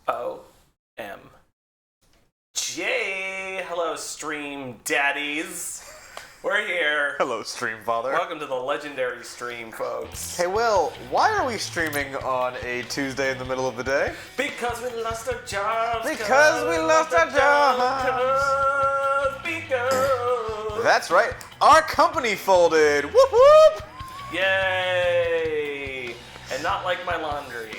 OMG. Hello, stream daddies. We're here. Hello, stream father. Welcome to the legendary stream, folks. Hey, Will, why are we streaming on a Tuesday in the middle of the day? Because we lost our jobs. Because we lost our jobs. Because. That's right. Our company folded. Whoop whoop. Yay. And not like my laundry.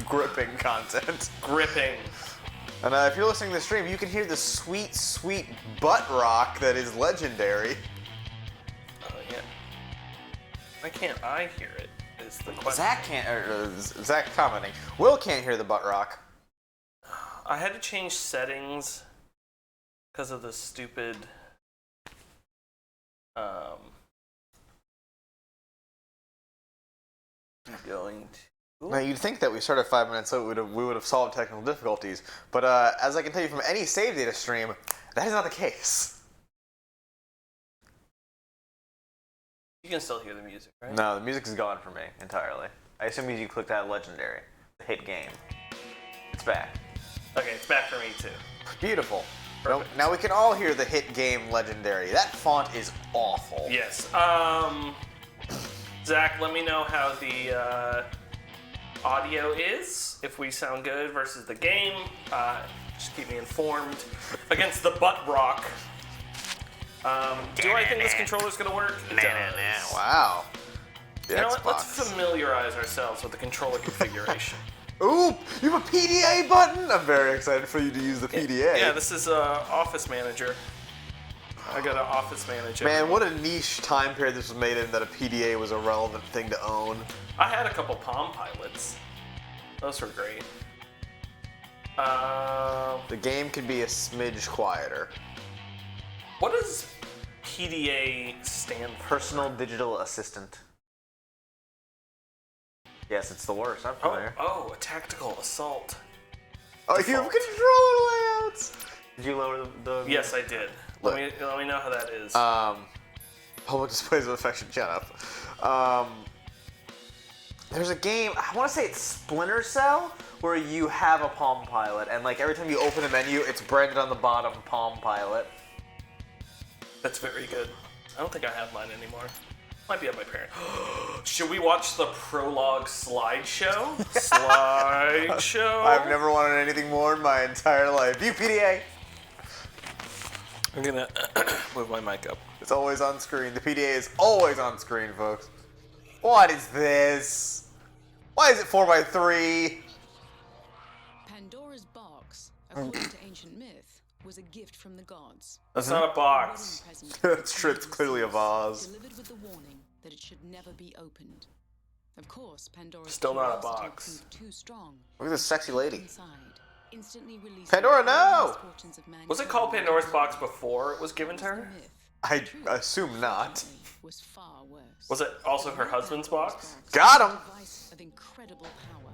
Gripping content. Gripping. And if you're listening to the stream, you can hear the sweet, sweet butt rock that is legendary. Oh, yeah. Why can't I hear it? Is the question. Zach commenting. Will can't hear the butt rock. I had to change settings because of the stupid Now, you'd think that we started 5 minutes late, we would have solved technical difficulties, but as I can tell you from any save data stream, that is not the case. You can still hear the music, right? No, the music is gone for me entirely. I assume you clicked that legendary, the hit game. It's back. Okay, it's back for me too. Beautiful. Now we can all hear the hit game legendary. That font is awful. Yes. Zach, let me know how the audio is, if we sound good versus the game. Just keep me informed. Against the butt rock. Do I think this controller's gonna work? It does. Wow. You know what? Let's familiarize ourselves with the controller configuration. Ooh, you have a PDA button? I'm very excited for you to use the PDA. Yeah, this is Office Manager. I got an Office Manager. Man, what a niche time period this was made in that a PDA was a relevant thing to own. I had a couple Palm Pilots. Those were great. The game could be a smidge quieter. What does PDA stand for? Personal Digital Assistant. Yes, it's the worst. I'm familiar. Oh, a tactical assault. Oh, you have controller layouts. Did you lower the? Yes, I did. Let me know how that is. Public displays of affection. Shut up. There's a game. I want to say it's Splinter Cell, where you have a Palm Pilot, and like every time you open the menu, it's branded on the bottom Palm Pilot. That's very good. I don't think I have mine anymore. Might be at my parents. Should we watch the prologue slideshow? Slideshow. I've never wanted anything more in my entire life. You PDA. I'm gonna move my mic up. It's always on screen. The PDA is always on screen, folks. What is this? Why is it 4x3? Pandora's box, according to ancient myth, was a gift from the gods. That's not a box. That's true. It's clearly a vase. Delivered with the warning that it should never be opened. Of course, Pandora's still not a curiosity box. proved too strong. Look at this sexy lady. Inside, instantly releasing Pandora, the no! misfortunes of Was it called mankind. Pandora's box before it was given to The her? myth, I the truth, assume not. unfortunately, was far worse. Was it also her husband's box? Got him. A device of incredible power.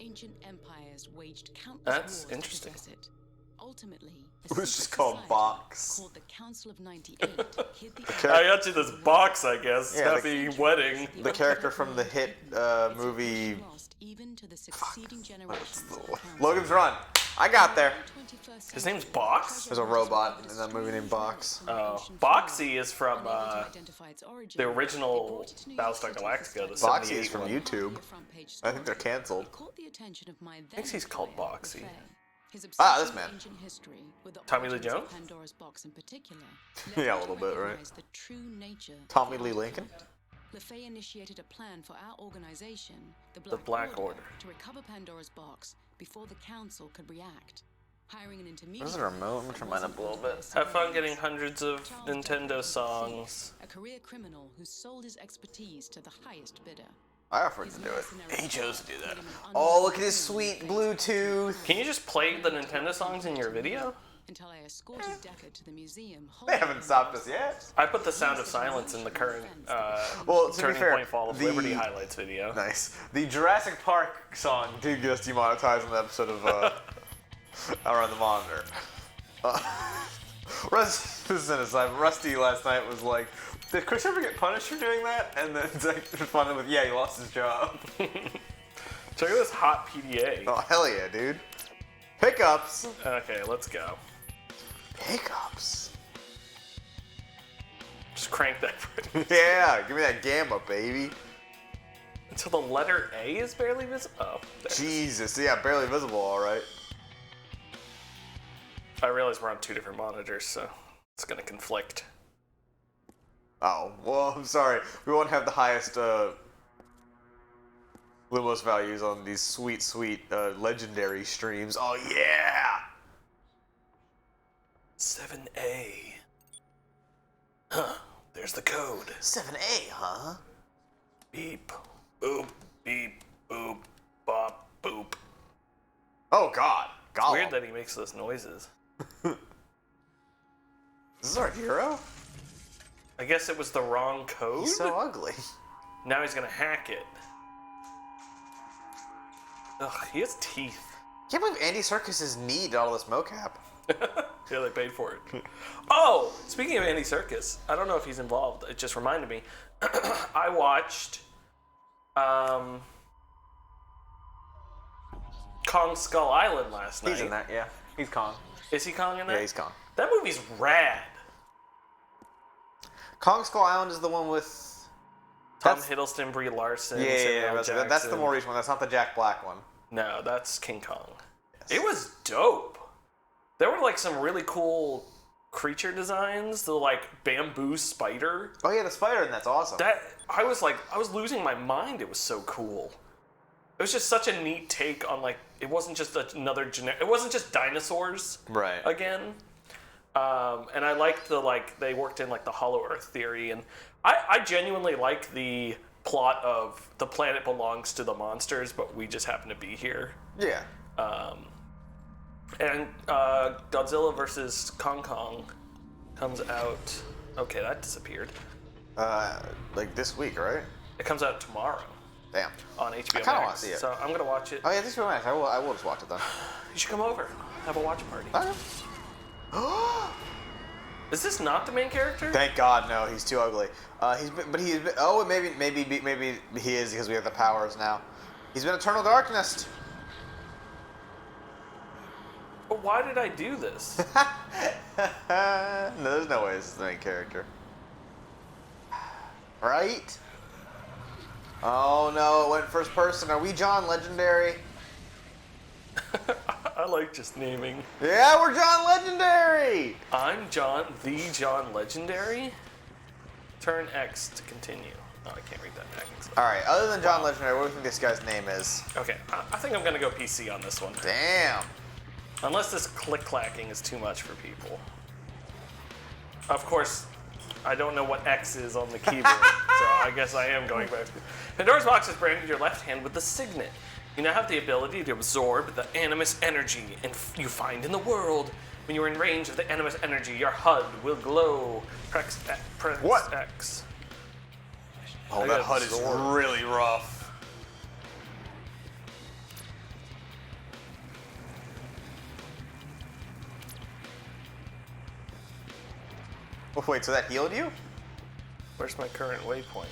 Ancient empires waged countless That's wars interesting. to possess it. Ultimately, It was just called Box. called the Council of 98 hid the I got you this box, I guess. Yeah, Happy wedding. The character from the hit movie lost even to the succeeding generations of the council. Logan's Run. I got there. His name's Box? There's a robot in that movie named Box. Oh, Boxy is from the original Battlestar Galactica. The Boxy 78 is from one. YouTube. I think they're canceled. I think he's called Boxy. Ah, this man. Tommy Lee Jones? Pandora's box in particular, Yeah, a little bit, right? the true nature of Tommy the Lee Ark. Lincoln? LaFay initiated a plan for our organization, the Black Order, to recover Pandora's box before the council could react. Hiring an intermediary. Where's the remote? I'm gonna turn mine up a little bit. Have fun getting hundreds of Nintendo songs. A career criminal who sold his expertise to the highest bidder. I offered to do it. He chose to do that. Oh, look at his sweet Bluetooth. Can you just play the Nintendo songs in your video? Until I escorted Decker to the museum. They haven't stopped us yet. I put the sound of silence in the current Well, to be Turning fair, Point Fall of Liberty highlights video. Nice. The Jurassic Park song did get us demonetized on the episode of Around the Monitor. This is an aside. Rusty last night was like, did Chris ever get punished for doing that? And then Zach responded with, yeah, he lost his job. Check out this hot PDA. Oh, hell yeah, dude. Pickups. Okay, let's go. Pickups. Just crank that Yeah, give me that gamma, baby. until the letter A is barely visible. Oh, there it is. Jesus, yeah, barely visible, all right. I realize we're on 2 different monitors, so it's gonna conflict. Oh, well, I'm sorry. We won't have the highest Lumos values on these sweet, sweet legendary streams. Oh, yeah! 7A. Huh, there's the code. 7A, huh? Beep, boop, beep, boop, bop, boop. Oh, God. It's weird that he makes those noises. Is this our hero? I guess it was the wrong code? He's so ugly. Now he's gonna hack it. Ugh, he has teeth. Can't believe Andy Serkis's knee did all this mocap. Yeah, they paid for it. Oh, speaking of Andy Serkis, I don't know if he's involved. It just reminded me. I watched Kong Skull Island last night. He's in that, yeah. He's Kong. Is he Kong in that? Yeah, he's Kong. That movie's rad. Kong Skull Island is the one with Tom Hiddleston, Brie Larson, Samuel Jackson. That's the more recent one. That's not the Jack Black one. No, that's King Kong. Yes. It was dope. There were like some really cool creature designs. The like bamboo spider. Oh yeah, the spider, and that's awesome. That I was losing my mind. It was so cool. It was just such a neat take on like it wasn't just another generic. It wasn't just dinosaurs. Right. Again. And I liked they worked in like the Hollow Earth theory, and I genuinely like the plot of the planet belongs to the monsters, but we just happen to be here. Yeah. And Godzilla vs. Kong Kong comes out. Okay, that disappeared. Like this week, right? It comes out tomorrow. Damn. On HBO Max. I kind of want to see it. So I'm gonna watch it. Oh yeah, this is Max. I will just watch it then. You should come over. Have a watch party. Okay. Is this not the main character? Thank God, no. He's too ugly. Maybe he is because we have the powers now. He's been Eternal Darkness. But why did I do this? No, there's no way this is the main character. Right? Oh no, it went first person. Are we John Legendary? I like just naming. Yeah, we're John Legendary! I'm John, the John Legendary. Turn X to continue. Oh, I can't read that back. Alright, other than John Legendary, what do you think this guy's name is? Okay, I think I'm gonna go PC on this one. Damn. Unless this click-clacking is too much for people. Of course, I don't know what X is on the keyboard, so I guess I am going back to... Pandora's Box is branded your left hand with the signet. You now have the ability to absorb the animus energy you find in the world. When you're in range of the animus energy, your HUD will glow. Press X. Oh, that HUD is really rough. Oh, wait, so that healed you? Where's my current waypoint?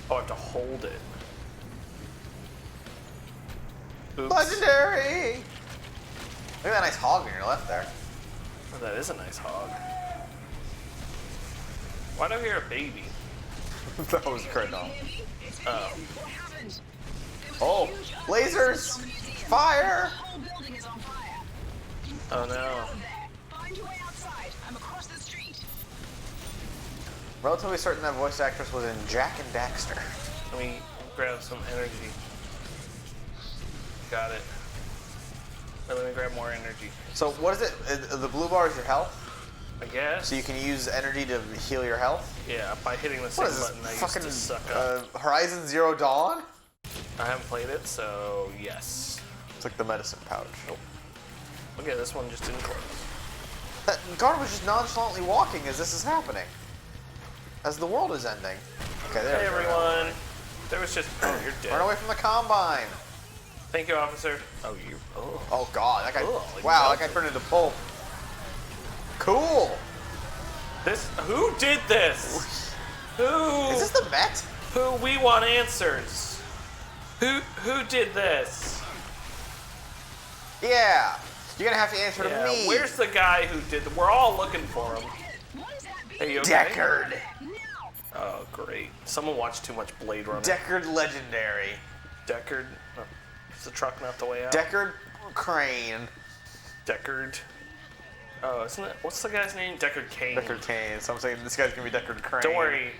Oh, I have to hold it. Oops. Legendary! Look at that nice hog on your left there. Oh, that is a nice hog. Why do I hear a baby? That was critical. Oh. Oh, lasers! Fire! Oh no. Relatively certain that voice actress was in Jack and Daxter. Let me grab some energy. Got it. Let me grab more energy. So what is it? The blue bar is your health? I guess. So you can use energy to heal your health? Yeah, by hitting the What same is this, button I fucking used to suck up. Horizon Zero Dawn? I haven't played it, so yes. It's like the medicine pouch. Nope. Okay, this one just didn't close. That guard was just nonchalantly walking as this is happening. As the world is ending. Okay, there Hey we go. everyone. There was just... Oh, you're dead. Run away from the Combine. Thank you, officer. Oh, you... Oh. Oh god, that guy... Ugh, wow, that melted. guy turned into pulp. Cool. This... Who did this? Who? Is this the Met? Who? We want answers. Who did this? Yeah. You're gonna have to answer Yeah, to me. where's the guy who did? We're all looking for him. Hey, you okay? Deckard. Oh, great. Someone watched too much Blade Runner. Deckard legendary. Deckard. Oh, is the truck not the way out? Deckard Crane. Deckard. Oh, isn't it? What's the guy's name? Deckard Cain. Deckard Kane. So I'm saying this guy's gonna be Deckard Crane. Don't worry.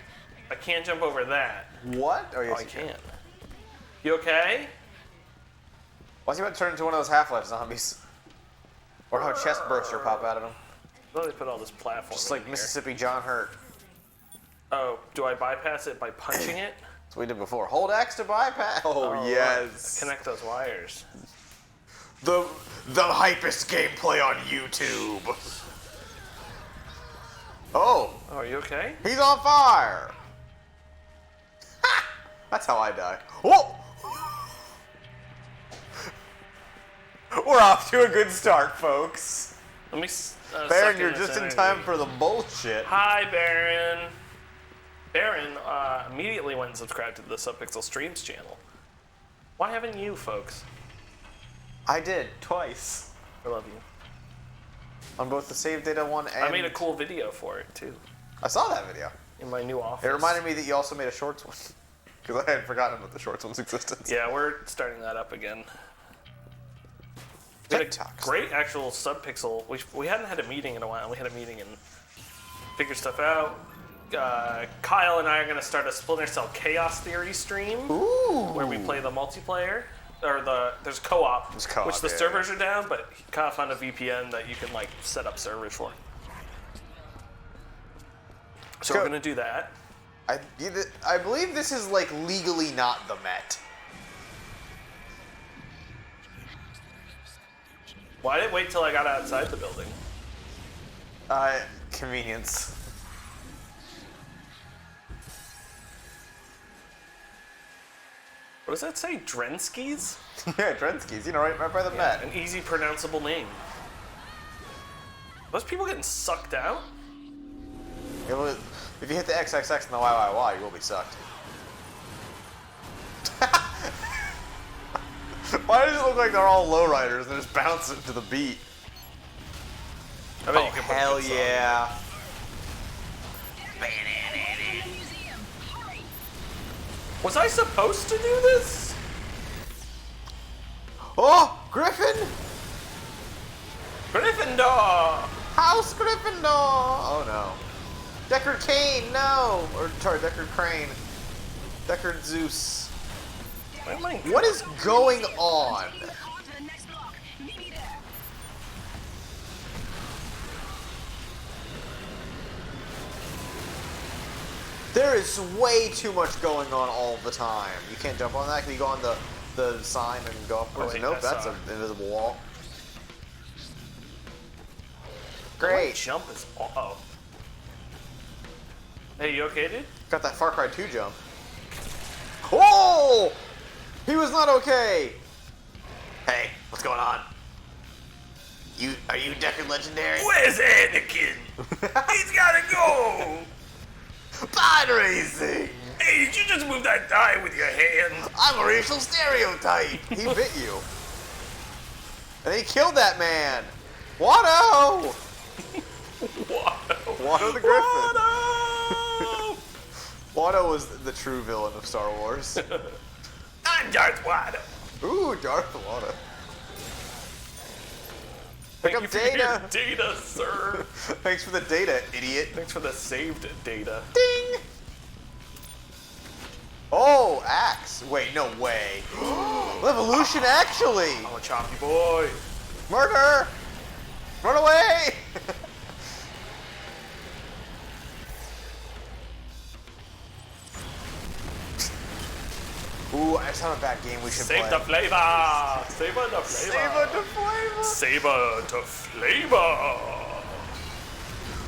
I can't jump over that. What? Oh, yes, I you can. can. You okay? Why's he about to turn into one of those Half-Life zombies? Or how a chest burster pop out of him. Well, they put all this platform Just in like here. Mississippi John Hurt. Oh, do I bypass it by punching it? That's what we did before. Hold X to bypass. Oh, yes. Right. Connect those wires. The hypest gameplay on YouTube. Oh, Oh, are you okay? he's on fire. Ha! That's how I die. Whoa! We're off to a good start, folks. Let me. Baron, you're just in time for the bullshit. Hi, Baron. Baron immediately went and subscribed to the Subpixel Streams channel. Why haven't you, folks? I did, twice. I love you. On both the save data one and... I made a cool video for it, too, I saw that video. in my new office. It reminded me that you also made a shorts one. Because I had forgotten about the shorts one's existence. Yeah, we're starting that up again. We had a TikToks. great actual Subpixel. We hadn't had a meeting in a while. We had a meeting and figured stuff out. Kyle and I are going to start a Splinter Cell Chaos Theory stream. Ooh. Where we play the multiplayer. Or there's co-op. There's co-op, which the yeah, servers are down, but Kyle found a VPN that you can like set up servers for. So we're going to do that. I believe this is like legally not the Met. Why did it wait till I got outside the building? Convenience. What does that say? Drenskys? Yeah, Drensky's, right by the Met. An easy pronounceable name. Those people getting sucked out? If you hit the XXX and the YYY, you will be sucked. Why does it look like they're all lowriders and just bouncing to the beat? I bet you can put hell good songs. yeah. Was I supposed to do this? Oh, Griffin! Gryffindor! House Gryffindor! Oh no. Deckard Cain, no! Or, sorry, Deckard Crane. Deckard Zeus. Why am I- What is going on? There is way too much going on all the time. You can't jump on that. Can you go on the sign and go upwards? wait, Nope, I that's saw an it. invisible wall. My Great. jump is. Uh-oh. Hey, you okay, dude? Got that Far Cry 2 jump. Oh! He was not okay! Hey, what's going on? Are you Deckard Legendary? Where's Anakin? He's gotta go! Pod racing! Hey, did you just move that die with your hands? I'm a racial stereotype! He bit you. And he killed that man! Watto! Watto the Griffin. Watto! Watto was the true villain of Star Wars. I'm Darth Watto. Ooh, Darth Watto. Thank up you for data. your data, sir. Thanks for the data, idiot. Thanks for the saved data. Ding! Oh, axe. Wait, no way. Revolution, actually. I'm a choppy boy. Murder! Run away! Ooh, I found a bad game we should Save play. the flavor. Savor the flavor. Savor the flavor. Savor the flavor.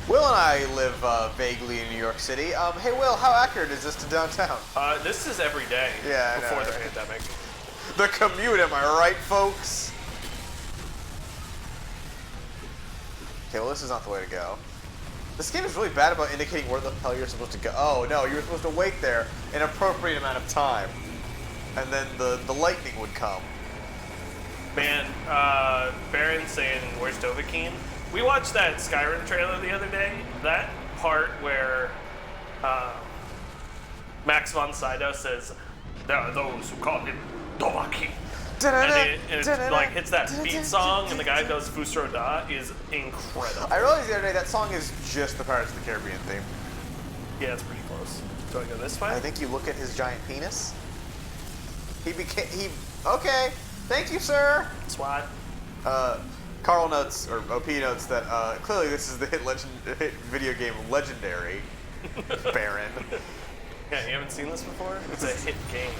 Will and I live vaguely in New York City. Hey, Will, how accurate is this to downtown? This is every day. Yeah, I know, before the right? pandemic. The commute, am I right, folks? Okay, well, this is not the way to go. This game is really bad about indicating where the hell you're supposed to go. Oh, no, you're supposed to wait there an appropriate amount of time. and then the lightning would come. Man, Baron saying, where's Dovahkiin? We watched that Skyrim trailer the other day. That part where Max von Sydow says, there are those who call him Dovahkiin. And it like hits that beat song, and the guy does Fusro Da is incredible. I realized the other day that song is just the Pirates of the Caribbean theme. Yeah, it's pretty close. Do I go this way? I think you look at his giant penis. Okay, thank you, sir. SWAT. Carl notes, or OP notes, that clearly this is the hit video game Legendary Baron. Yeah, you haven't seen this before? It's a hit game.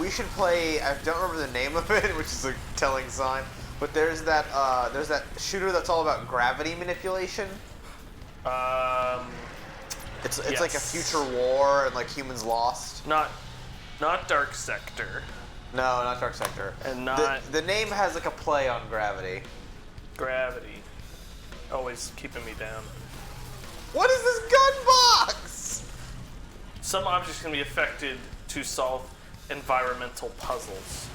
We should play. I don't remember the name of it, which is a telling sign. But there's that shooter that's all about gravity manipulation. It's yes. like a future war and like humans lost. Not Dark Sector. No, not Dark Sector. And not the name has like a play on gravity. Gravity. Always keeping me down. What is this gun box? Some objects can be affected to solve environmental puzzles.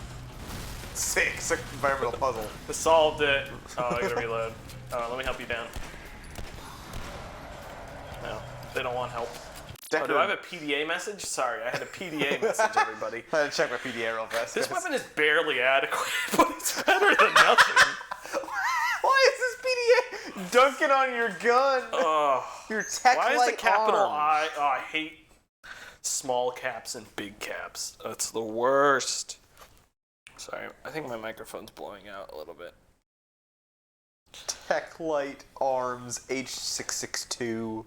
Sick environmental puzzle. I solved it. Oh, I gotta reload. Let me help you down. No, they don't want help. Oh, do I have a PDA message? Sorry, I had a PDA message, everybody. I had to check my PDA real fast. This weapon is barely adequate, but it's better than nothing. Why is this PDA dunking on your gun? Your tech Why is the capital arm. I? Oh, I hate small caps and big caps. That's the worst. Sorry, I think my microphone's blowing out a little bit. Tech Light Arms H662.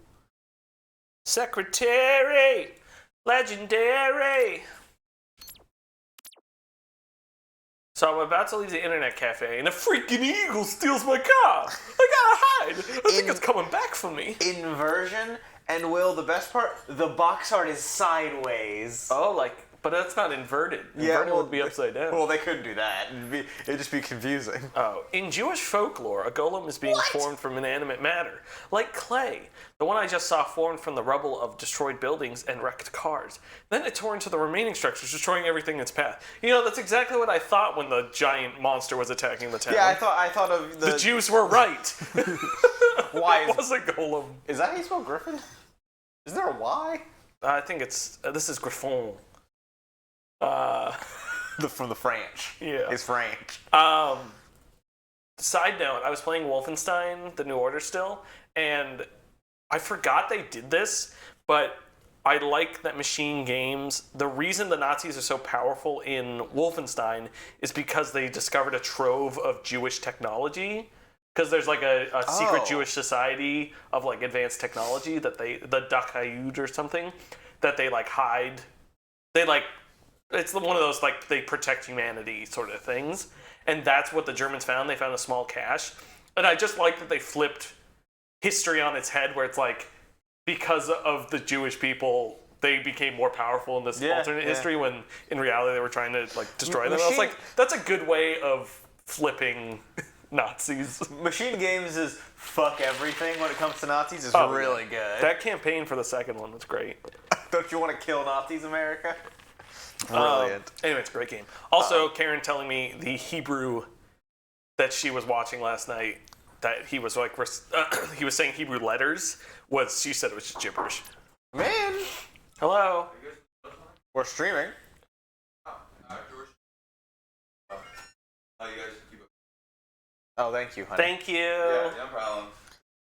Secretary! Legendary! So I'm about to leave the internet cafe and a freaking eagle steals my car! I gotta hide! I think it's coming back for me. Inversion, and Will, the best part, the box art is sideways. Oh, but that's not inverted. Inverted would be upside down. Well, they couldn't do that. It'd just be confusing. Oh, in Jewish folklore, a golem is being formed from inanimate matter, like clay. The one I just saw formed from the rubble of destroyed buildings and wrecked cars. Then it tore into the remaining structures, destroying everything in its path. You know, that's exactly what I thought when the giant monster was attacking the town. Yeah, I thought of the Jews were right. Why it was a golem? Is that how you spell Griffin? Is there a Y? I think it's this is Griffon. From the French. Yeah. It's French. Side note, I was playing Wolfenstein: The New Order still, and I forgot they did this, but I like that Machine Games, the reason the Nazis are so powerful in Wolfenstein is because they discovered a trove of Jewish technology. Because there's like a secret Jewish society of like advanced technology that the Dakayud or something, that they like hide. They like, it's one of those like they protect humanity sort of things. And that's what the Germans found. They found a small cache. And I just like that they flipped history on its head, where it's like, because of the Jewish people, they became more powerful in this alternate history, when in reality they were trying to like destroy them. I was like, that's a good way of flipping Nazis. Machine Games is fuck everything when it comes to Nazis is really good. That campaign for the second one was great. Don't you want to kill Nazis, America? Brilliant. Anyway, it's a great game. Also, Karen telling me the Hebrew that she was watching last night, that he was like, he was saying Hebrew letters, she said it was just gibberish. Man. Hello. We're streaming. Oh, thank you, honey. Thank you. Yeah, no problem.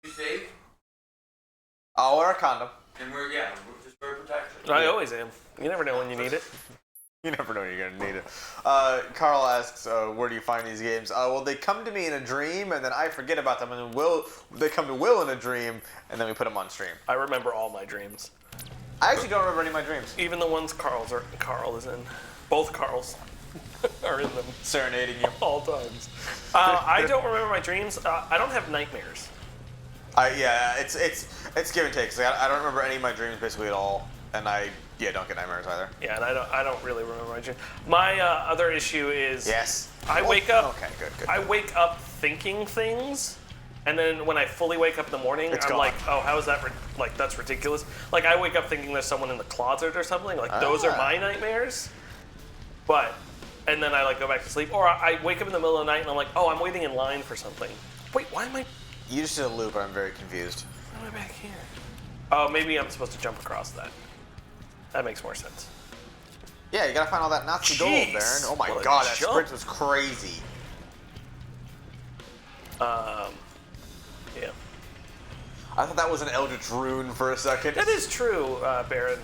You safe? I'll wear a condom. And we're just wear protection. I always am. You never know when you need it. You never know when you're going to need it. Carl asks, where do you find these games? Well, they come to me in a dream, and then I forget about them, and then they come to Will in a dream, and then we put them on stream. I remember all my dreams. I actually don't remember any of my dreams. Even the ones Carl is in. Both Carls are in them. Serenading you. All times. I don't remember my dreams. I don't have nightmares. It's give and take. I don't remember any of my dreams basically at all, and I don't get nightmares either. Yeah, and I don't really remember my dreams. My other issue is I wake up. Okay, good. I wake up thinking things, and then when I fully wake up in the morning, I'm gone. like, oh, how is that? That's ridiculous. Like I wake up thinking there's someone in the closet or something. Like those are my nightmares. and then I like go back to sleep, or I wake up in the middle of the night and I'm like, oh, I'm waiting in line for something. Wait, why am I? You just did a loop. I'm very confused. Why am I back here? Oh, maybe I'm supposed to jump across that. That makes more sense. Yeah, you gotta find all that Nazi gold, Jeez, Baron. Oh my what a god, that jump. sprint was crazy. Yeah. I thought that was an Eldritch Rune for a second. That is true, Baron,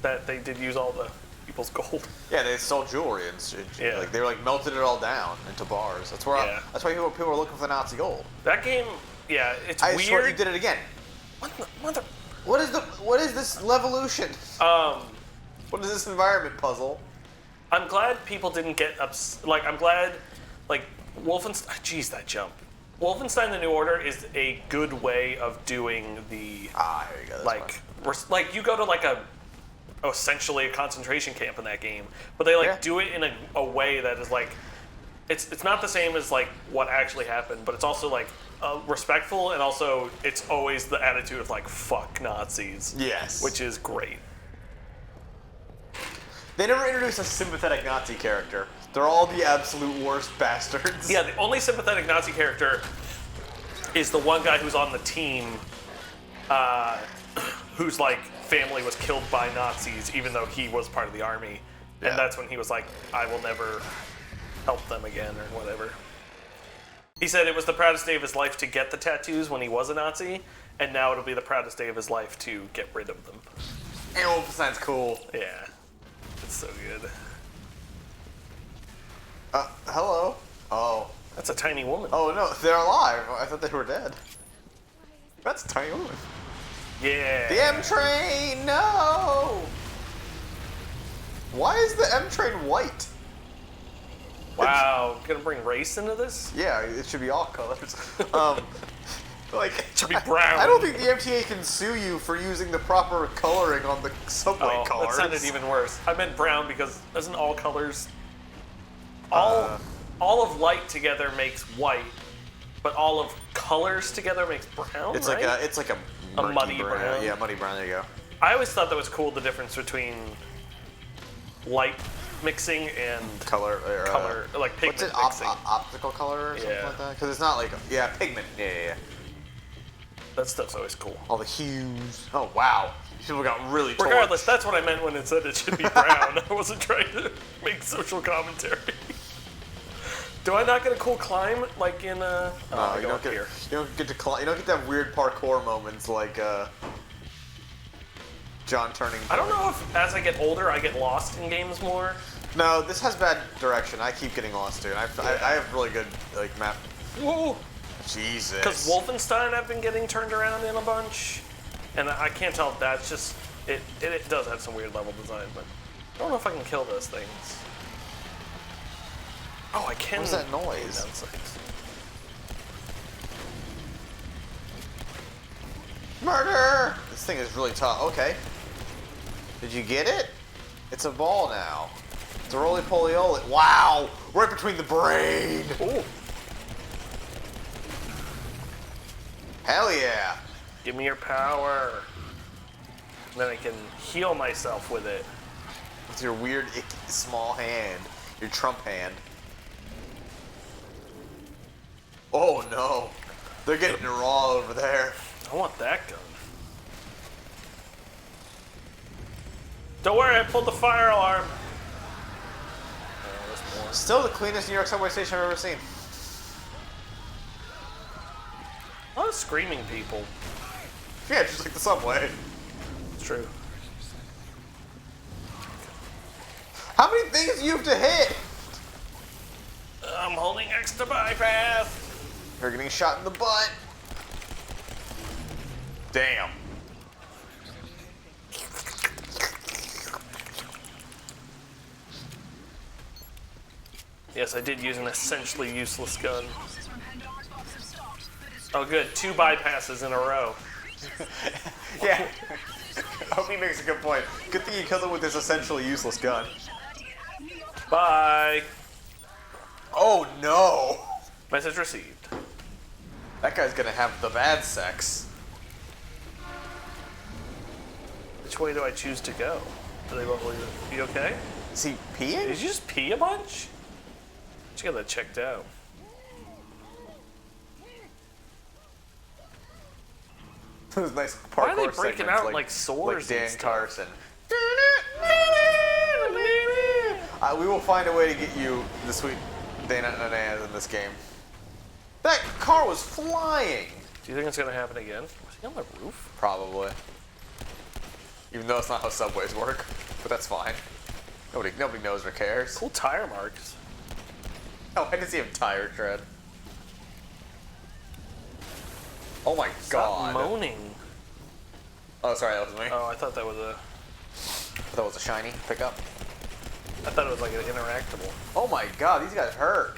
that they did use all the people's gold. Yeah, they stole jewelry and Yeah. like they were like melted it all down into bars. That's where Yeah. that's why people are looking for the Nazi gold. That game, yeah, it's I weird. swear you did it again. What the mother? What is this Levolution? What is this environment puzzle? I'm glad people didn't get like, I'm glad, like, Wolfenstein. Jeez, that jump. Wolfenstein: The New Order is a good way of doing the Here you go. like you go to like essentially a concentration camp in that game, but they like do it in a way that is like it's not the same as like what actually happened, but it's also like respectful, and also it's always the attitude of like fuck Nazis. Yes. Which is great. They never introduced a sympathetic Nazi character. They're all the absolute worst bastards. Yeah, the only sympathetic Nazi character is the one guy who's on the team, whose like family was killed by Nazis, even though he was part of the army, and that's when he was like, "I will never help them again," or whatever. He said it was the proudest day of his life to get the tattoos when he was a Nazi, and now it'll be the proudest day of his life to get rid of them. And Wolfenstein's cool. Yeah, it's so good. Hello. Oh. That's a tiny woman. Oh no, they're alive. I thought they were dead. That's a tiny woman. Yeah. The M train, no! Why is the M train white? Wow, gonna bring race into this? Yeah, it should be all colors. Like, it should be brown. I don't think the MTA can sue you for using the proper coloring on the subway cars. That sounded even worse. I meant brown because isn't all colors all of light together makes white, but all of colors together makes brown. It's right? like a murky muddy brown. Yeah, muddy brown. There you go. I always thought that was cool, the difference between light mixing and Color, like pigment what's it? mixing. Optical color or something like that? Because it's not like pigment. Yeah. That stuff's always cool. All the hues. Oh wow, people got really. Regardless, that's what I meant when it said it should be brown. I wasn't trying to make social commentary. Do I not get a cool climb like in No, you don't get. Here. You don't get to climb. You don't get that weird parkour moments like John turning. I don't know if as I get older I get lost in games more. No, this has bad direction. I keep getting lost, dude. I have really good like map. Whoa. Jesus. Because Wolfenstein I've been getting turned around in a bunch, and I can't tell if that's just it does have some weird level design, but I don't know if I can kill those things. Oh, I can. What's that noise? Murder! This thing is really tough. Okay. Did you get it? It's a ball now. It's a roly-poly-oly. Wow! Right between the brain! Ooh. Hell yeah! Give me your power. And then I can heal myself with it. With your weird, icky, small hand. Your Trump hand. Oh no. They're getting it raw over there. I want that gun. Don't worry, I pulled the fire alarm. Oh, there's more. Still the cleanest New York subway station I've ever seen. A lot of screaming people. Yeah, just like the subway. It's true. How many things do you have to hit? I'm holding X to bypass. You're getting shot in the butt. Damn. Yes, I did use an essentially useless gun. Oh good, 2 bypasses in a row. Yeah. I hope he makes a good point. Good thing you killed it with this essentially useless gun. Bye. Oh no. Message received. That guy's gonna have the bad sex. Which way do I choose to go? Do they want you okay? Is he peeing? Did you just pee a bunch? Should get that checked out. Those nice parkour Why are they breaking segments, out like swords Like and Dan stuff? Carson. We will find a way to get you the sweet Dana Nanaz in this game. That car was flying! Do you think it's gonna happen again? Was he on the roof? Probably. Even though it's not how subways work. But that's fine. Nobody knows or cares. Cool tire marks. Oh, I didn't see him tire tread. Oh my Stop god. moaning. Oh, sorry, that was me. Oh, I thought that was a. I thought it was a shiny pickup. I thought it was like an interactable. Oh my god, these guys hurt.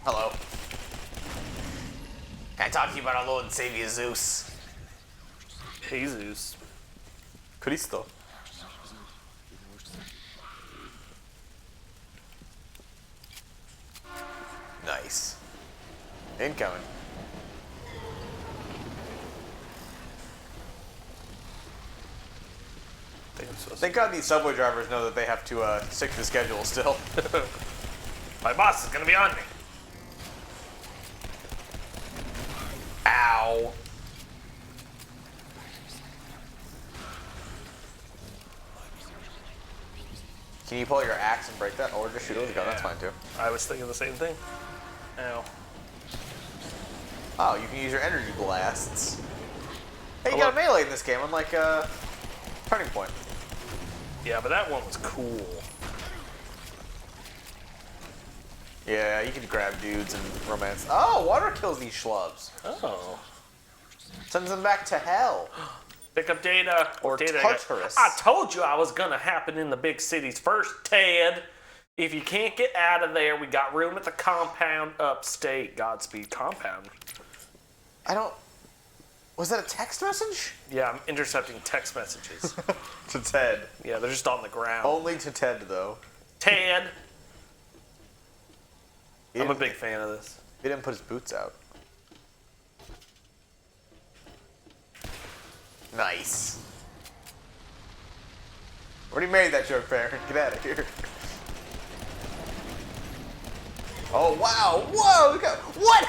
Hello. Can I talk to you about our Lord and Savior Zeus? Jesus. Cristo. Nice. Incoming. Thank God these subway drivers know that they have to stick to the schedule still. My boss is gonna be on me. Ow. Can you pull your axe and break that? Or just shoot it with a gun, that's fine too. I was thinking the same thing. Ow. Oh, you can use your energy blasts. Hey, you Oh, got a look. melee in this game, unlike Turning Point. Yeah, but that one was cool. Yeah, you can grab dudes and romance. Oh, water kills these schlubs. Oh. Sends them back to hell. Pick up data. Or data Tartarus. I told you I was gonna happen in the big cities first, Ted. If you can't get out of there, we got room at the compound upstate. Godspeed compound. I don't... Was that a text message? Yeah, I'm intercepting text messages. To Ted. Yeah, they're just on the ground. Only to Ted, though. Ted! He I'm a didn't- big fan of this. He didn't put his boots out. Nice. Already made that joke, Baron. Get out of here. Oh, wow. Whoa, look at... What?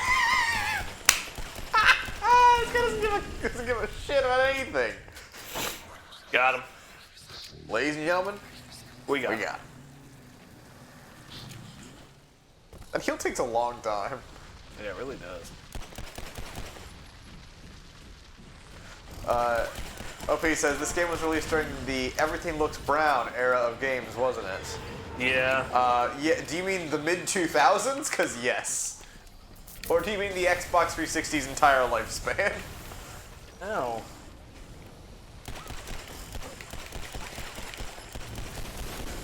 This guy doesn't give a shit about anything. Got him. Ladies and gentlemen, We got we him. got. That heal takes a long time. Yeah, it really does. OP says this game was released during the everything looks brown era of games, wasn't it? Yeah. Yeah. Do you mean the mid 2000s? Cause yes. Or do you mean the Xbox 360's entire lifespan? Ow.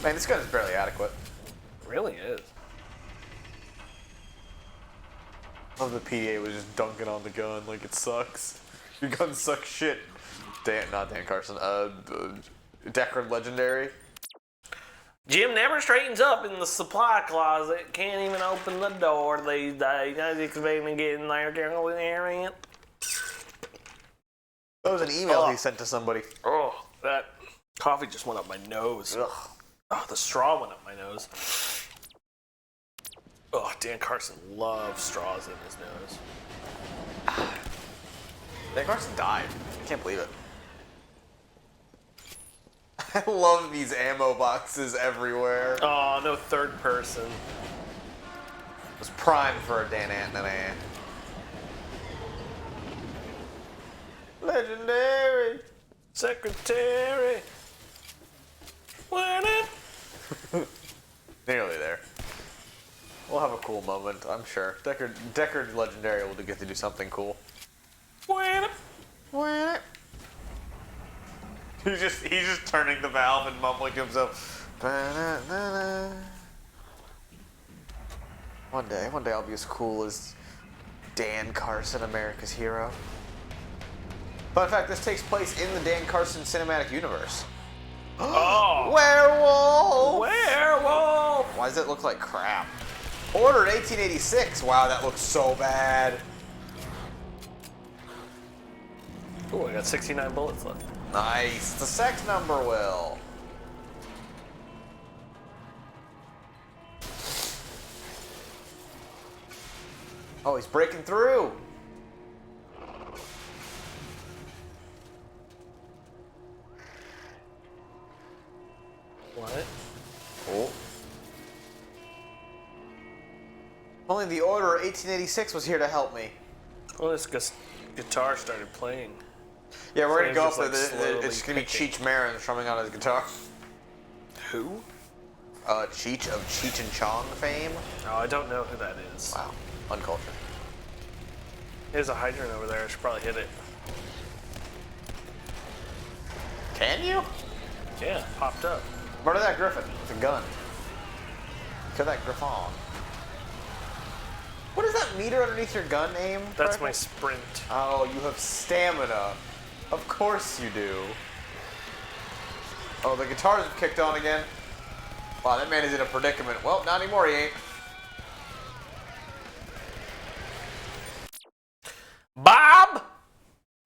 Man, this gun is barely adequate. It really is. Love the PDA was just dunking on the gun like it sucks. Your gun sucks shit. Not Dan Carson. Deckard Legendary. Jim never straightens up in the supply closet. Can't even open the door these days. I was expecting to get in there. Can't go in there. That was an email he sent to somebody. Oh, that coffee just went up my nose. Ugh. Oh, the straw went up my nose. Oh, Dan Carson loves straws in his nose. Dan Carson died. I can't believe it. I love these ammo boxes everywhere. It Oh, no third person. was prime for a Dan Anthony. Legendary. Secretary. When it. Nearly there. We'll have a cool moment, I'm sure. Deckard Legendary will get to do something cool. When it. What? He's just turning the valve and mumbling to himself. One day I'll be as cool as Dan Carson, America's hero. Fun fact, this takes place in the Dan Carson cinematic universe. Oh. Werewolf! Werewolf. Why does it look like crap? Ordered 1886. Wow, that looks so bad. Oh, I got 69 bullets left. Nice. It's a sex number, Will. Oh, he's breaking through. What? Oh. Only the Order of 1886 was here to help me. Well, this guitar started playing. Yeah, we're gonna So go he's for just, like, the. It's gonna be slowly Cheech Marin strumming on his guitar. Who? Cheech of Cheech and Chong fame. Oh, I don't know who that is. Wow, uncultured. There's a hydrant over there. I should probably hit it. Can you? Yeah, popped up. Murder that Griffin with a gun. Kill that Griffon. What is that meter underneath your gun aim? That's my sprint. Oh, you have stamina. Of course you do. Oh, the guitars have kicked on again. Wow, that man is in a predicament. Well, not anymore, he ain't. Bob!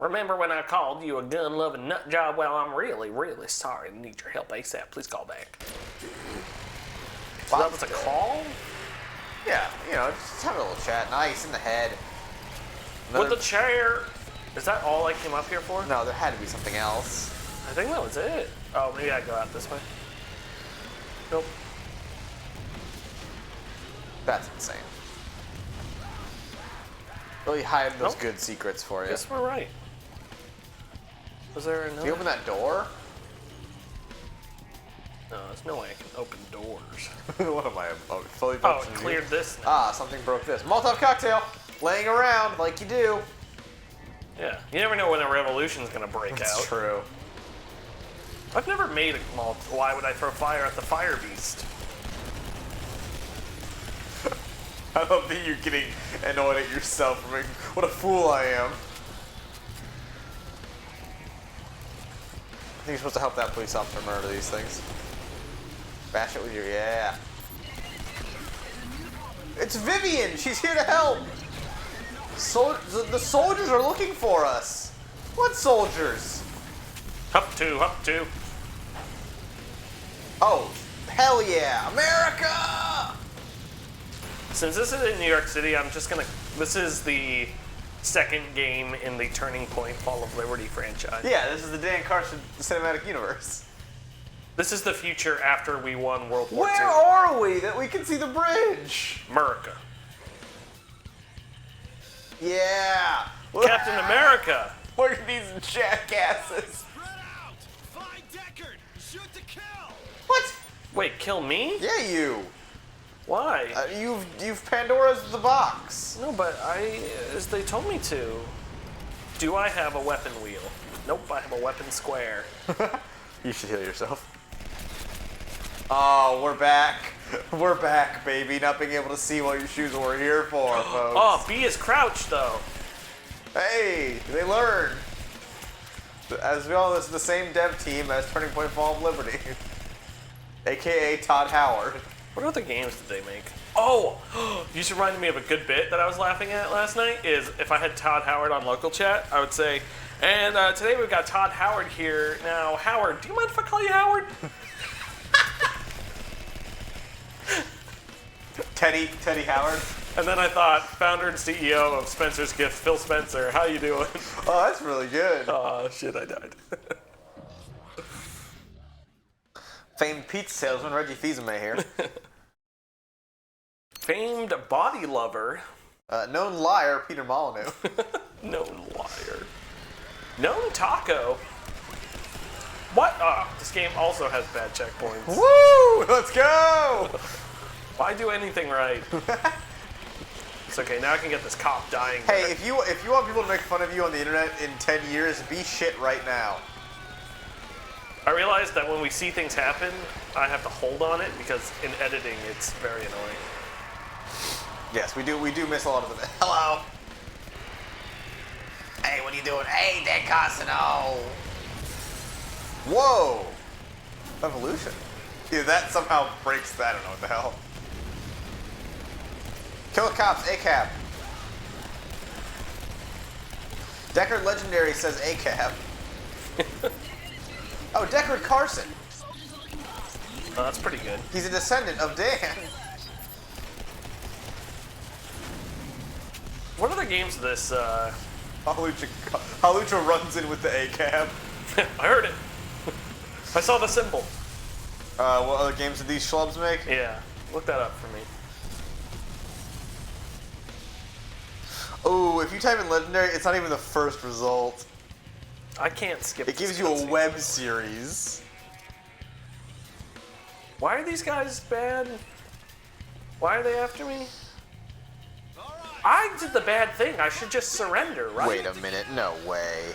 Remember when I called you a gun-loving nut job? Well, I'm really, really sorry. I need your help ASAP. Please call back. So that was a call? Yeah, you know, just have a little chat. Nice, in the head. With the chair. Is that all I came up here for? No, there had to be something else. I think that was it. Oh, maybe I go out this way. Nope. That's insane. Really hide those Nope. good secrets for you. Guess we're right. Was there another? Can you open that door? No, there's no way I can open doors. What am I? Fully Oh, functioning? it cleared this now. Ah, something broke this. Molotov cocktail, laying around like you do. Yeah, you never know when a revolution's gonna break That's out. true. I've never made a malt. Why would I throw fire at the fire beast? I love that you're getting annoyed at yourself for being, what a fool I am. I think you're supposed to help that police officer murder these things. Bash it with your, yeah. It's Vivian! She's here to help! The soldiers are looking for us! What soldiers? Up two, up two. Oh, hell yeah! America! Since this is in New York City, I'm just gonna. This is the second game in the Turning Point Fall of Liberty franchise. Yeah, this is the Dan Carson cinematic universe. This is the future after we won World War Where II. are we that we can see the bridge? America. Yeah! Captain America! Look at these jackasses! Spread out! Find Deckard! Shoot to kill! What? Wait, kill me? Yeah, you. Why? You've Pandora's the box. No, but as they told me to. Do I have a weapon wheel? Nope, I have a weapon square. You should heal yourself. Oh, we're back. We're back, baby. Not being able to see what your shoes were here for, folks. Oh, B is crouched though. Hey, they learn. As we all know, this is the same dev team as Turning Point Fall of Liberty. AKA Todd Howard. What other games did they make? Oh, you just reminded me of a good bit that I was laughing at last night. Is if I had Todd Howard on local chat, I would say, and today we've got Todd Howard here. Now, Howard, do you mind if I call you Howard? Teddy Howard. And then I thought, founder and CEO of Spencer's Gift, Phil Spencer, how you doing? Oh, that's really good. Oh, shit, I died. Famed pizza salesman Reggie Fils-Aimé here. Famed body lover. Known liar Peter Molyneux. Known liar. Known taco. What? This game also has bad checkpoints. Woo! Let's go! Why do anything right? It's okay, now I can get this cop dying. Hey, if you want people to make fun of you on the internet in 10 years, be shit right now. I realized that when we see things happen, I have to hold on it because in editing it's very annoying. Yes, we do miss a lot of them. Hello. Hey, what are you doing? Hey, Dan Carson, oh. Whoa. Evolution. Yeah, that somehow breaks that. I don't know what the hell. Kill the cops, ACAB. Deckard Legendary says ACAB. Oh, Deckard Carson. Oh, that's pretty good. He's a descendant of Dan. What other games this? Halucha runs in with the A-cab. I heard it. I saw the symbol. What other games did these schlubs make? Yeah, look that up for me. Oh, if you type in legendary, it's not even the first result. I can't skip. It gives you a web series. Why are these guys bad? Why are they after me? I did the bad thing. I should just surrender, right? Wait a minute, no way.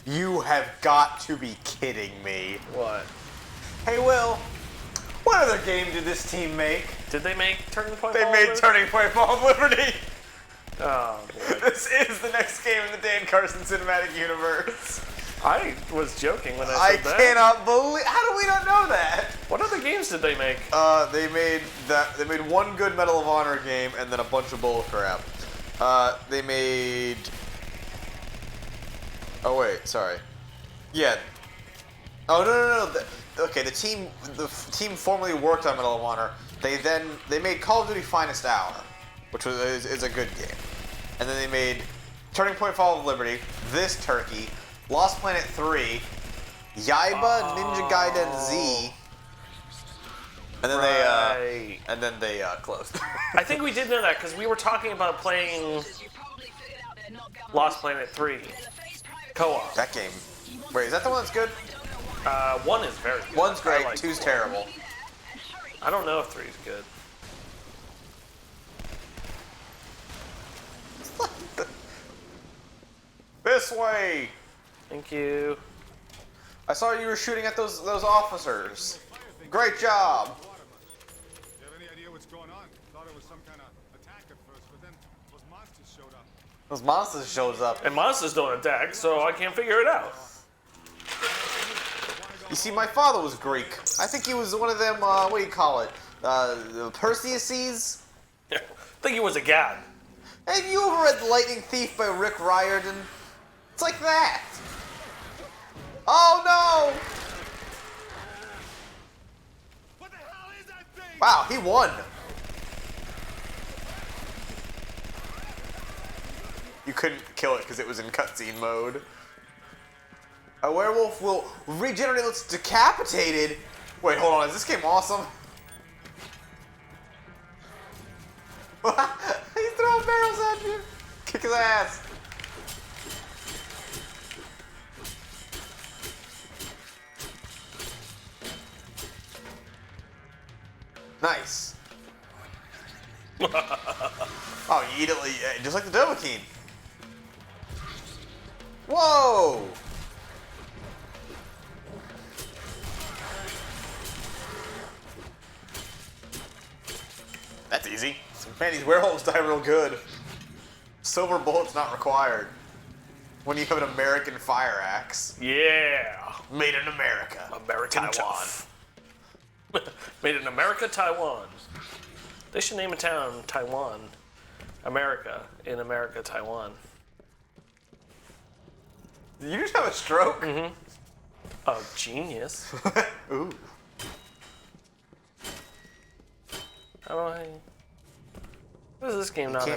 You have got to be kidding me. What? Hey, Will, what other game did this team make? Did they make Turning Point? They Ball made Liberty? Turning Point Ball of Liberty. Oh boy. This is the next game in the Dan Carson cinematic universe. I was joking when I I said that. cannot believe. How do we not know that? What other games did they make? They made that. They made one good Medal of Honor game and then a bunch of bull crap. They made. Oh wait, sorry. Yeah. Oh no. Okay, the team formerly worked on Medal of Honor. They made Call of Duty Finest Hour, which is a good game, and then they made Turning Point Fall of Liberty, This Turkey, Lost Planet 3, Yaiba Ninja Gaiden Z, and then they closed. I think we did know that because we were talking about playing Lost Planet 3 co-op. That game. Wait, is that the one that's good? 1 is very good. One's great, I like 2's 1. terrible. I don't know if 3 is good. This way! Thank you. I saw you were shooting at those officers. Great job! Do you have any idea what's going on? Thought it was some kind of attack at first, but then those monsters showed up. Those monsters shows up. And monsters don't attack, so I can't figure it out. You see, my father was Greek. I think he was one of them, what do you call it? The Perseuses? I think he was a god. Have you ever read The Lightning Thief by Rick Riordan? It's like that. Oh no! What the hell is that thing? Wow, he won. You couldn't kill it because it was in cutscene mode. A werewolf will regenerate until it's decapitated. Wait, hold on. Is this game awesome? He's throwing barrels at you. Kick his ass. Nice. Oh, you eat it just like the Dovahkiin. Whoa! That's easy. Man, these werewolves die real good. Silver bullets not required. When you have an American fire axe. Yeah. Made in America. American Taiwan. tough. Made in America, Taiwan. They should name a town Taiwan. America. In America, Taiwan. Did you just have a stroke? Mm-hmm. Oh, genius. Ooh. How do I... What is this game not?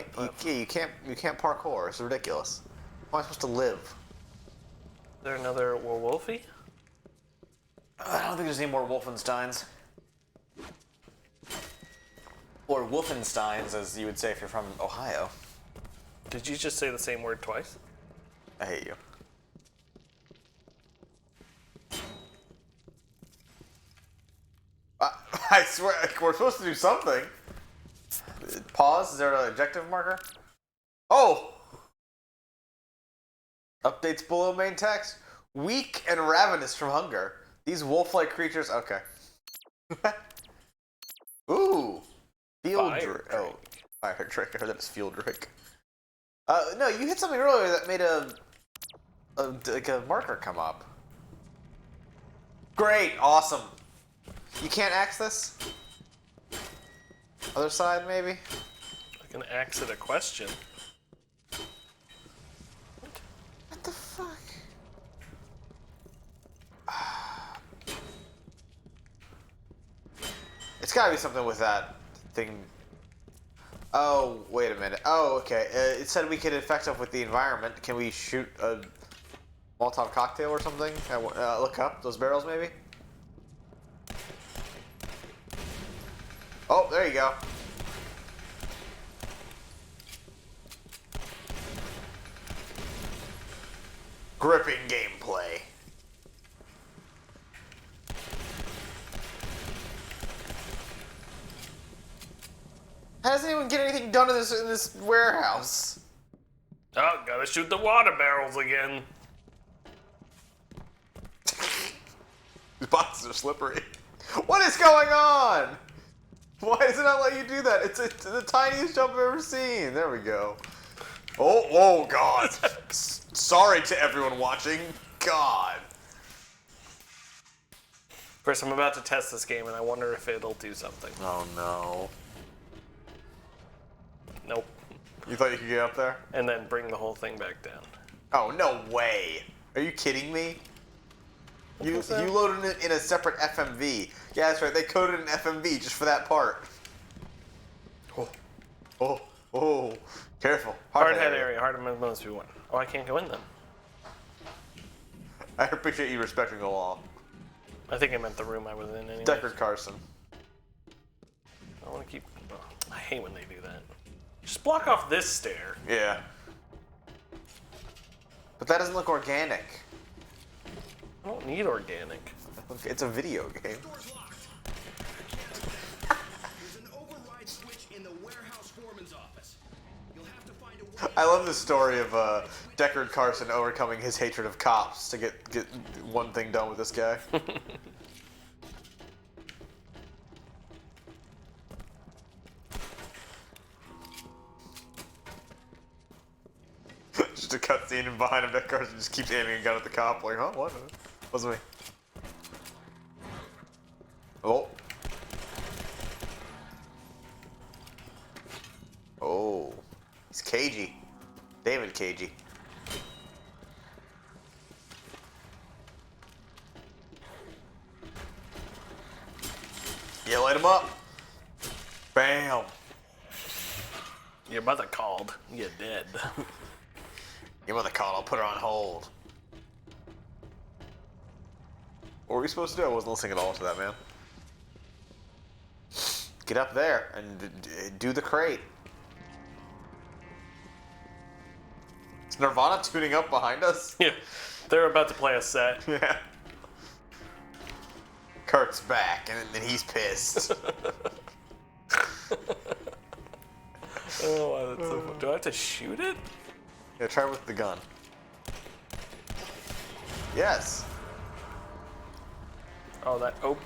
You can't parkour. It's ridiculous. How am I supposed to live? Is there another werewolfy? I don't think there's any more Wolfensteins. Or Wolfensteins, as you would say if you're from Ohio. Did you just say the same word twice? I hate you. I swear, we're supposed to do something. Pause. Is there an objective marker? Oh! Updates below main text. Weak and ravenous from hunger. These wolf-like creatures. Okay. Ooh. Field Fire drink. drink. Oh, fire drink. I heard that was field drink. No, you hit something earlier that made like a marker come up. Great. Awesome. You can't axe this? Other side, maybe? I can exit a question. What the fuck? It's gotta be something with that thing. Oh, wait a minute. Oh, okay. It said we could infect stuff with the environment. Can we shoot a Molotov cocktail or something? Look up those barrels, maybe? Oh, there you go. Gripping gameplay. How does anyone get anything done in this warehouse? Oh, gotta shoot the water barrels again. These boxes are slippery. What is going on? Why does it not let you do that? It's the tiniest jump I've ever seen. There we go. Oh God. Sorry to everyone watching. God. First, I'm about to test this game, and I wonder if it'll do something. Oh no. Nope. You thought you could get up there? And then bring the whole thing back down. Oh, no way. Are you kidding me? You loaded it in a separate FMV. Yeah, that's right. They coded an FMV just for that part. Oh. Careful. Hard head area. Hard to most people. Oh, I can't go in them. I appreciate you respecting the law. I think I meant the room I was in anyway. Deckard Carson. I want to keep... Oh, I hate when they do that. Just block off this stair. Yeah. But that doesn't look organic. I don't need organic. It's a video game. Door's locked. There's an override switch in the warehouse foreman's office. You'll have to find a way. I love the story of Deckard Carson overcoming his hatred of cops to get one thing done with this guy. Just a cutscene, and behind him, Deckard Carson just keeps aiming a gun at the cop. Like, huh? What? Wasn't me. Oh. Oh. He's cagey. David Cagey. Yeah, light him up. Bam. Your mother called. You're dead. Your mother called. I'll put her on hold. What were we supposed to do? I wasn't listening at all to that, man. Get up there and do the crate. Is Nirvana tuning up behind us? Yeah. They're about to play a set. Yeah. Kurt's back, and then he's pissed. Oh, that's so fun. Do I have to shoot it? Yeah, try with the gun. Yes. Oh, that... Oh.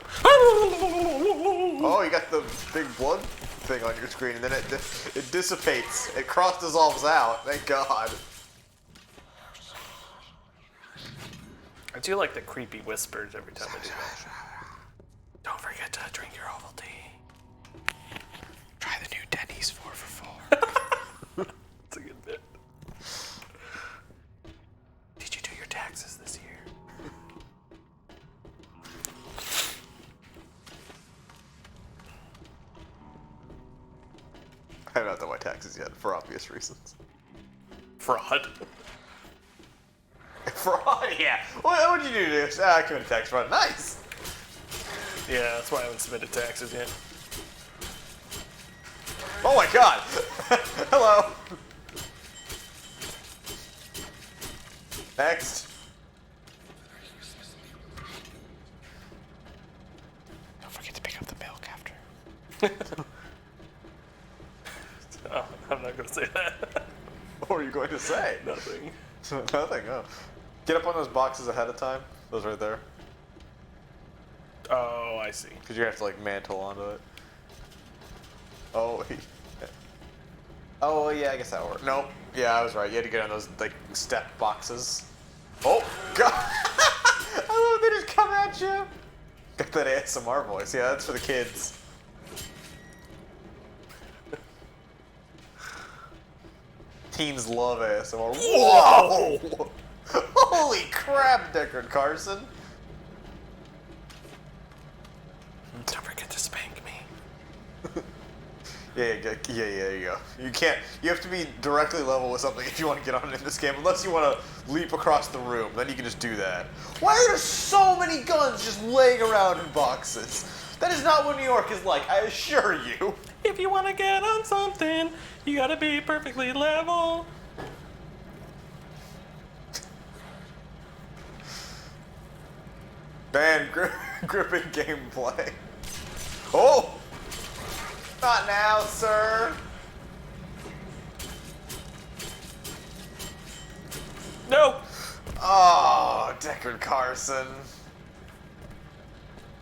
Oh, you got the big blood thing on your screen, and then it dissipates. It cross dissolves out. Thank God. I do like the creepy whispers every time I do that. Don't forget to drink your Ovaltine. Try the new Denny's 4 for 4. That's a good bit. Did you do your taxes this year? I have not done my taxes yet, for obvious reasons. Fraud. Fraud? Yeah. What did you do? I committed tax fraud. Nice. Yeah, that's why I haven't submitted taxes yet. Oh my God. Hello. Next. Don't forget to pick up the milk after. Oh, I'm not going to say that. What were you going to say? Nothing. Nothing. Oh. Get up on those boxes ahead of time. Those right there. Oh, I see. Because you're going to have to, like, mantle onto it. Oh, oh, yeah, I guess that worked. Nope. Yeah, I was right. You had to get on those, like, step boxes. Oh, God. I love they just come at you. Got that ASMR voice. Yeah, that's for the kids. Teens love ASMR. Whoa! Holy crap, Deckard Carson. Don't forget to spank me. Yeah, there you go. You can't. You have to be directly level with something if you want to get on in this game, unless you want to leap across the room. Then you can just do that. Why are there so many guns just laying around in boxes? That is not what New York is like, I assure you. If you want to get on something, you gotta be perfectly level. Man, gripping gameplay. Oh! Not now, sir. No. Oh, Deckard Carson.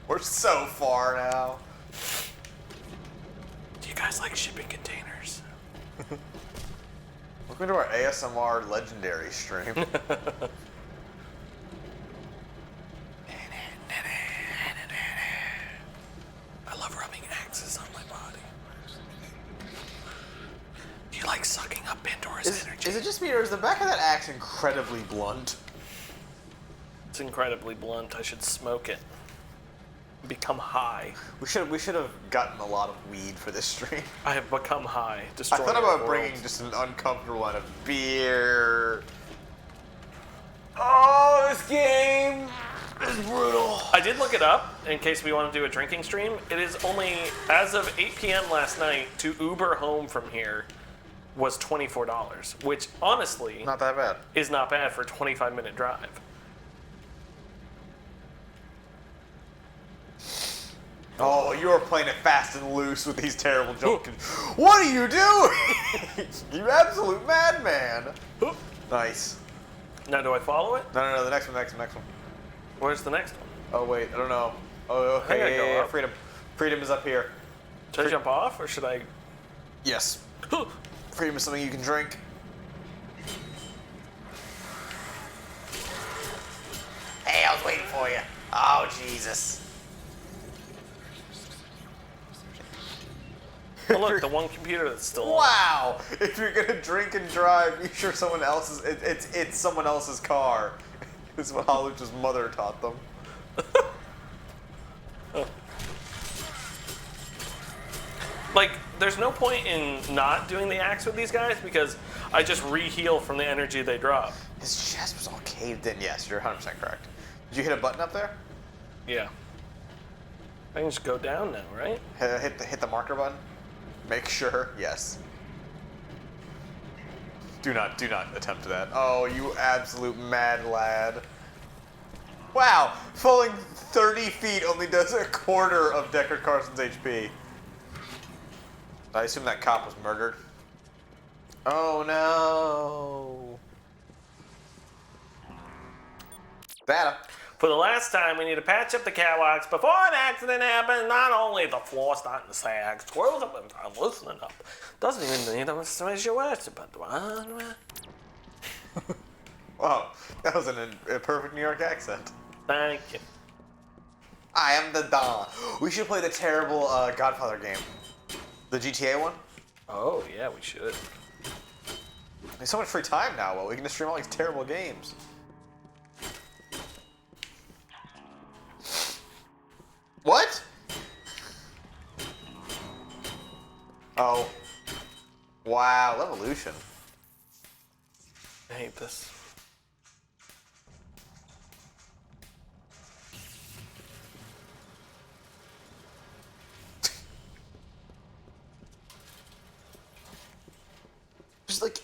We're so far now. Do you guys like shipping containers? Welcome to our ASMR legendary stream. I love rubbing axes on my body. Do you like sucking up Pandora's energy? Is it just me, or is the back of that axe incredibly blunt? It's incredibly blunt. I should smoke it. Become high. We should have gotten a lot of weed for this stream. I have become high. I Destroying thought the about world. bringing just an uncomfortable one of beer. Oh, this game is brutal. I did look it up in case we want to do a drinking stream. It is only, as of 8 p.m. last night, to Uber home from here was $24, which honestly Not that bad. is not bad for a 25-minute drive. Oh, you are playing it fast and loose with these terrible jump. What are you doing? You absolute madman. Nice. Now, do I follow it? No, the next one. Where's the next one? Oh, wait, I don't know. Oh, I gotta okay, go yeah, up. freedom. Freedom is up here. Should I jump off, or should I... Yes. Freedom is something you can drink. Hey, I was waiting for you. Oh, Jesus. Oh, look, the one computer that's still on. Wow! If you're gonna drink and drive, be sure someone else's. It's someone else's car. This is what Haluch's mother taught them. Like, there's no point in not doing the axe with these guys because I just re-heal from the energy they drop. His chest was all caved in. Yes, you're 100% correct. Did you hit a button up there? Yeah. I can just go down now, right? Hit the marker button. Make sure. Yes. Do not attempt that. Oh, you absolute mad lad. Wow, falling 30 feet only does a quarter of Deckard Carson's HP. I assume that cop was murdered. Oh no. Data. For the last time, we need to patch up the catwalks before an accident happens. Not only the floor starting to sag, squirrels up and I'm loosening up. Doesn't even need to smash your words, but Wow, that was a perfect New York accent. thank you. I am the Don. We should play the terrible Godfather game. The GTA one? Oh, yeah, we should. There's so much free time now, well, we can just stream all these terrible games. What? Oh. Wow, Evolution. I hate this. Just like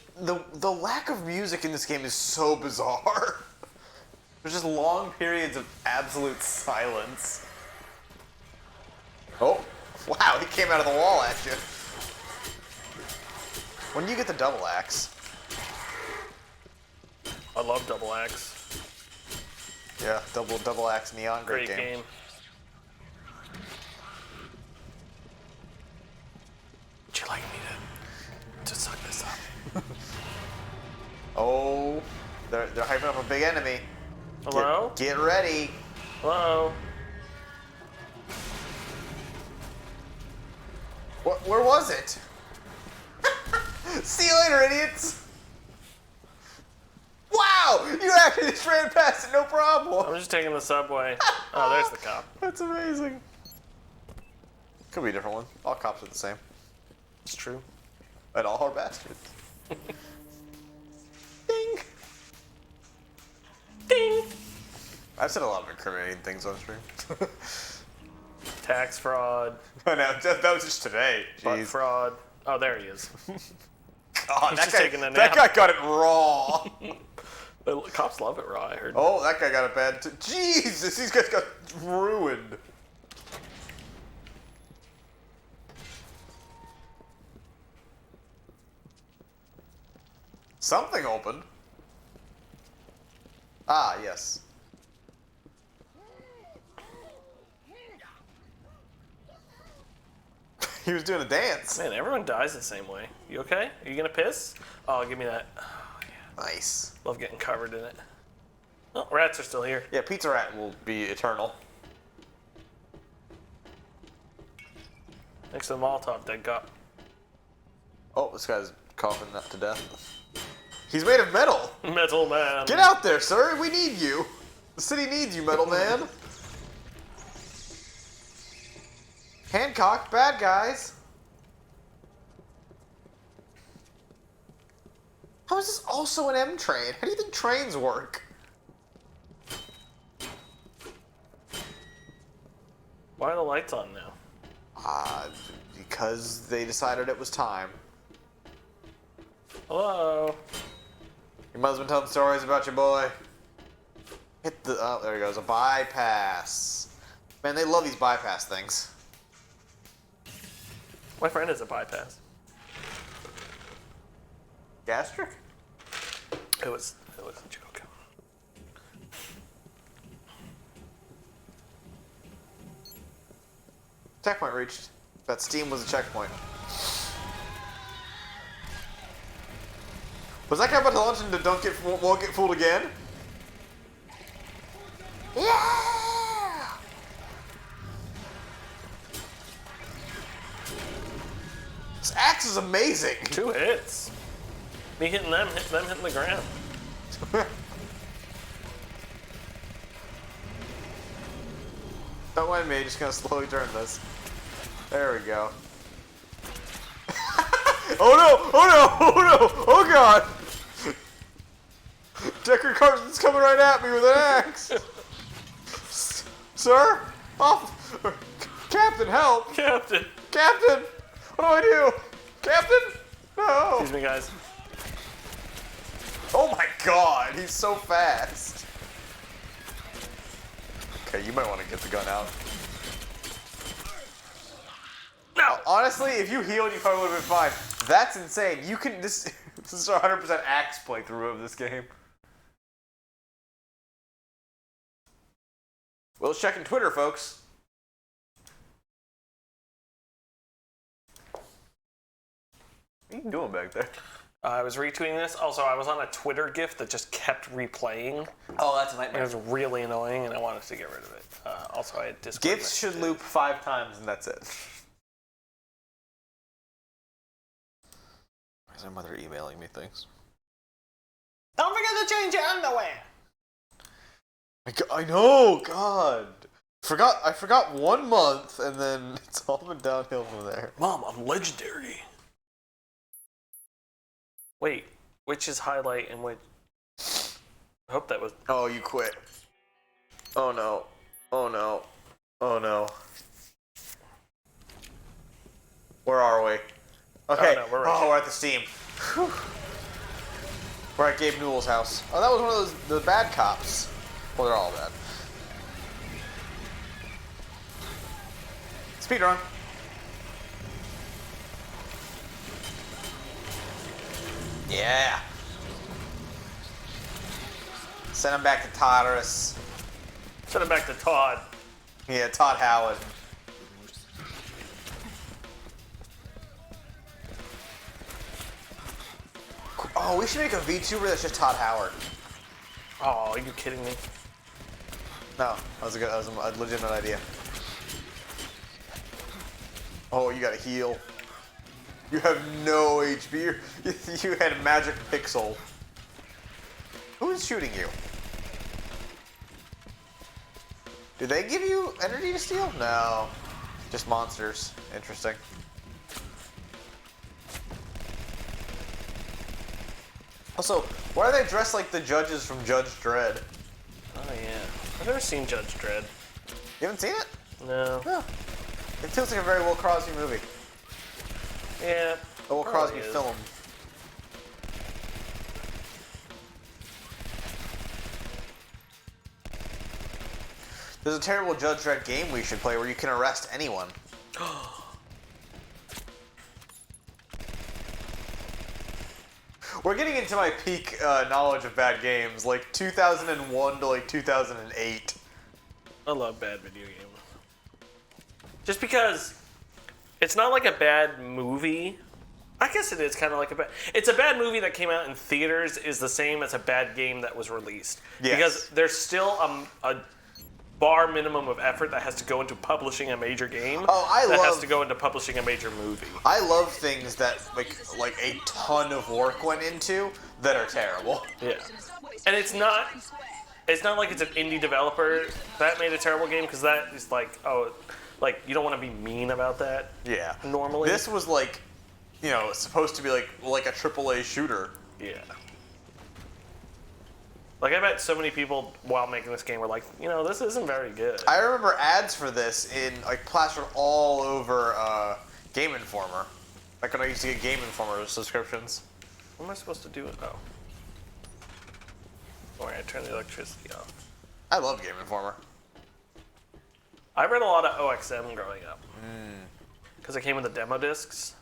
the lack of music in this game is so bizarre. There's just long periods of absolute silence. Oh, wow, he came out of the wall at you. When do you get the double axe? I love double axe. Yeah, double axe neon, great game. Would you like me to suck this up? Oh, they're hyping up a big enemy. Hello? Get ready. Hello? Where was it? See you later, idiots. Wow, you actually just ran past it, no problem. I'm just taking the subway. Oh, there's the cop. That's amazing. Could be a different one. All cops are the same. It's true. And all our bastards. Ding! Ding! I've said a lot of incriminating things on stream. Tax fraud, I know, that was just today. butt Jeez. fraud. Oh, there he is. God, He's that just guy, taking a that nap. guy got it raw. The cops love it raw, I heard. Oh, that guy got it bad too. Jesus, these guys got ruined. Something opened. Ah, yes. He was doing a dance. Man, everyone dies the same way. You okay? Are you gonna piss? Oh, give me that. Nice. Love getting covered in it. Oh, rats are still here. Yeah, Pizza Rat will be eternal. Next to the Molotov dead cop. Oh, this guy's coughing up to death. He's made of metal. Metal man. Get out there, sir. We need you. The city needs you, metal man. Hancock, bad guys. How is this also an M train? How do you think trains work? Why are the lights on now? Because they decided it was time. Hello? Your mother's been telling stories about your boy. Hit the, oh, there he goes, a bypass. Man, they love these bypass things. My friend is a bypass. Gastric? It was a joke. Checkpoint reached. That steam was a checkpoint. Was that guy about to launch into won't get fooled again? Yeah! This axe is amazing. 2 hits. Me hitting them hitting the ground. Don't mind me, just gonna slowly turn this. There we go. Oh no! Oh no! Oh no! Oh god! Decker Carson's coming right at me with an axe! Sir? Oh, Captain, help! Captain! Captain! What do I do? Captain? No! Excuse me, guys. Oh my god, he's so fast! Okay, you might want to get the gun out. No! Honestly, if you healed, you probably would have been fine. That's insane. You can, this is our 100% axe playthrough of this game. Will's checking Twitter, folks. What are you doing back there? I was retweeting this. Also, I was on a Twitter GIF that just kept replaying. Oh, that's a It nightmare. was really annoying, and I wanted to get rid of it. Also, I had Discord. GIFs should loop 5 times, and that's it. Why is my mother emailing me things? Don't forget to change your underwear! I know, God. I forgot 1 month, and then it's all been downhill from there. Mom, I'm legendary. Wait, which is highlight and which? I hope that was. Oh, you quit. Oh no. Oh no. Oh no. Where are we? Okay. Oh, no, we're right. We're at the steam. Whew. We're at Gabe Newell's house. Oh, that was one of the bad cops. Well, they're all bad. Speedrun. Yeah. Send him back to Tartarus. Send it back to Todd. Yeah, Todd Howard. Oh, we should make a VTuber that's just Todd Howard. Oh, are you kidding me? No, that was a legitimate idea. Oh, you gotta heal. You have no HP. You had magic pixel. Who is shooting you? Do they give you energy to steal? No. Just monsters. Interesting. Also, why are they dressed like the judges from Judge Dredd? Oh yeah. I've never seen Judge Dredd. You haven't seen it? No. No. It feels like a very Will Crosby movie. Yeah. A Will Crosby is. film. There's a terrible Judge Dredd game we should play where you can arrest anyone. We're getting into my peak knowledge of bad games, like 2001 to like 2008. I love bad video games. Just because it's not like a bad movie. I guess it is kind of like a bad... It's a bad movie that came out in theaters is the same as a bad game that was released. Yes. Because there's still a bar minimum of effort that has to go into publishing a major game. Oh, I that love... has to go into publishing a major movie. I love things that like a ton of work went into that are terrible. Yeah. And it's not like it's an indie developer that made a terrible game, because that is like, oh, like you don't want to be mean about that. Yeah. Normally. This was like, you know, supposed to be like a AAA shooter. Yeah. Like, I bet so many people while making this game were like, you know, this isn't very good. I remember ads for this plastered all over Game Informer. Like when I used to get Game Informer subscriptions. What am I supposed to do? Oh. Alright, I turn the electricity off. I love Game Informer. I read a lot of OXM growing up. Because it came with the demo discs.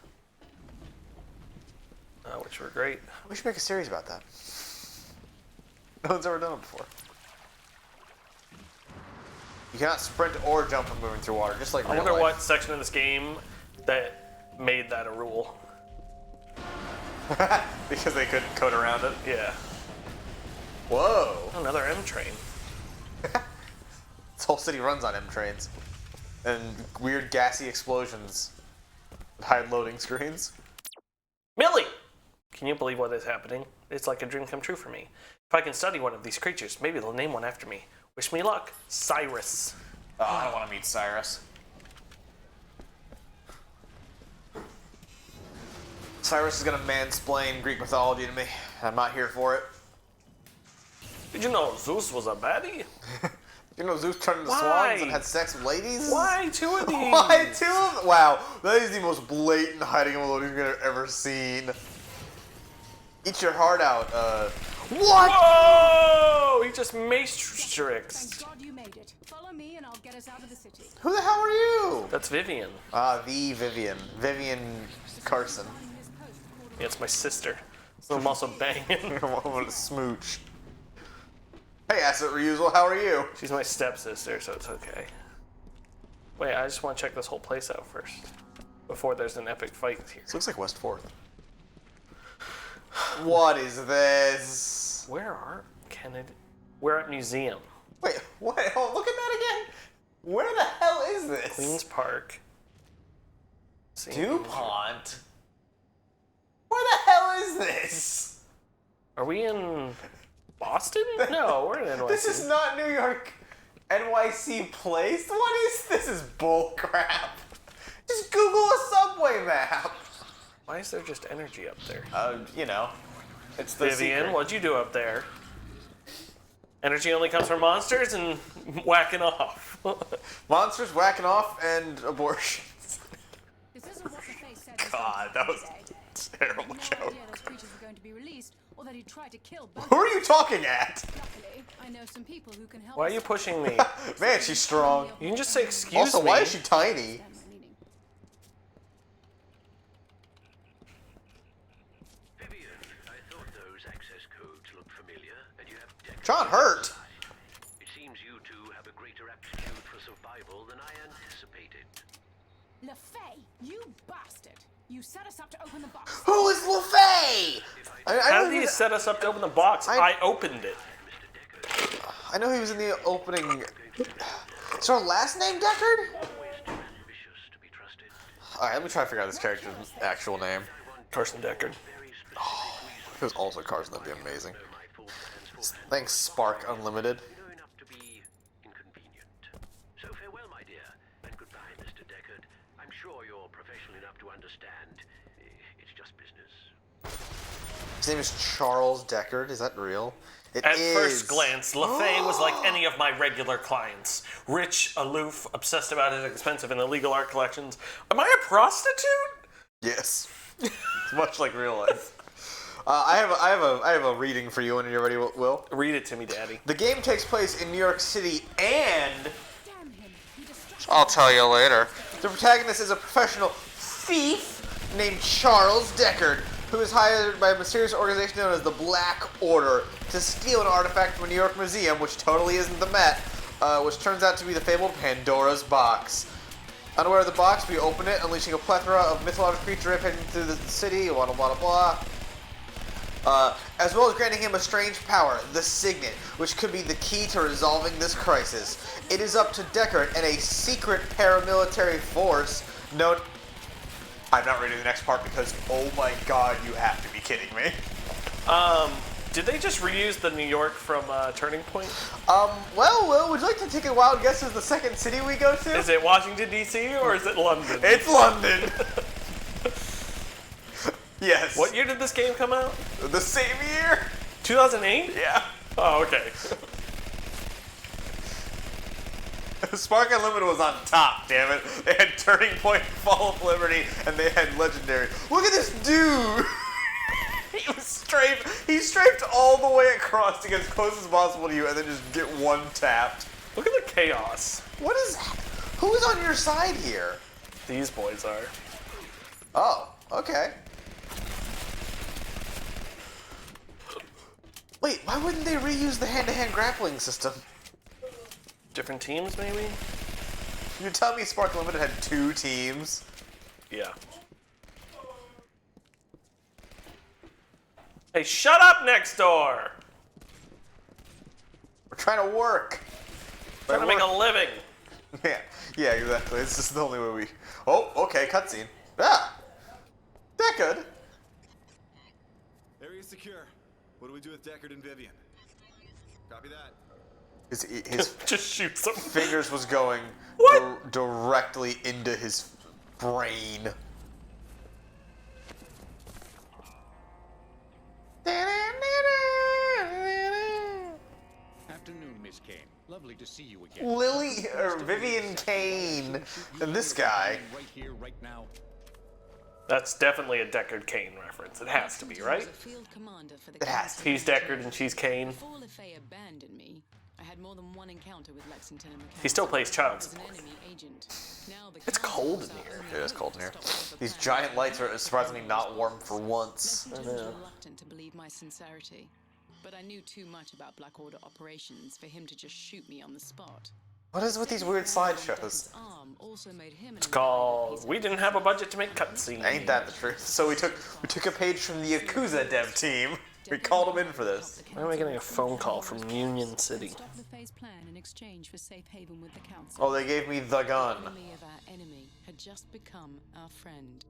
Which were great. We should make a series about that. No one's ever done it before. You cannot sprint or jump when moving through water, just like I real wonder life. what section of this game that made that a rule. Because they couldn't code around it. Yeah. Whoa. Another M train. This whole city runs on M trains. And weird gassy explosions. Hide loading screens. Millie! Can you believe what is happening? It's like a dream come true for me. If I can study one of these creatures, maybe they'll name one after me. Wish me luck. Cyrus. Oh, I want to meet Cyrus. Cyrus is going to mansplain Greek mythology to me. I'm not here for it. Did you know Zeus was a baddie? You know Zeus turned into Why? swans and had sex with ladies? Why two of these? Why two of them? Wow, that is the most blatant hiding of loading screen I've ever seen. Eat your heart out, What? Whoa! He just matrixed. Thank God you made it. Follow me and I'll get us out of the city. Who the hell are you? That's Vivian. The Vivian. Vivian Carson. Yeah, it's my sister. So I'm also banging. I want to smooch. Hey, Asset Reusal, how are you? She's my stepsister, so it's okay. Wait, I just want to check this whole place out first. Before there's an epic fight here. This looks like West 4th. What is this? Where are Kennedy? We're at museum. Wait, what? Oh, look at that again. Where the hell is this? Queens Park. DuPont? Where the hell is this? Are we in Boston? No, we're in NYC. This is not New York NYC Place. What is this? Is bull crap. Just Google a subway map. Why is there just energy up there? You know, it's the Vivian, secret. what'd you do up there? Energy only comes from monsters and whacking off. Monsters whacking off and abortions. This isn't what the face said. God, that was a terrible No joke. idea those creatures were going to be released, or that he'd try to kill both. Who are you talking at? Luckily, I know some people who can help. Why are you us. pushing me? Man, she's strong. You can just say excuse Also, me. why is she tiny? Understand my meaning. Vivian, I thought those access codes looked familiar, and you have decades John Hurt. It seems you two have a greater aptitude for survival than I anticipated. LaFay, you bastard! You set us up to open the box. Who is LaFay? How did he set us up to open the box? I opened it. I know he was in the opening. Is our last name Deckard? Always too ambitious to be trusted. Alright, let me try to figure out this character's actual name. Carson Deckard. If it was also Carson, that'd be amazing. My full plans for Thanks, Spark Unlimited. you know enough to be inconvenient. So farewell, my dear, and goodbye, Mr. Deckard. I'm sure you're professional enough to understand. It's just business. His name is Charles Deckard. Is that real? It At is. first glance, LaFay was like any of my regular clients. Rich, aloof, obsessed about his expensive and illegal art collections. Am I a prostitute? Yes. It's much like real life. I have a reading for you when you're ready, Will. Read it to me, Daddy. The game takes place in New York City and... Damn him. He destroyed I'll tell you later. The protagonist is a professional thief named Charles Deckard, who is hired by a mysterious organization known as the Black Order to steal an artifact from a New York museum, which totally isn't the Met, which turns out to be the fabled Pandora's Box. Unaware of the box, we open it, unleashing a plethora of mythological creatures heading through the city, blah, blah, blah, blah. As well as granting him a strange power, the Signet, which could be the key to resolving this crisis. It is up to Deckard and a secret paramilitary force known... I'm not reading the next part because, oh my god, you have to be kidding me. Did they just reuse the New York from Turning Point? Well, Will, would you like to take a wild guess as the second city we go to? Is it Washington, D.C., or is it London? It's London! Yes. What year did this game come out? The same year? 2008? Yeah. Oh, okay. Spark Unlimited was on top, damn it. They had Turning Point, Fall of Liberty, and they had Legendary. Look at this dude! He strafed all the way across to get as close as possible to you and then just get one tapped. Look at the chaos. What is... Who's on your side here? These boys are. Oh, okay. Wait, why wouldn't they reuse the hand-to-hand grappling system? Different teams, maybe? You tell me Spark Limited had 2 teams? Yeah. Hey, shut up next door! We're trying to work. Trying to make a living. Yeah, exactly. This is the only way we... Oh, okay, cutscene. Ah! That good. Area secure. What do we do with Deckard and Vivian? Copy that. His Just shoot some. fingers was going directly into his brain. Afternoon, Miss Kane. Lovely to see you again. Vivian Kane, and this guy. Right here, right now. That's definitely a Deckard Kane reference. It has to be, right? Field commander for the It has to be. He's Deckard and she's Kane. Before LaFay abandoned me, I had more than one encounter with Lexington and McCann. He still plays child as an support. enemy agent. Now the It's council cold is in our here. only It is hope cold to in here. stop further These plans. giant lights are surprisingly not warm for once. Messenger was reluctant to believe my sincerity, but I knew too much about Black Order operations for him to just shoot me on the spot. What is with these weird slideshows? It's called We Didn't Have a Budget to Make Cutscenes. Ain't that the truth? So we took a page from the Yakuza dev team. We called them in for this. Why am I getting a phone call from Union City? Stop LaFay's plan in exchange for safe haven with the council. Oh, they gave me the gun. Enemy of our enemy had just become our friend.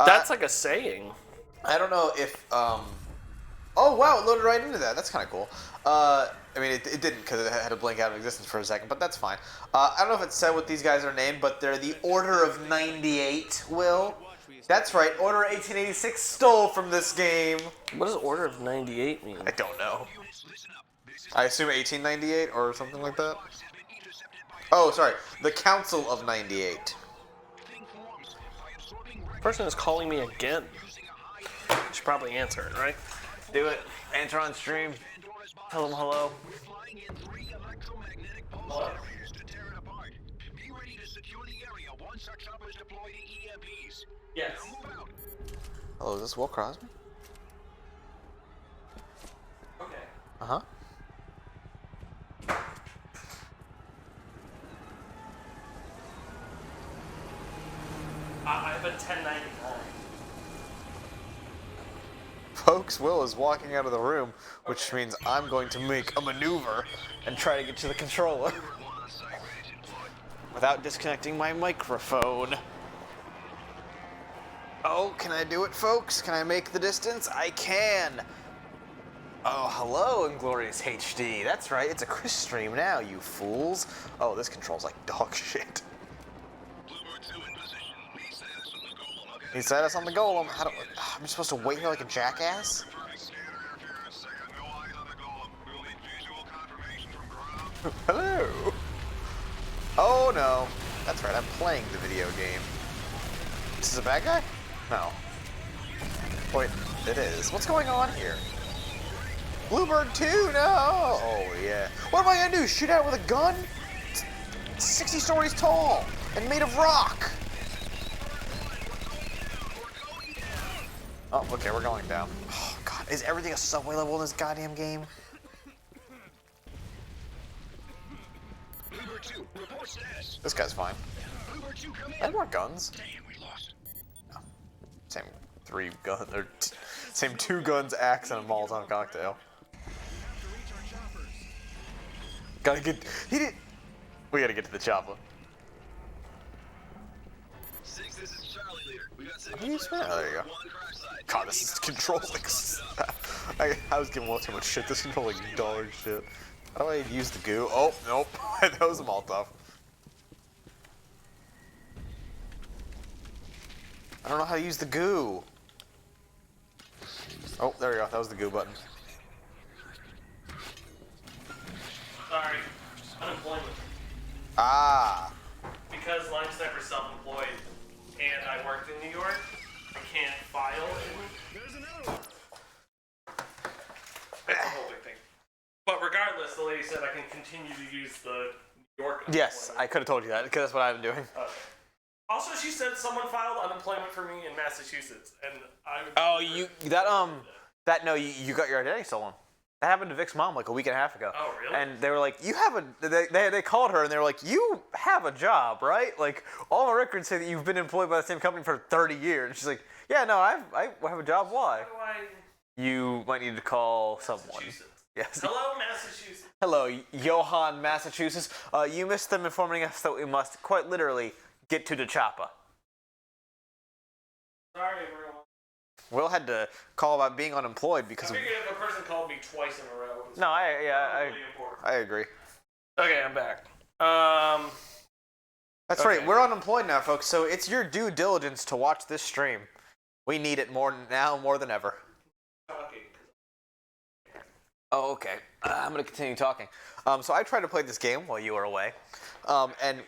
That's like a saying. I don't know if Oh wow, it loaded right into that. That's kind of cool. I mean, it didn't because it had to blink out of existence for a second, but that's fine. I don't know if it said what these guys are named, but they're the Order of 98, Will. That's right, Order 1886 stole from this game. What does Order of 98 mean? I don't know. I assume 1898 or something like that. Oh, sorry, the Council of 98. Person is calling me again. Should probably answer it, right? Do it. Answer on stream. Tell them hello. Yes. Hello, is this Will Crosby? Okay. Uh-huh. I have a 1099. Folks, Will is walking out of the room, which means I'm going to make a maneuver and try to get to the controller without disconnecting my microphone. Oh, can I do it, folks? Can I make the distance? I can. Oh, hello, Inglorious HD. That's right, it's a Chris stream now, you fools. Oh, this controls like dog shit. He set us on the golem. How do I'm just supposed to wait here like a jackass? Hello. Oh no. That's right. I'm playing the video game. This is a bad guy? No. Wait, it is. What's going on here? Bluebird 2? No. Oh yeah. What am I gonna do? Shoot at it with a gun? It's 60 stories tall and made of rock. Oh, okay, we're going down. Oh, God, is everything a subway level in this goddamn game? This guy's fine. I have more guns. Oh, same 3 guns, or same 2 guns, axe, and a Molotov cocktail. Gotta get. We gotta get to the chopper. How do you spin it? Oh, there you go. God, this is controls like. I was giving way too much shit. This controls like dog shit. How do I use the goo? Oh, nope. That was a Molotov. I don't know how to use the goo. Oh, there we go. That was the goo button. Sorry. Unemployment. Ah. Because Line Sniper's self-employed and I worked in New York, I can't file in. There's another one. It's a whole big thing. But regardless, the lady said I can continue to use the New York unemployment. Yes, I could have told you that because that's what I've been doing. Okay. Also, she said someone filed unemployment for me in Massachusetts, and I. Oh, no, you got your identity stolen. That happened to Vic's mom like a week and a half ago. Oh, really? And they were like, you have a. They called her and they were like, you have a job, right? Like all my records say that you've been employed by the same company for 30 years. And she's like, yeah, no, I have a job. Why? How do You might need to call someone. Massachusetts. Yes. Hello, Massachusetts. Hello, Johann, Massachusetts. You missed them informing us that we must quite literally get to the chopper. Sorry, everyone. Will had to call about being unemployed because I figured if a person called me twice in a row, it was No, really important. I agree. Okay, I'm back. That's Okay. right. We're unemployed now, folks. So it's your due diligence to watch this stream. We need it more than ever. Talking. Oh, okay. I'm gonna continue talking. So I tried to play this game while you were away, and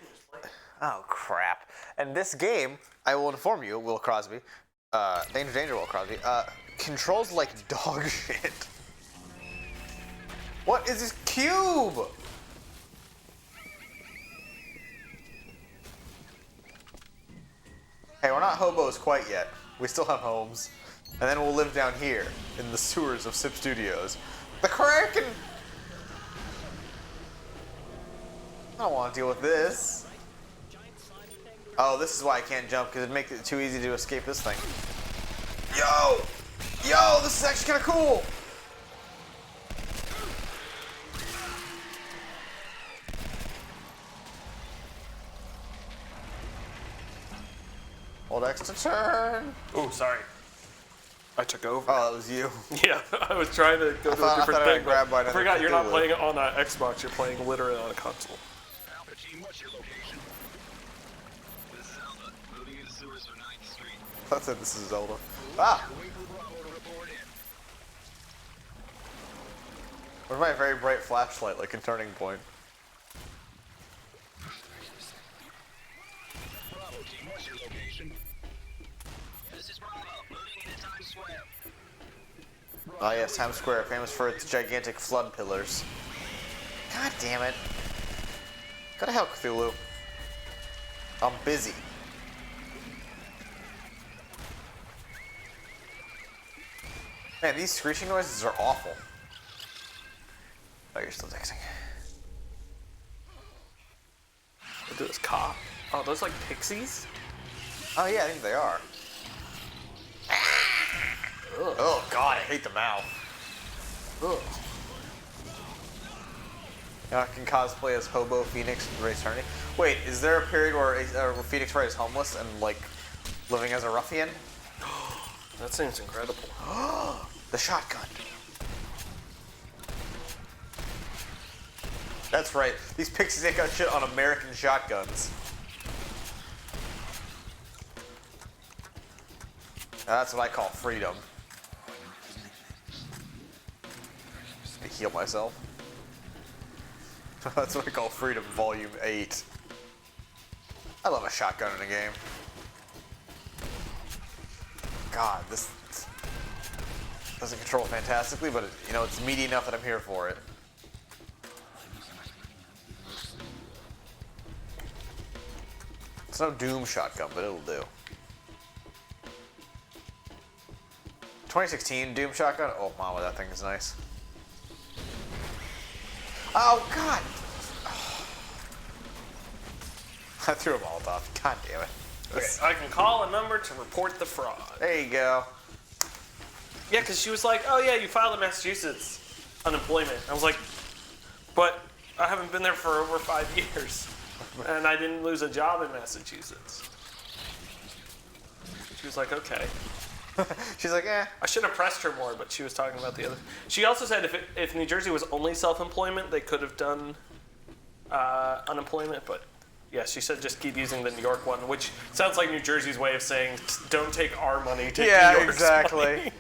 oh crap! And this game, I will inform you, Will Crosby, danger, Will Crosby, controls like dog shit. What is this cube? Hey, we're not hobos quite yet. We still have homes. And then we'll live down here in the sewers of SIP Studios. The Kraken! I don't want to deal with this. Oh, this is why I can't jump, because it'd make it too easy to escape this thing. Yo! Yo, this is actually kind of cool! Hold X to turn. Oh, sorry. I took over. Oh, that was you. Yeah, I was trying to go to a different thing. I forgot you're not playing it on an Xbox. You're playing literally on a console. Alpha team, what's your location? This is Alpha, moving into sewers for 9th Street. I said this is Zelda. Ah! Wait for Bravo to report in. Where's my very bright flashlight, like in Turning Point? Bravo team, what's your location? This is Bravo, moving into Times Square. Oh yes, Times Square, famous for its gigantic flood pillars. God damn it. Go to hell, Cthulhu. I'm busy. Man, these screeching noises are awful. Oh, you're still texting. What is cop? Oh, those like pixies? Oh yeah, I think they are. Ugh. Oh god, I hate the mouth. Ugh. I can cosplay as Hobo Phoenix and Race Harney. Wait, is there a period where Phoenix Wright is homeless and like living as a ruffian? That seems incredible. The shotgun. That's right. These pixies ain't got shit on American shotguns. That's what I call freedom. To heal myself. That's what I call freedom, volume 8. I love a shotgun in a game. God, this doesn't control fantastically, but you know, it's meaty enough that I'm here for it. It's no Doom shotgun, but it'll do. 2016 Doom shotgun. Oh, mama, that thing is nice. Oh, God! I threw a Molotov. God damn it. Okay, I can call a number to report the fraud. There you go. Yeah, because she was like, oh yeah, you filed in Massachusetts unemployment. I was like, but I haven't been there for over 5 years. And I didn't lose a job in Massachusetts. She was like, okay. She's like, eh. I should have pressed her more, but she was talking about the other. She also said if New Jersey was only self-employment, they could have done unemployment, but yeah, she said just keep using the New York one, which sounds like New Jersey's way of saying don't take our money, take New York's exactly. money.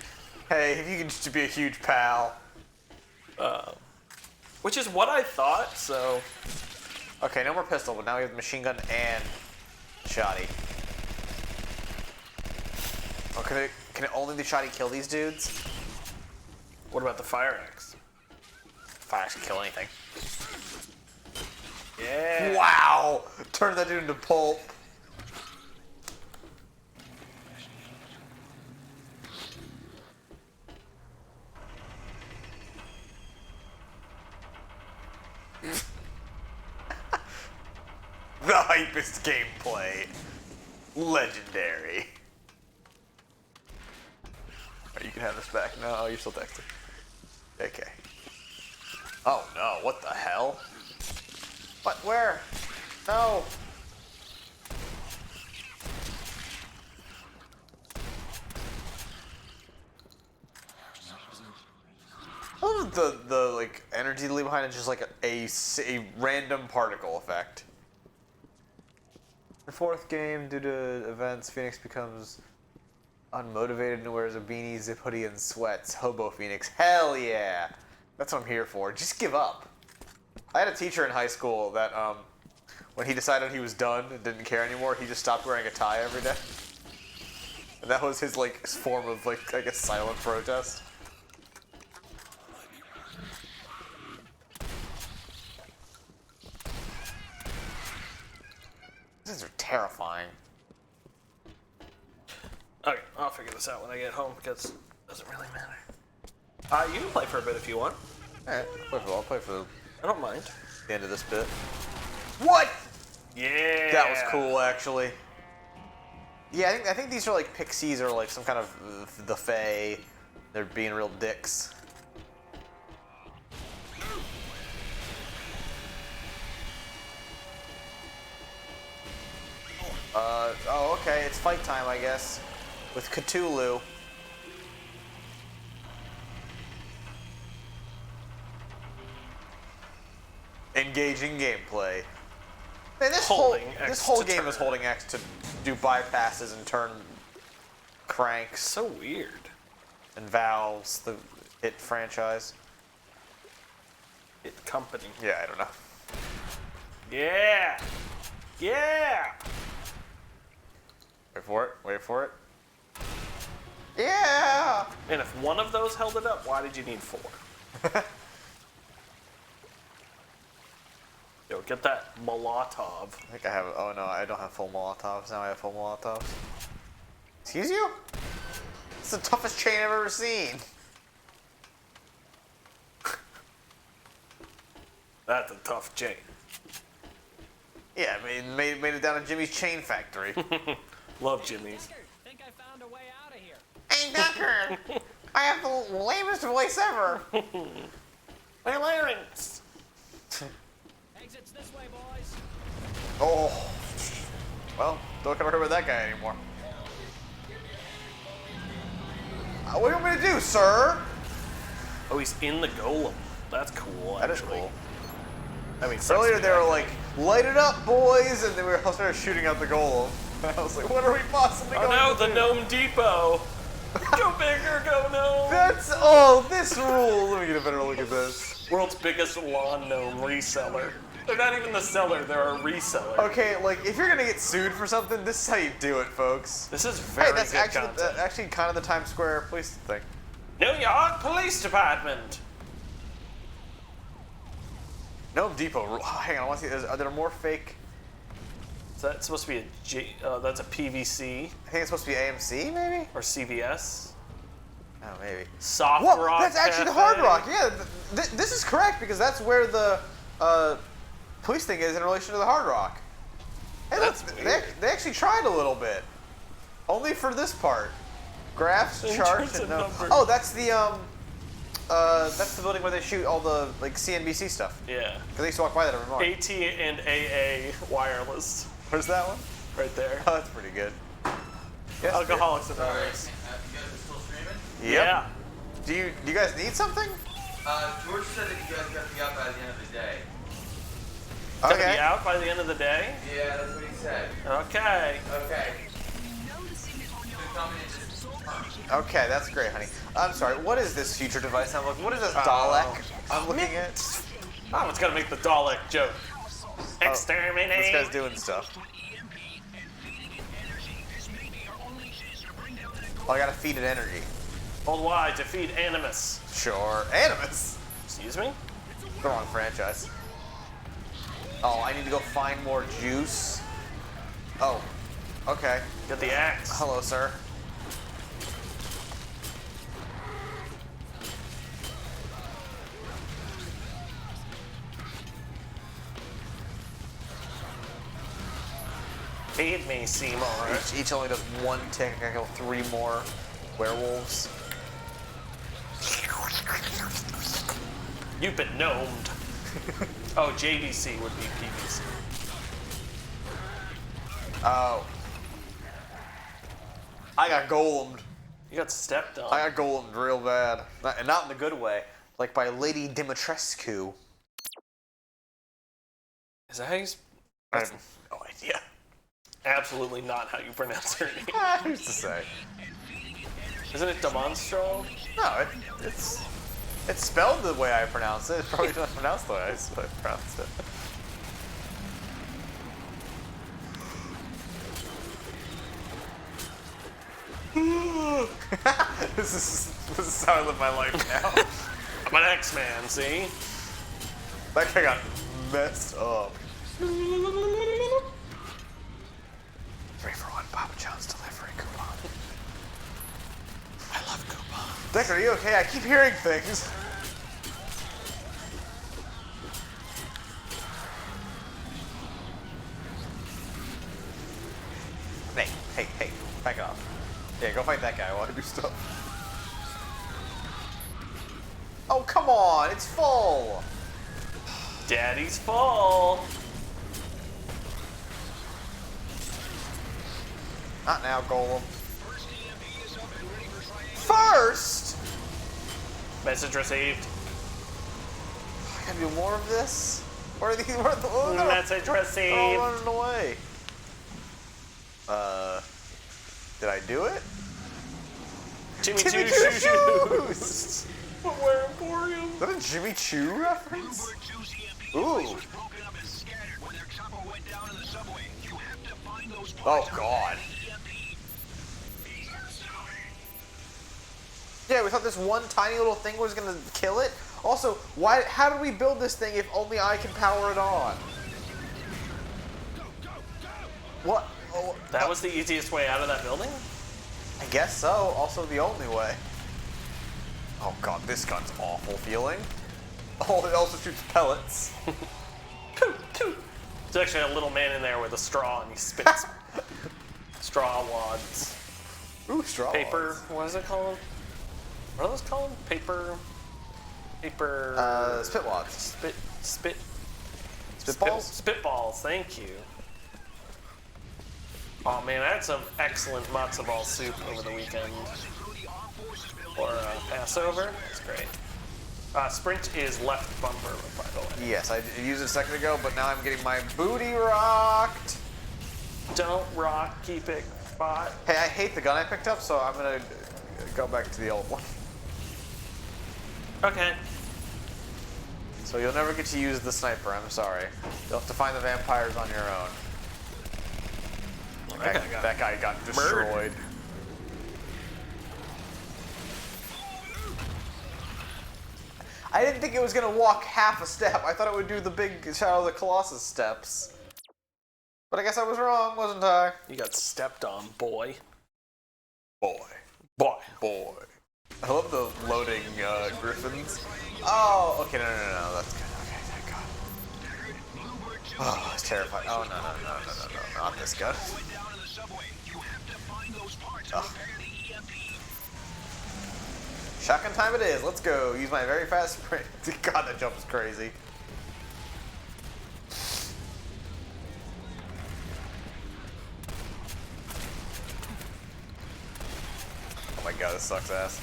Hey, if you can just be a huge pal. Which is what I thought, so... Okay, no more pistol, but now we have machine gun and shotty. Oh, can it only the shotty kill these dudes? What about the fire axe? Fire axe can kill anything. Yeah. Wow! Turn that dude into pulp. The hypest gameplay. Legendary. Alright, you can have this back. No, you're still texting. Okay. Oh no, what the hell? What? Where? No. Oh, the like energy to leave behind is just like a random particle effect. The fourth game, due to events, Phoenix becomes unmotivated and wears a beanie, zip hoodie, and sweats. Hobo Phoenix. Hell yeah. That's what I'm here for. Just give up. I had a teacher in high school that, when he decided he was done and didn't care anymore, he just stopped wearing a tie every day. And that was his, like, form of, like, I guess, silent protest. These are terrifying. Okay, I'll figure this out when I get home because it doesn't really matter. You can play for a bit if you want. Alright, I'll play for I don't mind. the end of this bit. What? Yeah. That was cool, actually. Yeah, I think these are like pixies or like some kind of the Fae. They're being real dicks. Oh, okay, it's fight time, I guess. With Cthulhu. Engaging gameplay. Man, this whole game is holding X to do bypasses and turn cranks. So weird. And Valve's the hit franchise. Hit company. Yeah, I don't know. Yeah. Yeah. Wait for it. Wait for it. Yeah. And if one of those held it up, why did you need 4? Yo, get that Molotov. I think I have. Oh no, I don't have full Molotovs. Now I have full Molotovs. Excuse you? It's the toughest chain I've ever seen. That's a tough chain. Yeah, I mean, made it down to Jimmy's Chain Factory. Love Jimmy's. Think I found a way out of here. Hey, Doctor! I have the lamest voice ever. My larynx. Exits this way, boys. Oh. Well, don't come over with that guy anymore. What do you want me to do, sir? Oh, he's in the golem. That's cool, That is actually. cool. I mean, Earlier they were like, light it up, boys, and then we all started shooting out the golem. I was like, what are we possibly oh going no, to the do? Gnome Depot. Go big or go no. This rules. Let me get a better look at this. World's biggest lawn gnome reseller. They're not even the seller, they're a reseller. Okay, like, if you're gonna get sued for something, this is how you do it, folks. This is very that's good actually, content. actually kind of the Times Square police thing. New York Police Department. Gnome Depot. Hang on, I want to see. Are there more fake? Is that supposed to be that's a PVC? I think it's supposed to be AMC, maybe? Or CVS? Oh, maybe. Soft Whoa, Rock that's actually the Cafe. Hard Rock. Yeah, this is correct because that's where the police thing is in relation to the Hard Rock. Hey, That's look, weird. they actually tried a little bit. Only for this part. Graphs, charts, and no. numbers. Oh, that's the building where they shoot all the like CNBC stuff. Yeah. Because I used to walk by that every morning. AT and AA wireless. Where's that one? Right there. Oh, that's pretty good. Yes, Alcoholics Alright, Anonymous. you guys are still streaming? Yep. Yeah. Do you guys need something? George said that you guys got to be out by the end of the day. Gonna Okay. be out by the end of the day? Yeah, that's what he said. Okay. Okay. Okay, that's great, honey. I'm sorry. What is this future device I'm looking? What is this Dalek I'm looking at? Oh, it's gonna make the Dalek joke. Exterminate. This guy's doing stuff. Oh, I gotta feed it energy. Hold Y to feed Animus. Sure. Animus? Excuse me? The wrong franchise. Oh, I need to go find more juice. Oh, okay. Get the axe. Hello, sir. Feed me, Seymour. Each only does one tick. I kill 3 more werewolves. You've been gnomed. Oh, JVC would be PVC. Oh. I got golemed. You got stepped on. I got golemed real bad. And not in the good way. Like by Lady Dimitrescu. Is that how you... I have no idea. Absolutely not how you pronounce her name. Who's to say? Isn't it Demonstro? No, it's spelled the way I pronounce it. It's probably not pronounced the way I pronounced it. This is how I live my life now. I'm an X-Man, see? That guy got messed up. 3 for 1 Papa John's delivery coupon. I love coupons. Decker, are you okay? I keep hearing things. Hey, back it off. Yeah, go fight that guy while I do stuff. Oh, come on, it's full. Daddy's full. Not now, Golem. First! Message received. I gotta do more of this? Where are these? Where are the, oh, no. Message They're all received. running away. Did I do it? Jimmy Jimmy Choo Choo Shoes. Footwear Emporium. Is that a Jimmy Choo reference? Ooh. Oh, God. Yeah, we thought this one tiny little thing was gonna kill it. Also, why? How did we build this thing if only I can power it on? What? Oh, That was the easiest way out of that building? I guess so. Also the only way. Oh God, this gun's awful feeling. Oh, it also shoots pellets. Toot, toot. There's actually a little man in there with a straw and he spits straw wads. Ooh, straw. Paper, what is it called? What are those called? Paper. Spit wads. Spitballs? Spitballs, thank you. Oh man, I had some excellent matzo ball soup over the weekend. Or Passover. It's great. Sprint is left bumper, by the way. Yes, I used it a second ago, but now I'm getting my booty rocked. Don't rock, keep it spot. Hey, I hate the gun I picked up, so I'm gonna go back to the old one. Okay. So you'll never get to use the sniper, I'm sorry. You'll have to find the vampires on your own. That guy got destroyed. I didn't think it was gonna walk half a step. I thought it would do the big Shadow of the Colossus steps. But I guess I was wrong, wasn't I? You got stepped on, boy. Boy. Boy. Boy. I love the loading griffins. Oh, okay, no, that's good. Okay, thank God. Oh, I was terrified. Oh, no, not this gun. Oh. Shotgun time it is. Let's go. Use my very fast sprint. God, that jump is crazy. Oh my God, this sucks ass.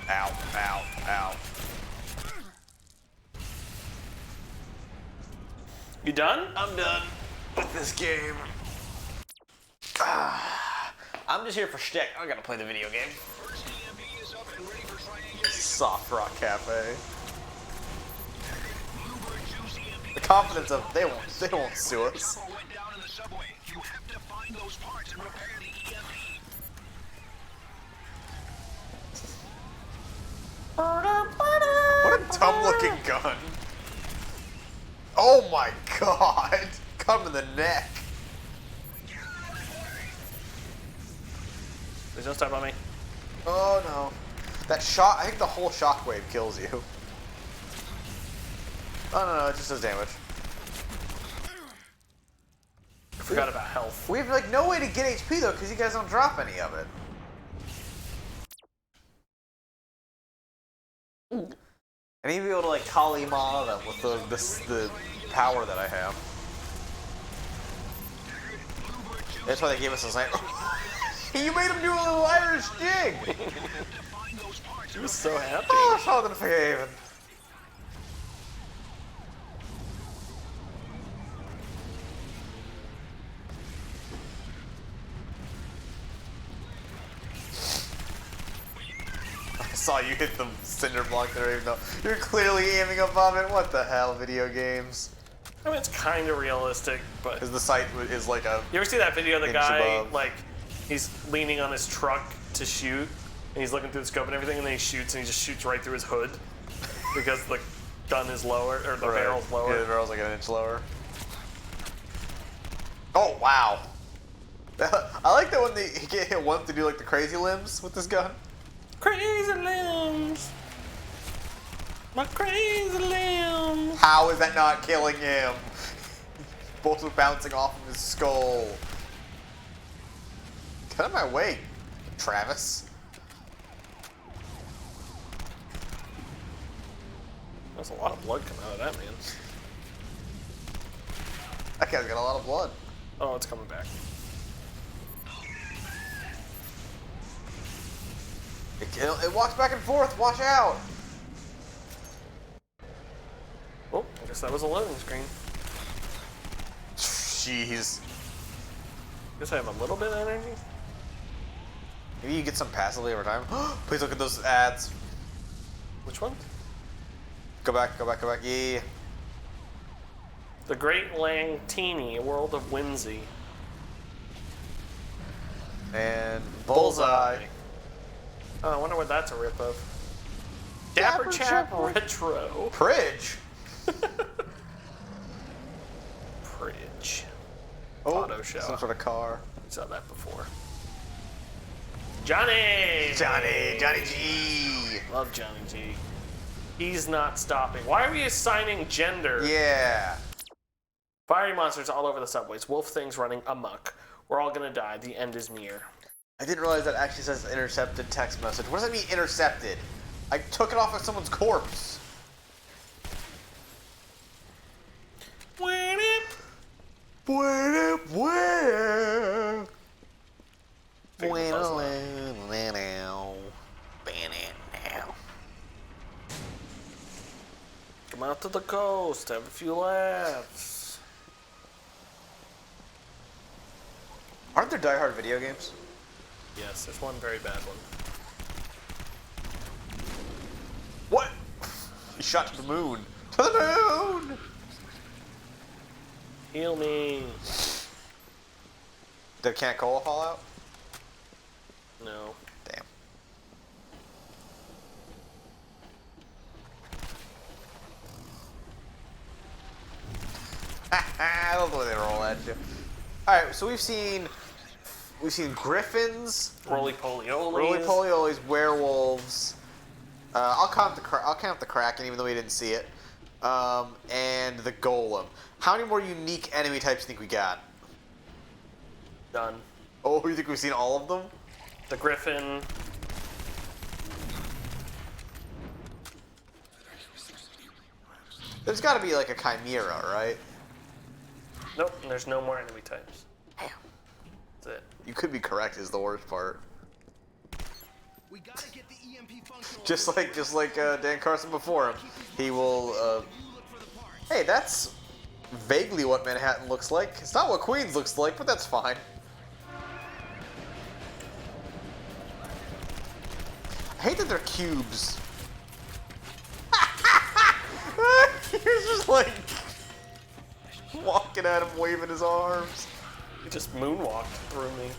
Ow, ow, ow. You done? I'm done with this game. I'm just here for shtick. I gotta play the video game. Soft Rock Cafe. The confidence of they won't sue us. What a dumb looking gun. Oh my God. Cut him in the neck. Please don't step on me. Oh no. That shot, I think the whole shockwave kills you. Oh no, it just does damage. I forgot about health. We have like no way to get HP though, because you guys don't drop any of it. I need to be able to like Kali Ma them with the power that I have. That's why they gave us a sniper. You made him do a little Irish jig! He was so happy. Oh, Southern Fairhaven. I saw you hit the cinder block there, even though you're clearly aiming above it. What the hell, video games? I mean, it's kind of realistic, but... Because the sight is like a... You ever see that video of the guy, above. like, he's leaning on his truck to shoot, and he's looking through the scope and everything, and then he shoots, and he just shoots right through his hood because the gun is lower, or the barrel's lower. Yeah, the barrel's like an inch lower. Oh, wow. I like that when they get hit once to do like the crazy limbs with this gun. Crazy limbs. My crazy limbs. How is that not killing him? Bolts are bouncing off of his skull. Get out of my way, Travis. There's a lot of blood coming out of that, man. That guy's got a lot of blood. Oh, it's coming back. It walks back and forth. Watch out. Oh, I guess that was a loading screen. Jeez. Guess I have a little bit of energy. Maybe you get some passively over time. Please look at those ads. Which one? Go back, go back, go back. Yeah. The Great Langtini, a World of Whimsy. And Bullseye. Oh, I wonder what that's a rip of. Dapper Chap Retro. Pridge. Pridge. Oh, Auto show. some sort of car. We saw that before. Johnny! Johnny G. Love Johnny G. He's not stopping. Why are we assigning gender? Yeah. Fiery monsters all over the subways. Wolf things running amok. We're all gonna die. The end is near. I didn't realize that actually says intercepted text message. What does that mean, intercepted? I took it off of someone's corpse. Come out to the coast. Have a few laughs. Aren't there Die Hard video games? Yes, there's one very bad one. shot to the moon. To the moon! Heal me. Did Can't Cola fall out? No. Damn. I love the way they roll at you. Alright, so we've seen griffins, roly-polioles, werewolves. I'll count the Kraken, even though we didn't see it. And the golem. How many more unique enemy types do you think we got? Done. Oh, you think we've seen all of them? The griffin. There's got to be like a chimera, right? Nope, and there's no more enemy types. Damn. That's it. You could be correct is the worst part. We gotta get the EMP functional. Just like Dan Carson before him, he will. Hey, that's vaguely what Manhattan looks like. It's not what Queens looks like, but that's fine. I hate that they're cubes. He's just like walking at him, waving his arms. He just moonwalked through me.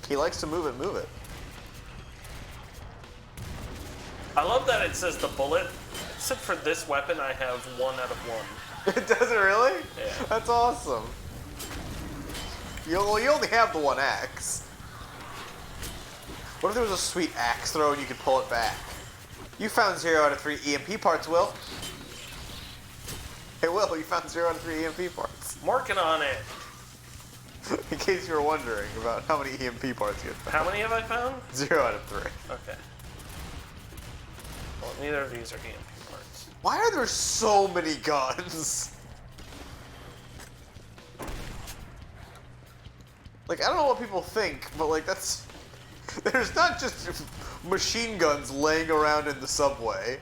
He likes to move it, move it. I love that it says the bullet. Except for this weapon, I have 1 out of 1. It doesn't really? Yeah. That's awesome. You only have the one axe. What if there was a sweet axe throw and you could pull it back? You found 0 out of 3 EMP parts, Will. Hey, Will, you found 0 out of 3 EMP parts. I'm working on it. In case you were wondering about how many EMP parts you had found. How many have I found? 0 out of 3. Okay. Well, neither of these are EMP parts. Why are there so many guns? Like, I don't know what people think, but like, that's... There's not just machine guns laying around in the subway.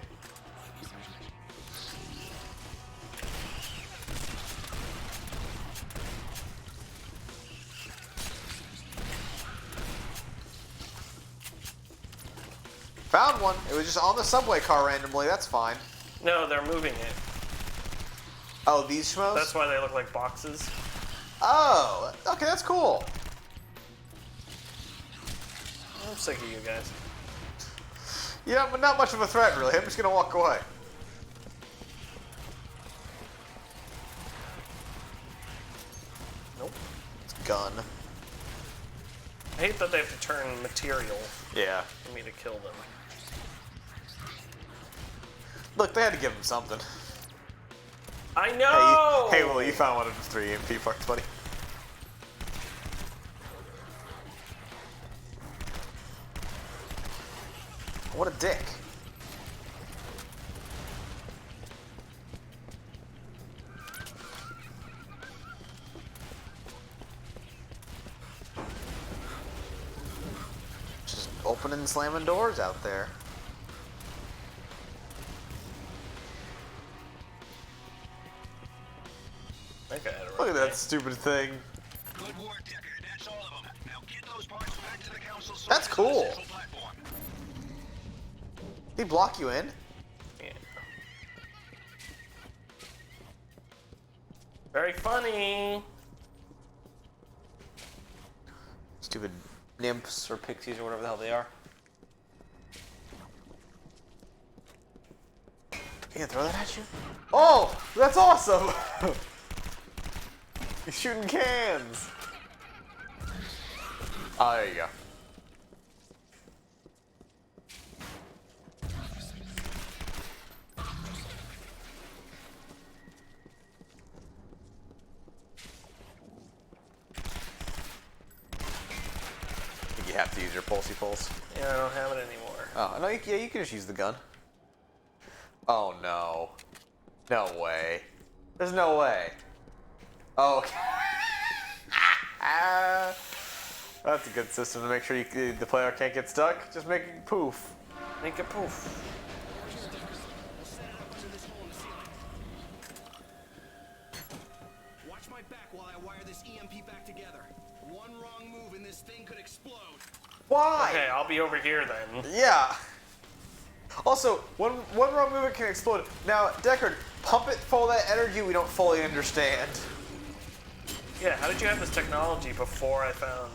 Found one. It was just on the subway car randomly. That's fine. No, they're moving it. Oh, these schmoes? That's why they look like boxes. Oh, okay, that's cool. I'm sick of you guys. Yeah, but not much of a threat, really. I'm just gonna walk away. Nope. It's gun. I hate that they have to turn material Yeah. for me to kill them. Look, they had to give him something. I know! Hey, Will, you found one of the 3 EMP parts, buddy. What a dick. Just opening and slamming doors out there. I think I had it right. Look at that stupid thing. Good work, Decker. That's all of them. Now get those parts back to the council's That's cool. central platform. Did he block you in? Yeah. Very funny. Stupid nymphs or pixies or whatever the hell they are. You gonna throw that at you? Oh, that's awesome! He's shooting cans. Oh, there you go. I think you have to use your pulsey pulse. Yeah, I don't have it anymore. Oh, no, yeah, you can just use the gun. Oh, no. No way. There's no way. Oh, okay. That's a good system to make sure the player can't get stuck. Just make it poof. Make it poof. Watch my back while I wire this EMP back together. One wrong move and this thing could explode. Why? Okay, I'll be over here then. Yeah. Also, one wrong move it can explode. Now, Deckard, pump it full of that energy we don't fully understand. Yeah, how did you have this technology before I found...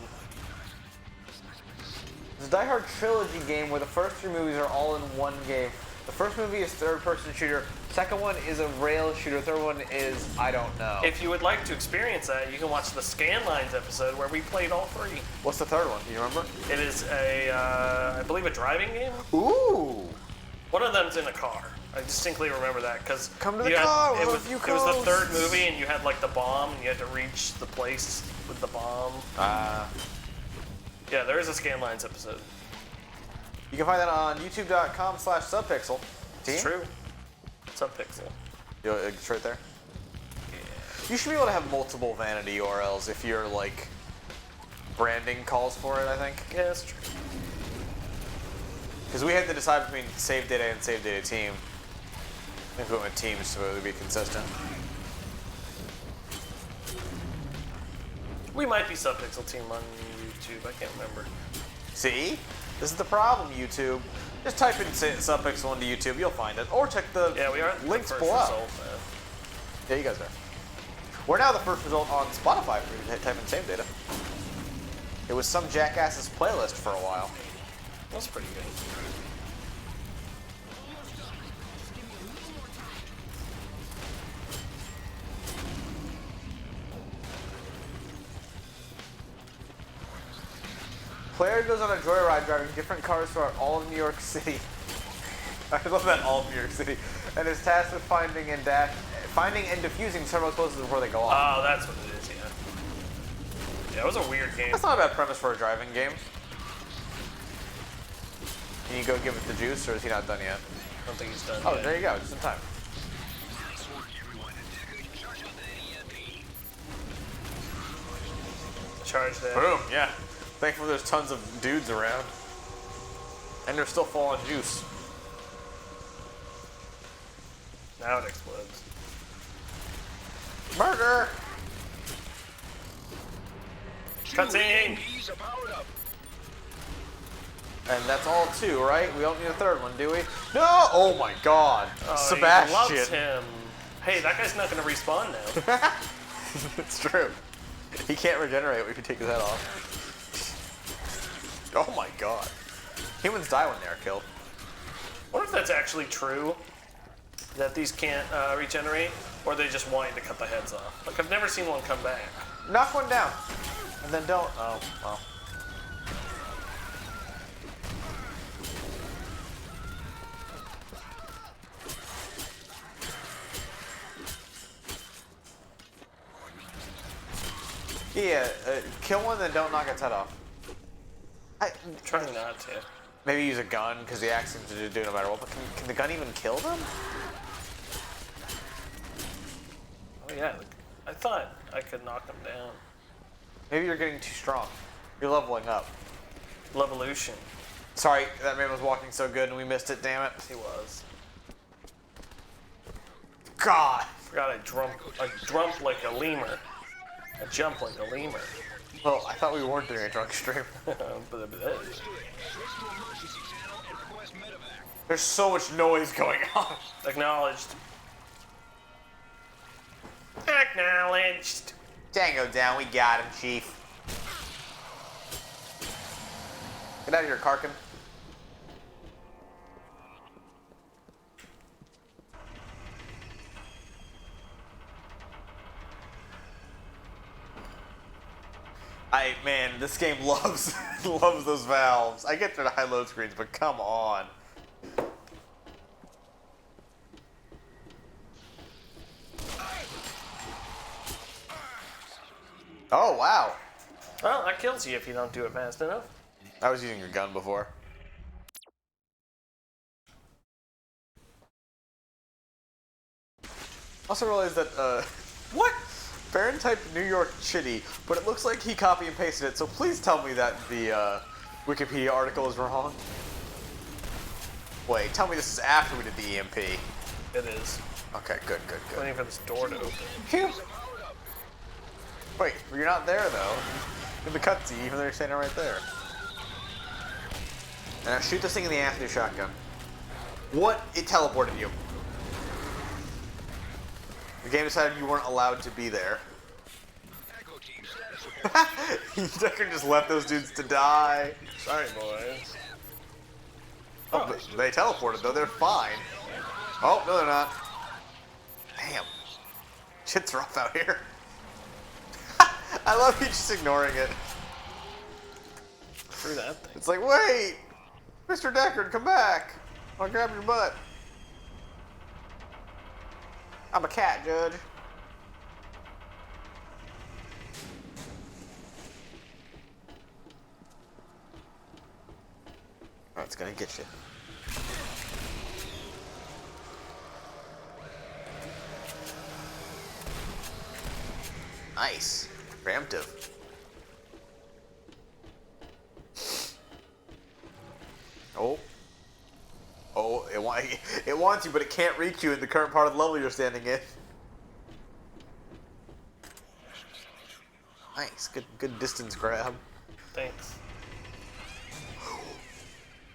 It's a Die Hard trilogy game where the first 3 movies are all in one game. The first movie is third-person shooter. Second one is a rail shooter. Third one is I don't know. If you would like to experience that, you can watch the Scanlines episode where we played all 3. What's the third one? Do you remember? It is a, I believe, a driving game. Ooh. One of them's in a car. I distinctly remember that because Come to the car. It was the third movie, and you had like the bomb, and you had to reach the place with the bomb. Yeah, there is a Scanlines episode. You can find that on youtube.com/subpixel. It's true. Subpixel. It's right there. Yeah. You should be able to have multiple vanity URLs if your like branding calls for it. I think. Yeah, that's true. Because we had to decide between save data and save data team. I think we went with teams so it would be consistent. We might be Subpixel team on YouTube. I can't remember. See? This is the problem, YouTube. Just type in Subpixel into YouTube, you'll find it. Or check the we are links the first below. result, Yeah, you guys are. We're now the first result on Spotify for you to type in save data. It was some jackass's playlist for a while. That's pretty good. Player goes on a joyride driving different cars throughout all of New York City. I love that, all of New York City. And is tasked with finding and defusing several explosives before they go off. Oh, that's what it is, yeah. Yeah, it was a weird game. That's not a bad premise for a driving game. Can you go give it the juice, or is he not done yet? I don't think he's done Oh, yet. there you go, just in time. Charge that. Boom, yeah. Thankfully there's tons of dudes around. And they're still full on juice. Now it explodes. Murder! Cutscene! And that's all 2, right? We don't need a third one, do we? No! Oh my god. Oh, Sebastian. He loves him. Hey, that guy's not going to respawn now. It's true. He can't regenerate if you take his head off. Oh my god. Humans die when they are killed. I wonder if that's actually true, that these can't regenerate, or they just want you to cut the heads off. Like, I've never seen one come back. Knock one down. And then don't. Oh, well. Yeah, kill one, then don't knock its head off. I'm trying not to. Maybe use a gun, because the axe seems to do no matter what, but can the gun even kill them? Oh yeah, I thought I could knock them down. Maybe you're getting too strong. You're leveling up. Levolution. Sorry, that man was walking so good and we missed it, damn it. He was. God! Forgot I drump like a lemur. I jump like a lemur. Well, I thought we weren't doing a drunk stream. There's so much noise going on. Acknowledged. Acknowledged. Tango down, we got him, Chief. Get out of here, Karkin. Man, this game loves those valves. I get through the high load screens, but come on. Oh, wow. Well, that kills you if you don't do it fast enough. I was using your gun before. Also realized that, what? Baron typed New York City, but it looks like he copy and pasted it, so please tell me that the Wikipedia article is wrong. Wait, tell me this is after we did the EMP. It is. Okay, good. Waiting for this door to open. Phew. Wait, you're not there though. In the cutscene, even though you're standing right there. Now shoot this thing in the ass with your shotgun. What? It teleported you. The game decided you weren't allowed to be there. Echo team status report. Decker just left those dudes to die. Sorry, boys. Oh, but they teleported though. They're fine. Oh no, they're not. Damn. Shit's rough out here. I love you just ignoring it. Screw that thing. It's like, wait, Mr. Deckard, come back. I'll grab your butt. I'm a cat, Judge. Oh, it's gonna get you. Nice. Preemptive. Oh. Oh, it wants you, but it can't reach you in the current part of the level you're standing in. Nice. Good distance grab. Thanks.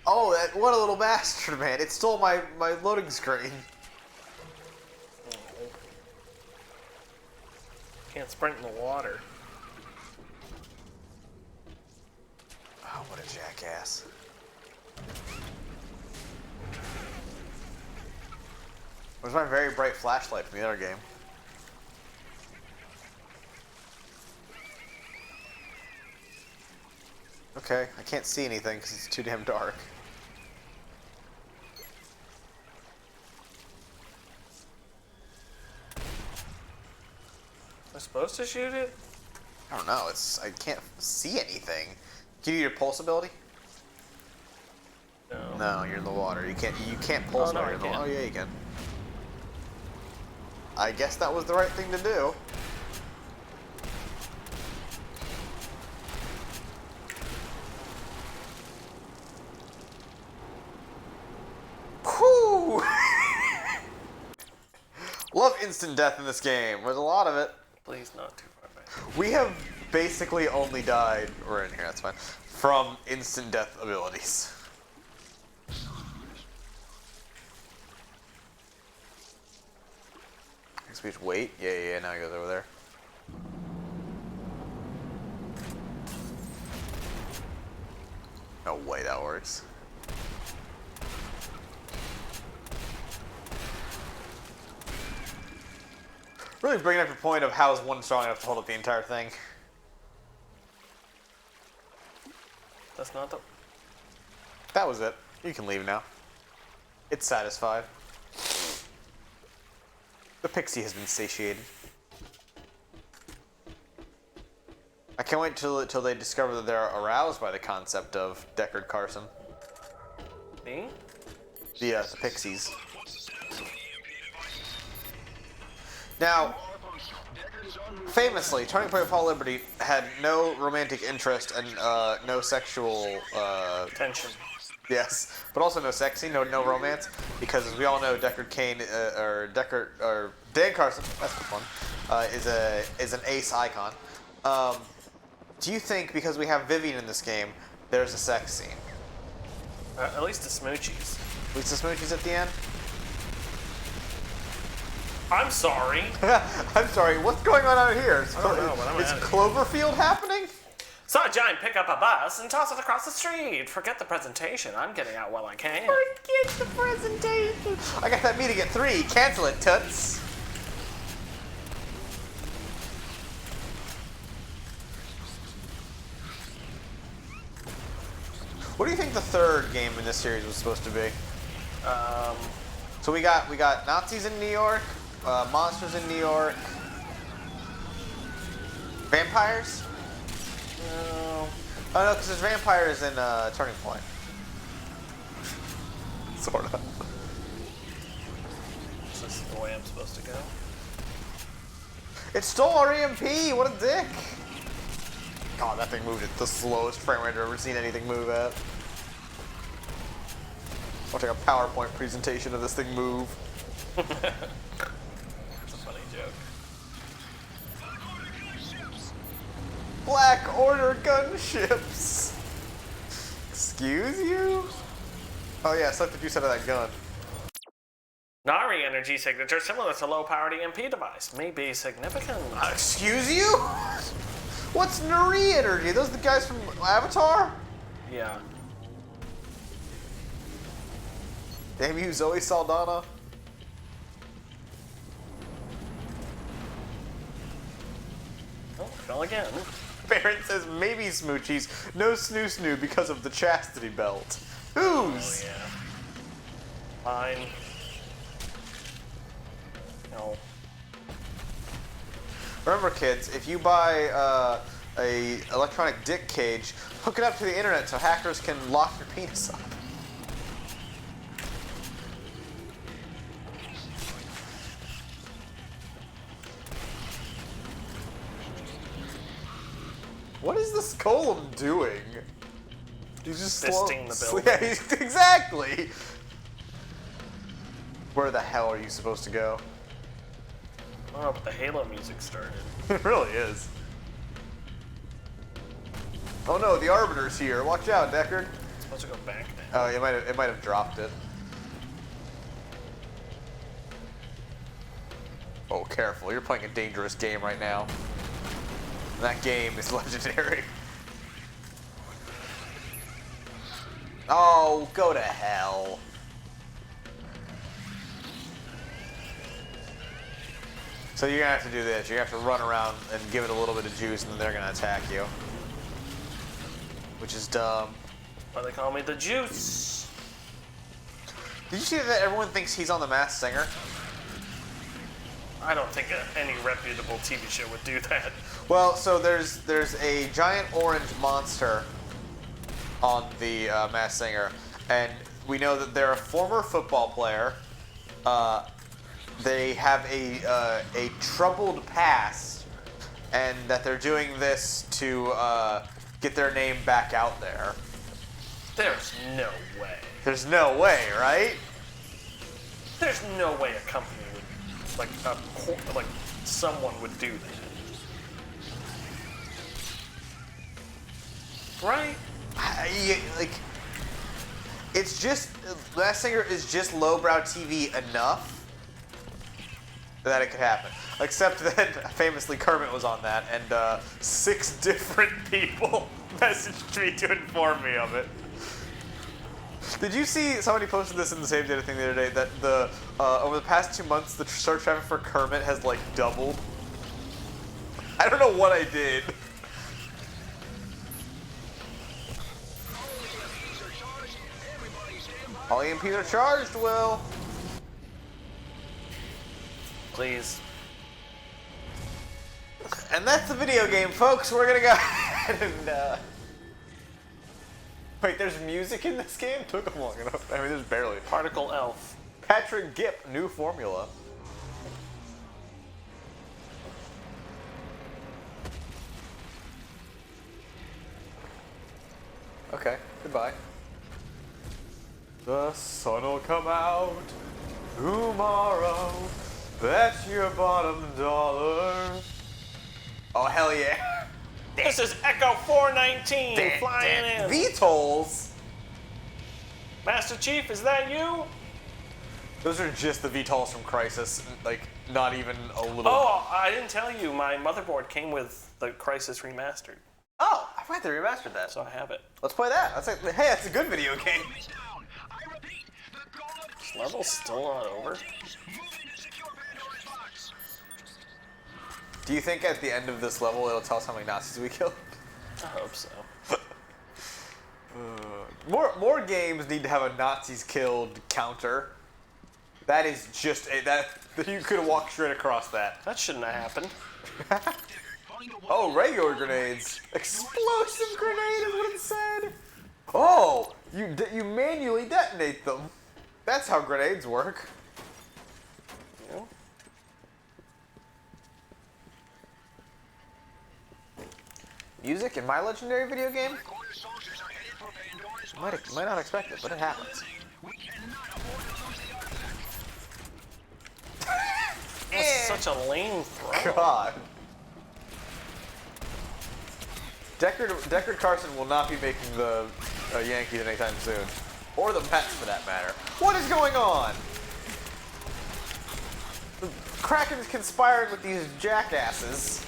Oh, what a little bastard, man. It stole my loading screen. Oh. Can't sprint in the water. Oh, what a jackass. Where's my very bright flashlight from the other game? Okay, I can't see anything because it's too damn dark. Am I supposed to shoot it? I don't know. I can't see anything. Can you do your pulse ability? No. No, you're in the water. You can't pulse Oh, no, while I you're in the can. water. Oh yeah, you can. I guess that was the right thing to do. Whew! Love instant death in this game. There's a lot of it. Please not too far back. We have basically only died, we're in here, that's fine, from instant death abilities. I guess we just wait. Yeah, now he goes over there. No way that works. Really bringing up your point of how is one strong enough to hold up the entire thing. That's not the... That was it. You can leave now. It's satisfied. The pixie has been satiated. I can't wait till they discover that they're aroused by the concept of Deckard Carson. Me? The pixies. Now, famously, Turning Point of Paul Liberty had no romantic interest and no sexual Tension. yes, but also no sexy, no romance, because as we all know, Dan Carson, that's the one, is an ace icon. Do you think because we have Vivian in this game, there's a sex scene? At least the smoochies. At least the smoochies at the end? I'm sorry. I'm sorry, what's going on out here? I don't know, but I'm Is at it. Cloverfield happening? Saw a giant pick up a bus and toss it across the street. Forget the presentation. I'm getting out while I can. Forget the presentation. I got that meeting at 3. Cancel it, toots. What do you think the third game in this series was supposed to be? So we got Nazis in New York, monsters in New York, vampires. No. Oh no, because there's vampires in Turning Point. Sorta. Is this the way I'm supposed to go? It stole our EMP! What a dick! God, that thing moved at the slowest frame rate I've ever seen anything move at. I'll take a PowerPoint presentation of this thing move. That's a funny joke. Black Order gunships! Excuse you? Oh yeah, suck the juice out of that gun. Nari energy signature similar to low-powered EMP device may be significant. Excuse you? What's Nari energy? Those are the guys from Avatar? Yeah. Damn you, Zoe Saldana. Oh, fell again. Baron says maybe Smoochies, no snoo snoo because of the chastity belt. Whose? Oh, yeah. Fine. No. Remember, kids, if you buy a electronic dick cage, hook it up to the internet so hackers can lock your penis up. What is this golem doing? He's just Fisting the building. Yeah, exactly. Where the hell are you supposed to go? I don't know, but the Halo music started. It really is. Oh no, the Arbiter's here. Watch out, Deckard. It's supposed to go back now. Oh, it might have dropped it. Oh, careful. You're playing a dangerous game right now. That game is legendary. Oh, go to hell. So you're gonna have to do this. You're gonna have to run around and give it a little bit of juice, and then they're gonna attack you. Which is dumb. Why they call me the Juice? Did you see that everyone thinks he's on The Masked Singer? I don't think any reputable TV show would do that. Well, so there's a giant orange monster on the Masked Singer, and we know that they're a former football player. They have a troubled past, and that they're doing this to get their name back out there. There's no way. There's no way, right? There's no way a company would, like someone would do that. Right? It's just, Masked Singer is just lowbrow TV enough that it could happen. Except that famously Kermit was on that, and 6 different people messaged me to inform me of it. Did you see, somebody posted this in the Save Data thing the other day, that over the past 2 months, the search traffic for Kermit has, like, doubled? I don't know what I did. All EMPs are charged, Will. Please. And that's the video game, folks. We're gonna go ahead and, Wait, there's music in this game? Took them long enough. I mean, there's barely. Particle Elf. Patrick Gipp, new formula. Okay, goodbye. The sun will come out tomorrow. Bet your bottom dollar. Oh, hell yeah. This is Echo 419 flying in. VTOLs? Master Chief, is that you? Those are just the VTOLs from Crysis, like, not even a little... Oh, I didn't tell you. My motherboard came with the Crysis remastered. Oh, I forgot they remastered that. So I have it. Let's play that. Hey, that's a good video game. This level's still not over? Do you think at the end of this level it'll tell us how many Nazis we killed? I hope so. More games need to have a Nazis killed counter. That is just that you could have walked straight across that. That shouldn't have happened. Oh, regular grenades. Explosive grenade is what it said. Oh, you manually detonate them. That's how grenades work. Yeah. Music in my legendary video game? Might not expect it, but it happens. That's such a lame throw. God. Deckard Carson will not be making the Yankees anytime soon. Or the Mets, for that matter. What is going on? Kraken's conspiring with these jackasses.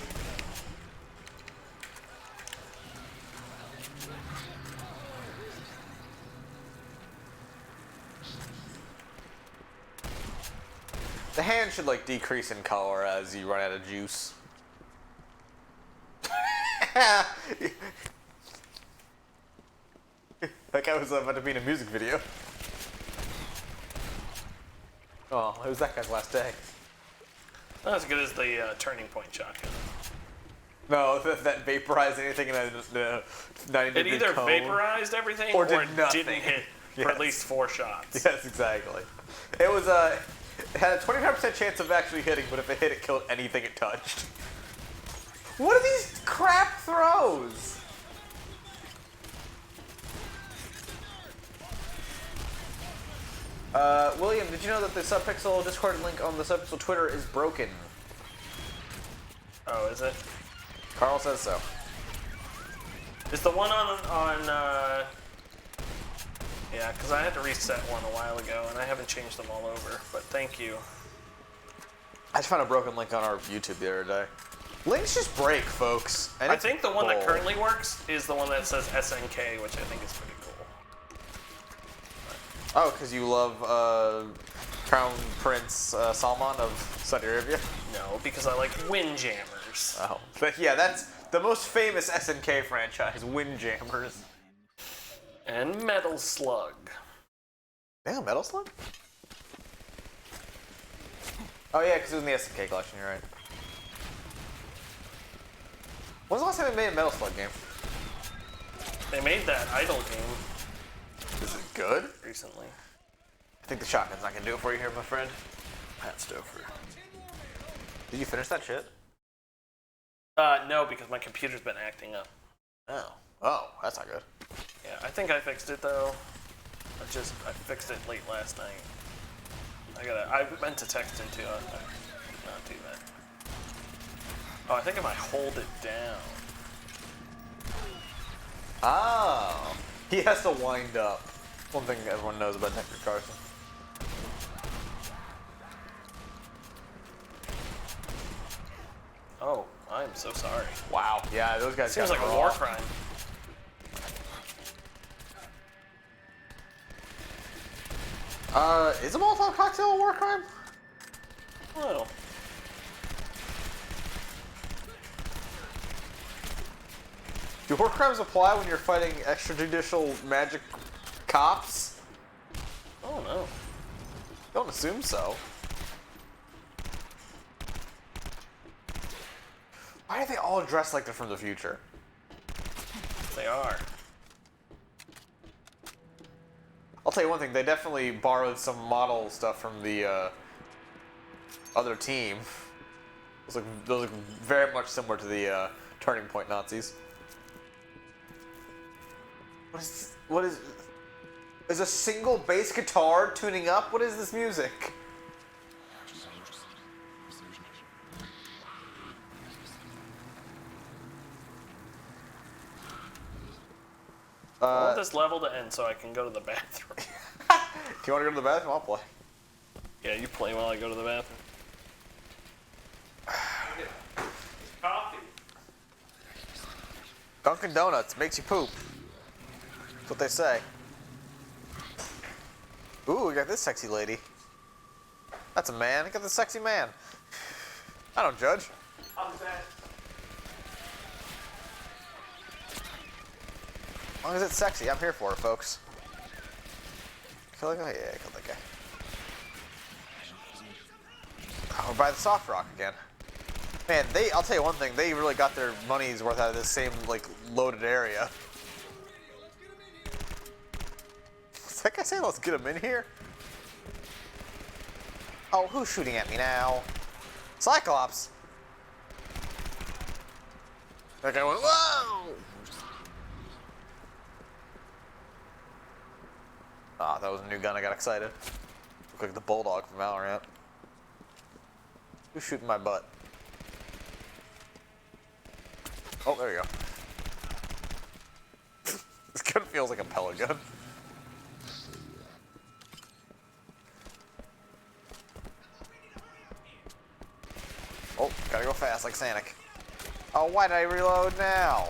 The hand should like decrease in color as you run out of juice. That guy was about to be in a music video. Oh, it was that guy's last day. Not as good as the turning point shotgun. No, that vaporized anything in a 90 It degree either cone. vaporized everything Or or, did it nothing. didn't hit Yes. for at least 4 shots. Yes, exactly. It was it had a 25% chance of actually hitting, but if it hit, it killed anything it touched. What are these crap throws? William, did you know that the Subpixel Discord link on the Subpixel Twitter is broken? Oh, is it? Carl says so. Is the one on yeah, because I had to reset one a while ago, and I haven't changed them all over, but thank you. I just found a broken link on our YouTube the other day. Links just break, folks. And I it's think the one that bull. currently works is the one that says SNK, which I think is pretty cool. Oh, because you love Crown Prince Salman of Saudi Arabia? No, because I like Windjammers. Oh. But yeah, that's the most famous SNK franchise, Windjammers. And Metal Slug. Yeah, Metal Slug? Oh yeah, because it was in the SNK collection, you're right. When's the last time they made a Metal Slug game? They made that Idol game Is it good? recently. I think the shotgun's not gonna do it for you here, my friend. That's Stouffer. Did you finish that shit? No, because my computer's been acting up. Oh. Oh, that's not good. Yeah, I think I fixed it though. I fixed it late last night. I meant to text it too. Not do that. Oh, I think I might hold it down. Oh. He has to wind up. One thing everyone knows about Nectar Carson. Oh, I'm so sorry. Wow. Yeah, those guys Seems got like a raw. war crime. Is a Molotov cocktail a war crime? Oh. Do war crimes apply when you're fighting extrajudicial magic cops? Oh no. Don't assume so. Why do they all dress like they're from the future? They are. I'll tell you one thing, they definitely borrowed some model stuff from the other team. Those look very much similar to the Turning Point Nazis. What is a single bass guitar tuning up? What is this music? I want this level to end so I can go to the bathroom. Do you want to go to the bathroom? I'll play. Yeah, you play while I go to the bathroom. Coffee. Dunkin' Donuts makes you poop. That's what they say. Ooh, we got this sexy lady. That's a man. Look at this sexy man. I don't judge. I'm bad. As long as it's sexy, I'm here for it, folks. Kill that guy? Yeah, kill that guy. Oh, we're by the soft rock again. Man, I'll tell you one thing, they really got their money's worth out of this same, like, loaded area. Is that guy saying let's get him in here? Oh, who's shooting at me now? Cyclops! That guy went, whoa! Ah, that was a new gun, I got excited. Look like the Bulldog from Valorant. Who's shooting my butt? Oh, there you go. This gun feels like a pellet gun. Gotta go fast like Sonic. Oh, why did I reload now?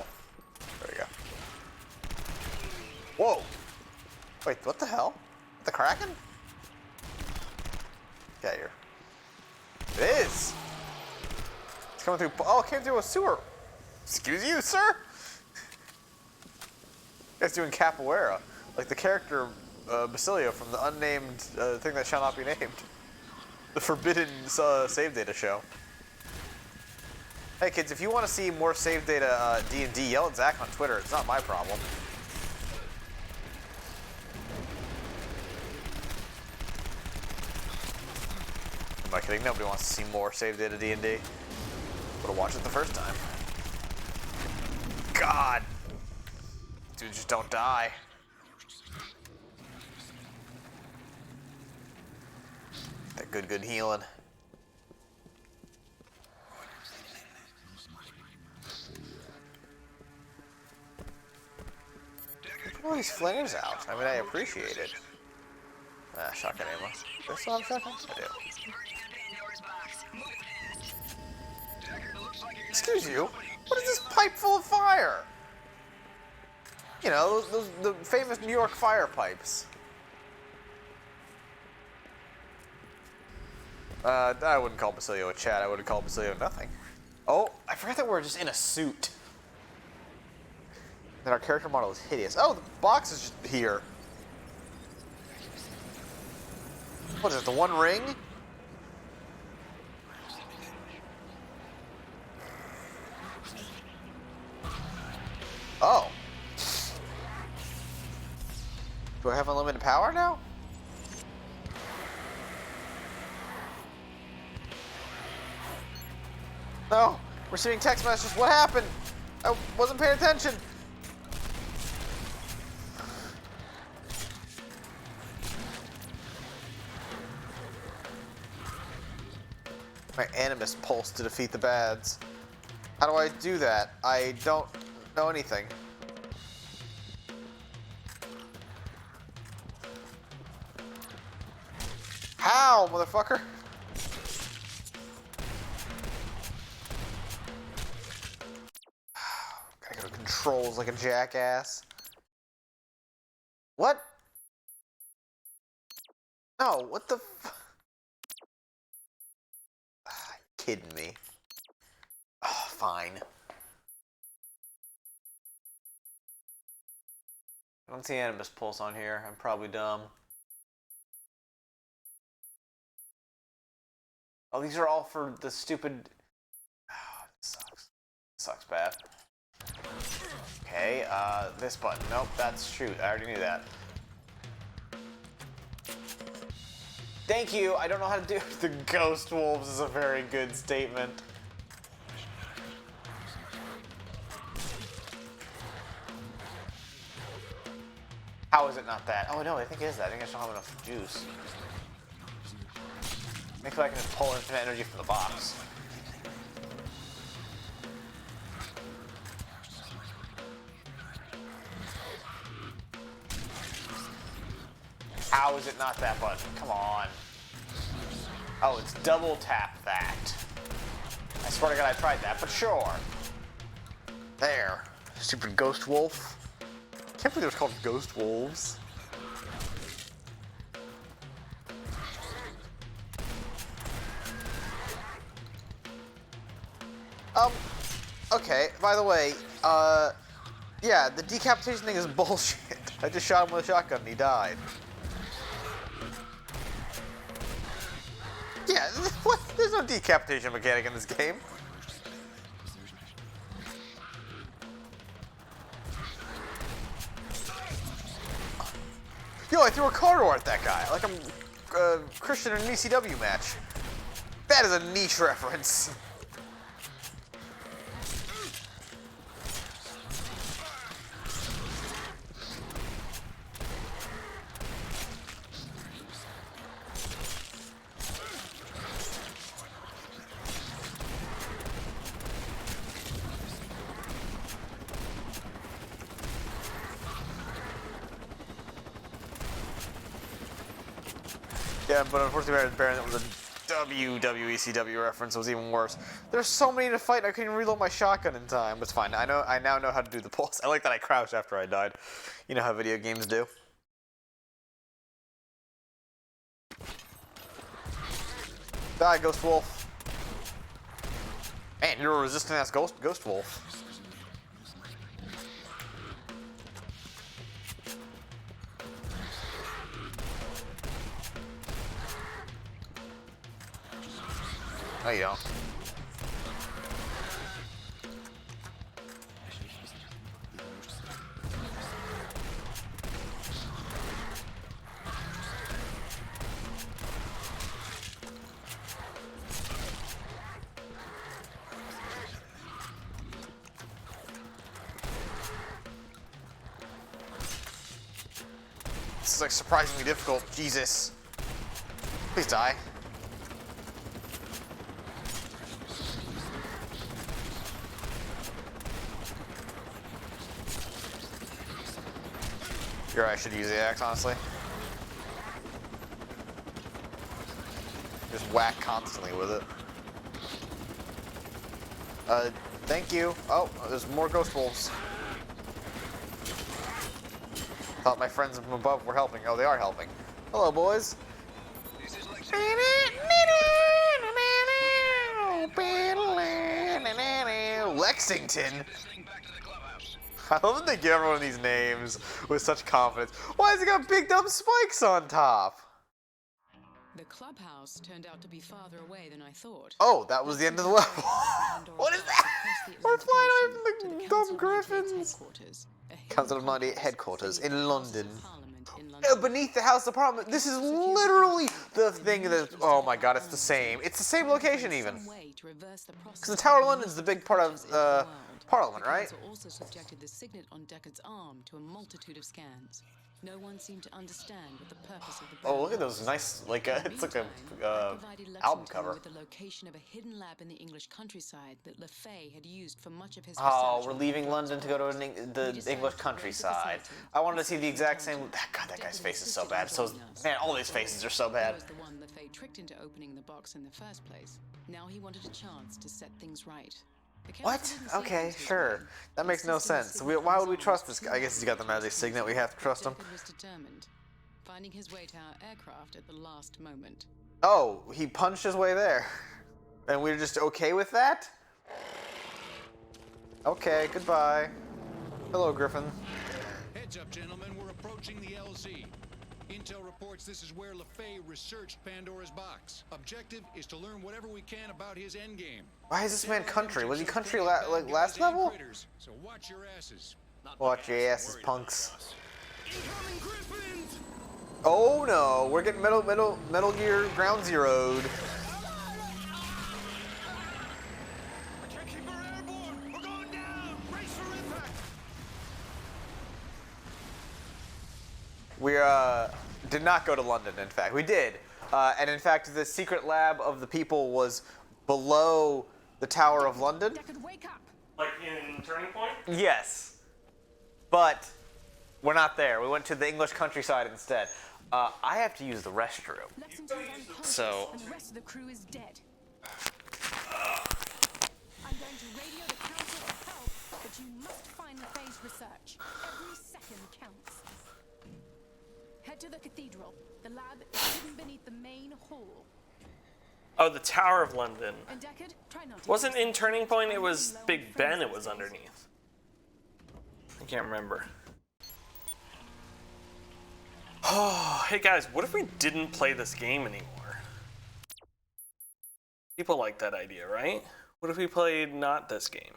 There we go. Whoa! Wait, what the hell? The Kraken? Get here. It is! It's coming through. Oh, it came through a sewer. Excuse you, sir? It's doing capoeira. Like the character Basilio from the unnamed thing that shall not be named. The forbidden save data show. Hey kids, if you want to see more save data D&D, yell at Zach on Twitter. It's not my problem. Am I kidding? Nobody wants to see more save data D&D. Would have watched it the first time. God! Dude, just don't die. That good healing. Put all these flares out. I mean, I appreciate it. Shotgun ammo. Do I still have shotgun? I do. Excuse you? What is this pipe full of fire? You know, the famous New York fire pipes. I wouldn't call Basilio a chat. I would have called Basilio nothing. Oh, I forgot that we're just in a suit. And our character model is hideous. Oh, the box is just here. What is it, the One Ring? Oh. Do I have unlimited power now? No. Receiving text messages. What happened? I wasn't paying attention. My animus pulse to defeat the bads. How do I do that? I don't know anything. How, motherfucker? Gotta go to controls like a jackass. What? No, what the f- Kidding me. Oh, fine. I don't see Animus Pulse on here. I'm probably dumb. Oh, these are all for the stupid... Oh, it sucks. It sucks bad. Okay, this button. Nope, that's shoot. I already knew that. Thank you. I don't know how to do the Ghost Wolves is a very good statement. How is it not that? Oh no, I think it is that. I think I just don't have enough juice. Makes like I can just pull infinite energy from the box. How is it not that button? Come on. Oh, it's double tap that. I swear to God I tried that, but sure. There. Stupid Ghost Wolf. Can't believe it was called Ghost Wolves. Okay, by the way, yeah, the decapitation thing is bullshit. I just shot him with a shotgun and he died. Yeah, what? There's no decapitation mechanic in this game. Yo, I threw a corridor at that guy, like I'm Christian in an ECW match. That is a niche reference. Yeah, but unfortunately, Baron, that was WCW reference was even worse. There's so many to fight, I couldn't even reload my shotgun in time. It's fine. I now know how to do the pulse. I like that I crouched after I died. You know how video games do. Die, Ghost Wolf. Man, you're a resistant ass Ghost Wolf. No, you don't. This is like surprisingly difficult. Jesus. Please die. You're right, I should use the axe, honestly. Just whack constantly with it. Thank you. Oh, there's more ghost wolves. Thought my friends from above were helping. Oh, they are helping. Hello, boys. Lexington. I love that they give everyone these names with such confidence. Why has it got big dumb spikes on top? The clubhouse turned out to be farther away than I thought. Oh, that was the end of the level. What is that? We're flying away from the dumb griffins. Council of 98 headquarters in London. Beneath the House of Parliament. This is literally the thing that. Oh my God, it's the same. It's the same location even. Because the Tower of London is the big part of Parliament, right? The council also subjected the signet on Deckard's arm to a multitude of scans. No one seemed to understand what the purpose of the Oh, look at those nice, like, it's like a album cover. With the location of a hidden lab in the English countryside that LaFay had used for much of his Oh, research. we're leaving London to go to the English countryside. I wanted to see the exact same. God, that guy's face is so bad. So, man, all these faces are so bad. Was the one LaFay tricked into opening the box in the first place. Now he wanted a chance to set things right. What? Okay, sure. That makes no sense. Why would we trust this guy? I guess he's got the magic signet. We have to trust him. Deckard was determined, finding his way to our aircraft at the last moment. Oh, he punched his way there. And we're just okay with that? Okay, goodbye. Hello, Griffin. Heads up, gentlemen. We're approaching the LZ. Intel reports this is where LaFay researched Pandora's box. Objective is to learn whatever we can about his endgame. Why is this man country? Was he country like last level? So watch your asses. Watch your asses, punks. Oh no, we're getting Metal Gear Ground Zeroed. We did not go to London, in fact. We did. And in fact, the secret lab of the people was below the Tower of London. Deckard, wake up! Like in Turning Point? Yes. But we're not there. We went to the English countryside instead. I have to use the restroom. Lexington's unconscious, So- and the rest of the crew is dead. I'm going to radio the council for help, but you must find LaFay's research. Every second counts. Head to the cathedral. The lab is hidden beneath the main hall. Oh, the Tower of London. And Deckard, try not to. Wasn't in Turning Point, it was Big Ben it was underneath. I can't remember. Oh, hey guys, what if we didn't play this game anymore? People like that idea, right? What if we played not this game?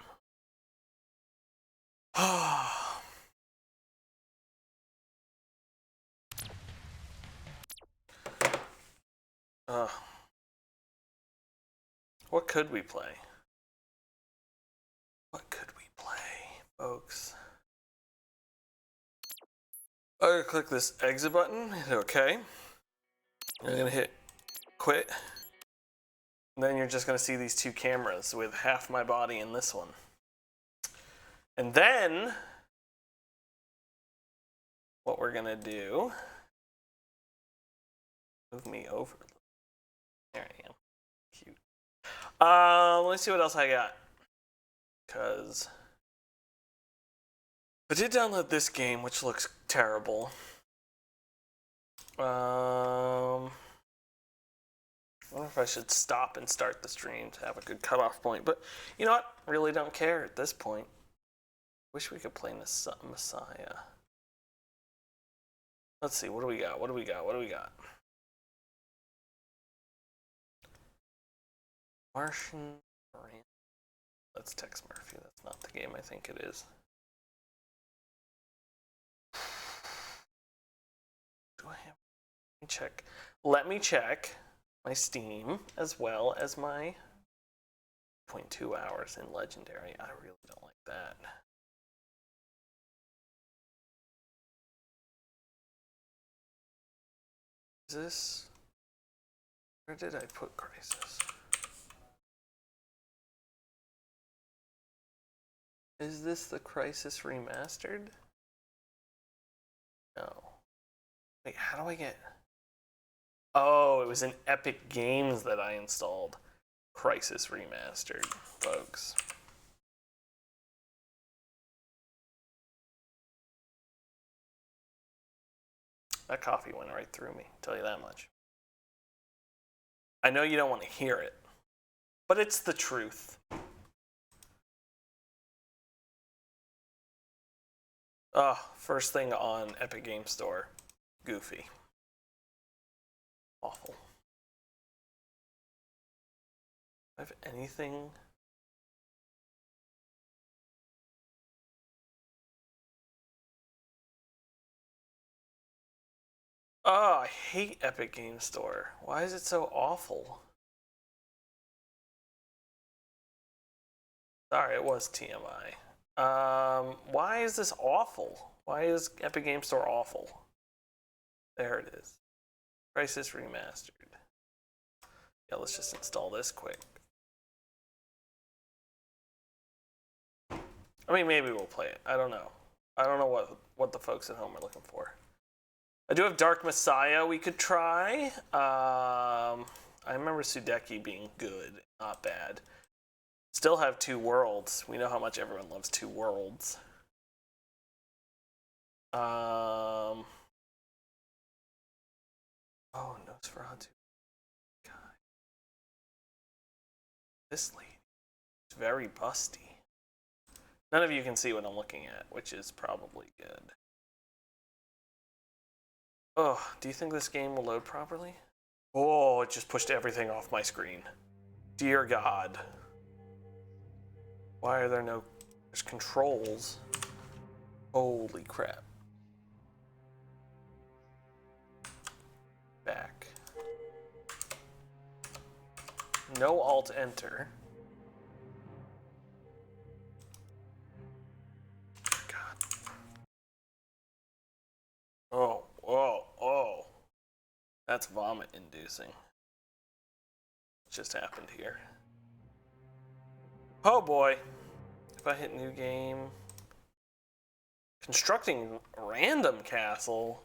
What could we play? What could we play, folks? I'm gonna click this exit button, hit OK. I'm gonna hit quit. And then you're just gonna see these two cameras with half my body in this one. And then, what we're gonna do, move me over. There I am. Let me see what else I got. Because I did download this game, which looks terrible. I wonder if I should stop and start the stream to have a good cutoff point. But you know what? Really don't care at this point. Wish we could play Messiah. Let's see. What do we got? What do we got? What do we got? Martian Brand. Let's text Murphy. That's not the game I think it is. Do I have? Let me check. Let me check my Steam as well as my 0.2 hours in Legendary. I really don't like that. Is this? Where did I put Crysis? Is this the Crysis remastered? No. Wait, how do I get... Oh, it was in Epic Games that I installed Crysis Remastered, folks. That coffee went right through me, I'll tell you that much. I know you don't want to hear it, but it's the truth. First thing on Epic Games Store, Goofy. Awful. Do I have anything? Oh, I hate Epic Games Store. Why is it so awful? Sorry, it was TMI. Why is this awful? Why is Epic Games Store awful? There it is. Crysis Remastered. Yeah, let's just install this quick. I mean, maybe we'll play it. I don't know. I don't know what the folks at home are looking for. I do have Dark Messiah we could try. I remember Sudeki being good, not bad. Still have Two Worlds. We know how much everyone loves Two Worlds. Oh, Nosferatu. God. This lady is very busty. None of you can see what I'm looking at, which is probably good. Oh, do you think this game will load properly? Oh, it just pushed everything off my screen. Dear God. Why are there no... There's controls. Holy crap. Back. No Alt-Enter. God. Oh. That's vomit-inducing. What just happened here? Oh boy. If I hit new game. Constructing random castle.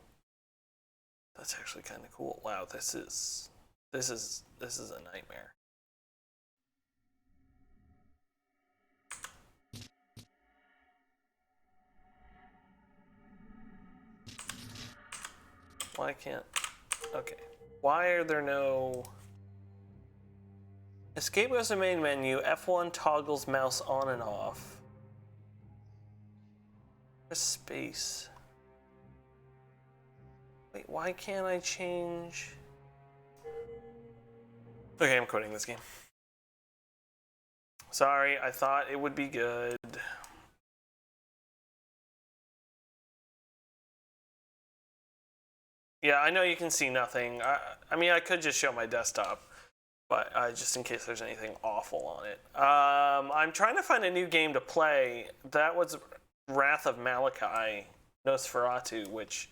That's actually kind of cool. Wow, this is a nightmare. Why can't... Okay. Why are there no... Escape goes to main menu. F1 toggles mouse on and off. Press space. Wait, why can't I change... Okay, I'm quitting this game. Sorry, I thought it would be good. Yeah, I know you can see nothing. I mean, I could just show my desktop, but just in case there's anything awful on it. I'm trying to find a new game to play. That was Wrath of Malachi, Nosferatu, which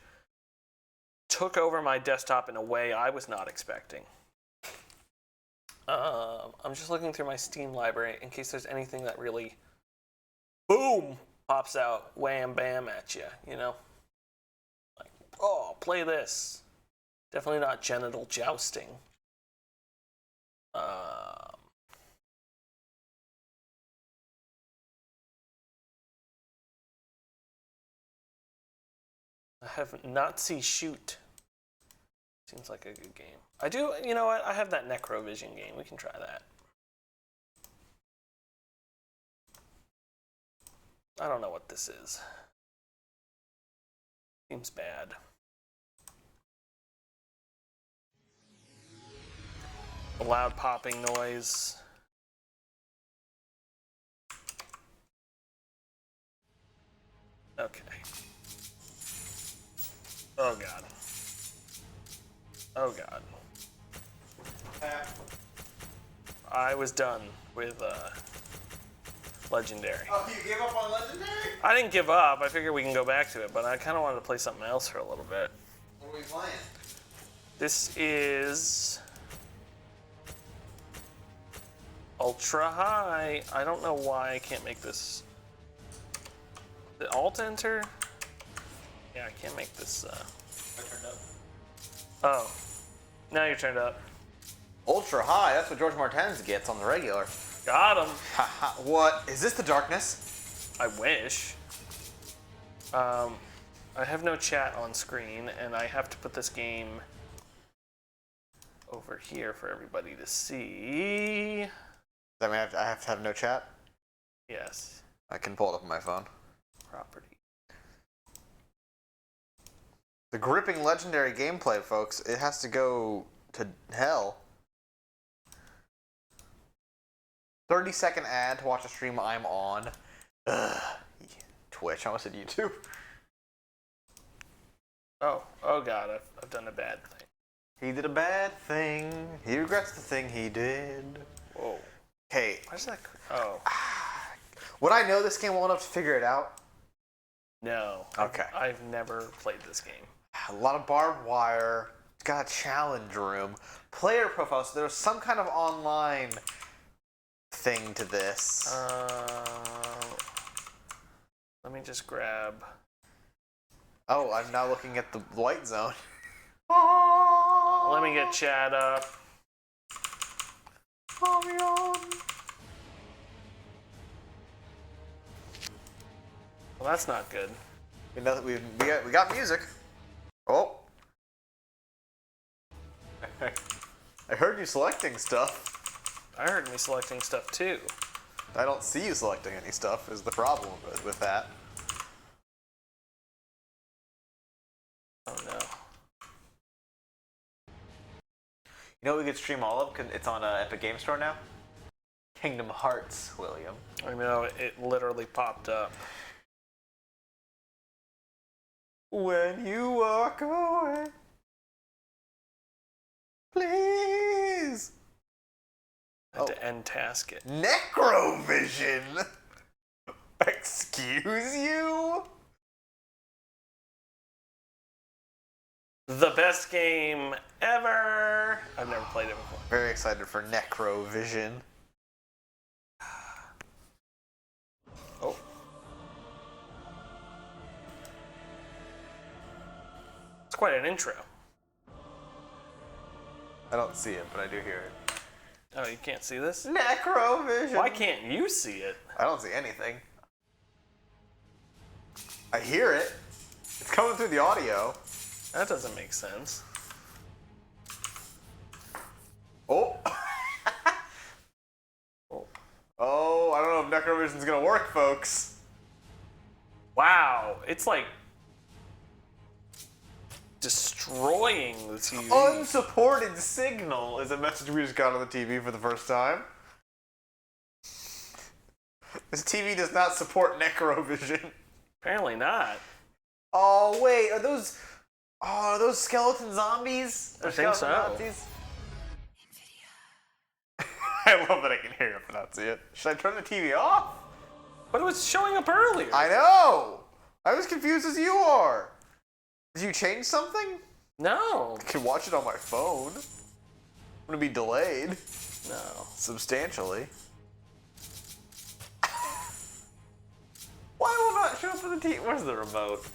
took over my desktop in a way I was not expecting. I'm just looking through my Steam library in case there's anything that really, boom, pops out, wham, bam at you, you know? Like, oh, play this. Definitely not genital jousting. I have Nazi Shoot. Seems like a good game. I do, you know what? I have that Necrovision game. We can try that. I don't know what this is. Seems bad. A loud popping noise. Okay. Oh god. Oh god. I was done with Legendary. Oh, you gave up on Legendary? I didn't give up. I figured we can go back to it, but I kind of wanted to play something else for a little bit. What are we playing? This is Ultra High. I don't know why I can't make this. The Alt Enter? Yeah, I can't make this. I turned up. Oh, now you're turned up. Ultra high. That's what George Martinez gets on the regular. Got him. Haha. What? Is this the darkness? I wish. I have no chat on screen, and I have to put this game over here for everybody to see. Does that mean I have to have no chat? Yes. I can pull it up on my phone. Property. The gripping Legendary gameplay, folks. It has to go to hell. 30-second ad to watch a stream I'm on. Ugh. Twitch. I almost said YouTube. Oh god, I've done a bad thing. He did a bad thing. He regrets the thing he did. Whoa. Hey. Why is that? Oh. Would I know this game well enough to figure it out? No. Okay. I've never played this game. A lot of barbed wire. It's got a challenge room. Player profile. So there's some kind of online thing to this. Let me just grab. Oh, I'm now looking at the light zone. Let me get chat up. Well, that's not good. We know that we got music. Oh. I heard you selecting stuff. I heard me selecting stuff too. I don't see you selecting any stuff is the problem with that. Oh no. You know what we could stream all of? Cause it's on Epic Game Store now? Kingdom Hearts, William. I know, it literally popped up. When you walk away, please. I had to end task it. Necrovision? Excuse you? The best game ever! I've never played it before. Very excited for Necrovision. Oh. It's quite an intro. I don't see it, but I do hear it. Oh, you can't see this? Necrovision! Why can't you see it? I don't see anything. I hear it. It's coming through the audio. That doesn't make sense. Oh. Oh, I don't know if Necrovision's gonna work, folks. Wow, it's like destroying the TV. Unsupported signal is a message we just got on the TV for the first time. This TV does not support Necrovision. Apparently not. Oh wait, are those skeleton zombies? I think so. Nazis? I love that I can hear you pronounce it. Should I turn the TV off? But it was showing up earlier. I know! I'm as confused as you are. Did you change something? No. I can watch it on my phone. I'm gonna be delayed. No. Substantially. Why will not show up for the TV? Where's the remote?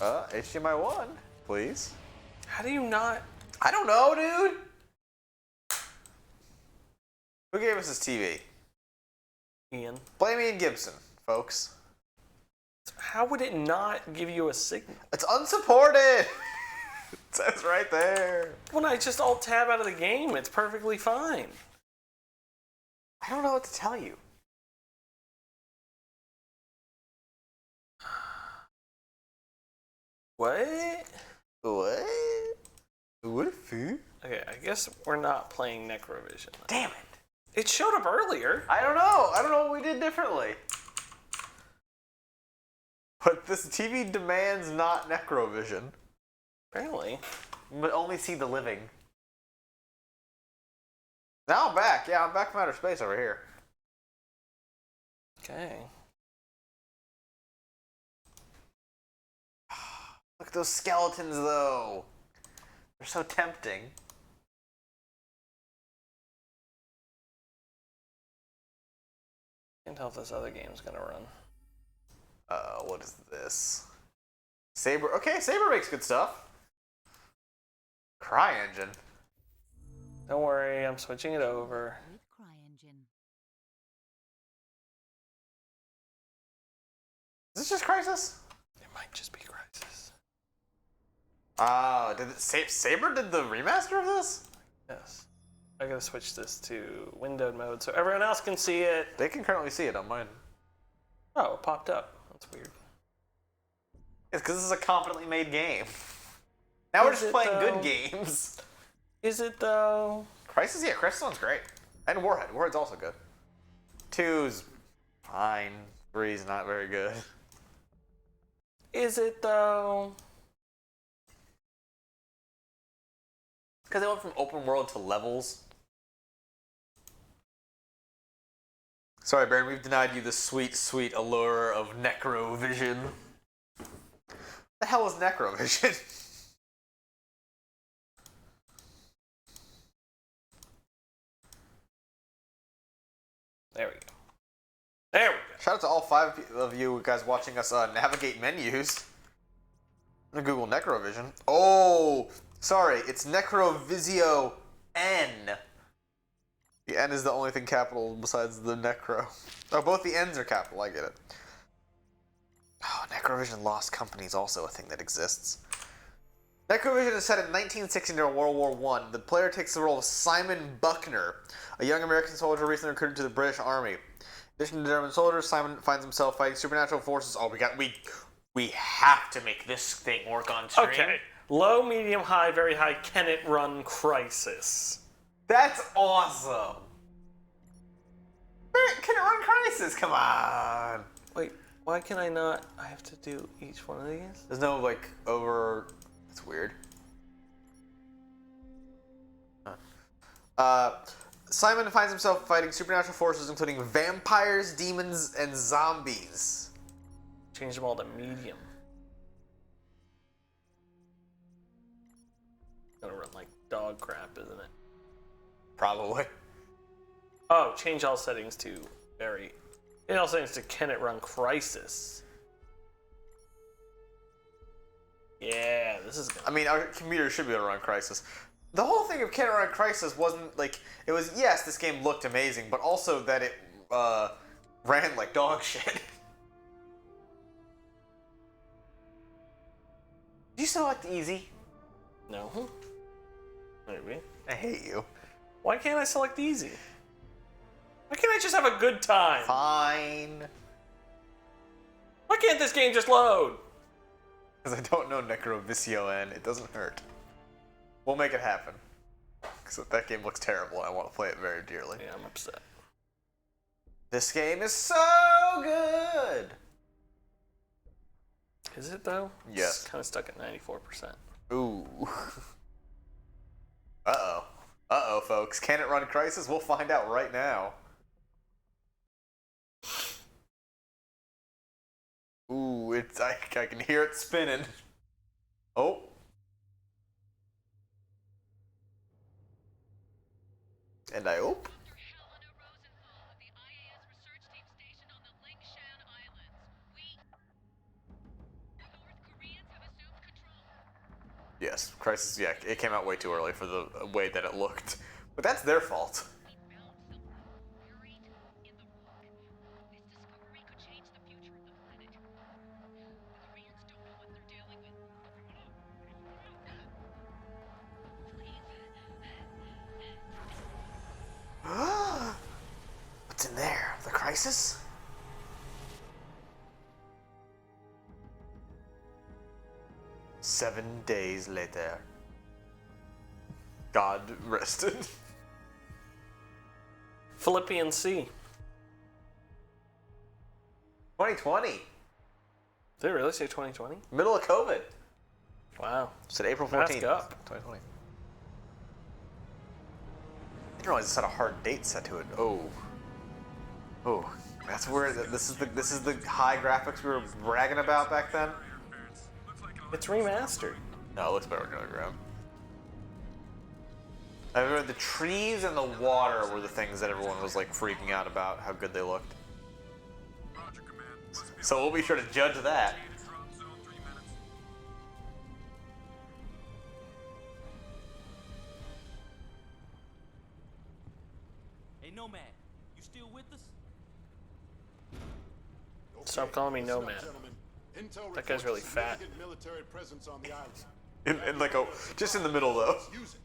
HDMI 1, please. How do you not? I don't know, dude. Who gave us this TV? Ian. Blame Ian Gibson, folks. How would it not give you a signal? It's unsupported. It says right there. When I just alt tab out of the game, it's perfectly fine. I don't know what to tell you. What? What? What? Okay, I guess we're not playing Necrovision. Damn it. It showed up earlier. I don't know. I don't know what we did differently. But this TV demands not Necrovision. Apparently. But only see the living. Now I'm back. Yeah, I'm back from outer space over here. Okay. Look at those skeletons, though. They're so tempting. Can't tell if this other game's gonna run. What is this? Saber. Okay, Saber makes good stuff. CryEngine. Don't worry, I'm switching it over. Is this just Crysis? It might just be Crysis. Oh, Saber did the remaster of this? Yes. I gotta switch this to windowed mode so everyone else can see it. They can currently see it on mine. Oh, it popped up. That's weird. It's because this is a competently made game. Now we're just playing good games. Is it though? Crysis, yeah, Crysis one's great. And Warhead. Warhead's also good. 2's fine. 3's not very good. Is it though? Because they went from open world to levels. Sorry, Baron, we've denied you the sweet, sweet allure of Necrovision. The hell is Necrovision? There we go. There we go. Shout out to all 5 of you guys watching us navigate menus. I'm gonna Google Necrovision. Oh, sorry, it's Necrovisio N. The N is the only thing capital besides the Necro. Oh, both the N's are capital, I get it. Oh, Necrovision Lost Company is also a thing that exists. Necrovision is set in 1960 during World War I. The player takes the role of Simon Buckner, a young American soldier recently recruited to the British Army. In addition to German soldiers, Simon finds himself fighting supernatural forces. Oh, we have to make this thing work on stream. Okay. Low, medium, high, very high. Can it run Crysis? That's awesome. Can it run Crysis? Come on. Wait, why can I not? I have to do each one of these? There's no, like, over... That's weird. Simon finds himself fighting supernatural forces, including vampires, demons, and zombies. Change them all to medium. Gonna run like dog crap, isn't it? Probably. Oh, change all settings to very. Change all settings to can it run Crysis? Yeah, this is good. I mean, our computer should be able to run Crysis. The whole thing of Can It Run Crysis wasn't like, it was, yes, this game looked amazing, but also that it ran like dog shit. Did you select easy? No. Maybe. I hate you. Why can't I select easy? Why can't I just have a good time? Fine. Why can't this game just load? Because I don't know Necrovisio N. It doesn't hurt. We'll make it happen. Because that game looks terrible and I want to play it very dearly. Yeah, I'm upset. This game is so good! Is it though? Yes. It's kind of stuck at 94%. Ooh. Uh-oh. Uh-oh, folks. Can it run Crysis? We'll find out right now. Ooh, it's I can hear it spinning. Oh. And I hope. Yes, Crysis. Yeah, it came out way too early for the way that it looked, but that's their fault. What's in there? The Crysis? Seven days later. God rested. Philippian Sea. 2020. Did they really say 2020? Middle of COVID. Wow. Said April 14th. Mask up. 2020. I didn't realize this had a hard date set to it. Oh. Oh. That's where this is the high graphics we were bragging about back then. It's remastered. No, it looks better on ground. I remember the trees and the water were the things that everyone was like freaking out about how good they looked. So we'll be sure to judge that. Hey, Nomad, you still with us? Stop calling me Nomad. That guy's really fat. Military presence on the island. In like a just in the middle though. Use it.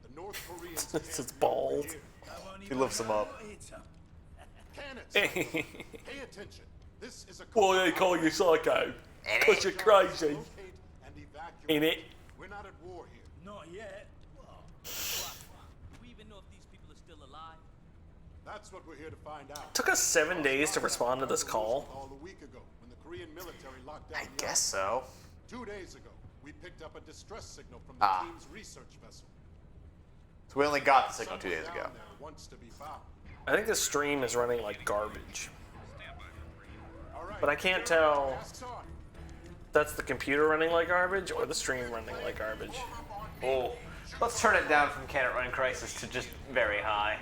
The North Koreans It's just bald. He lifts him up. Cannons. Pay attention. This is a Why they call you psycho? Cause you're crazy. locate and evacuate. In it. We're not at war here. Not yet. Do we even know if these people are still alive? That's what we're here to find out. Took us 7 days to respond to this call. A week ago, when the Korean military locked down I the guess island. so. 2 days ago, we picked up a distress signal from the team's research vessel. So we only got the signal 2 days Someone ago. down there wants to be found. I think the stream is running like garbage. All right, But I can't tell masks on. that's the computer running like garbage or the stream running like garbage. Oh. Let's turn it down from Can It Run Crysis to just very high.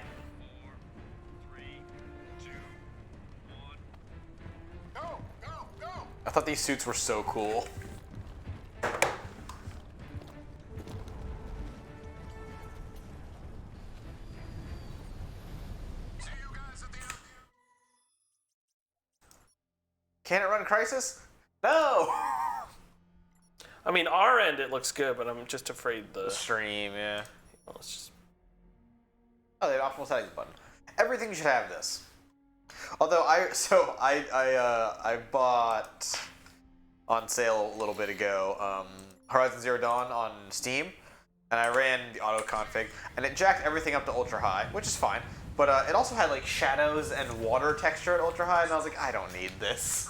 Go, go, go! I thought these suits were so cool. Can it run Crysis? No! I mean, our end it looks good, but I'm just afraid the Stream, yeah. well, it's just Oh, they have optimal settings button. Everything should have this. Although I bought on sale a little bit ago Horizon Zero Dawn on Steam, and I ran the auto config, and it jacked everything up to ultra high, which is fine. But it also had like shadows and water texture at ultra high, and I was like, I don't need this.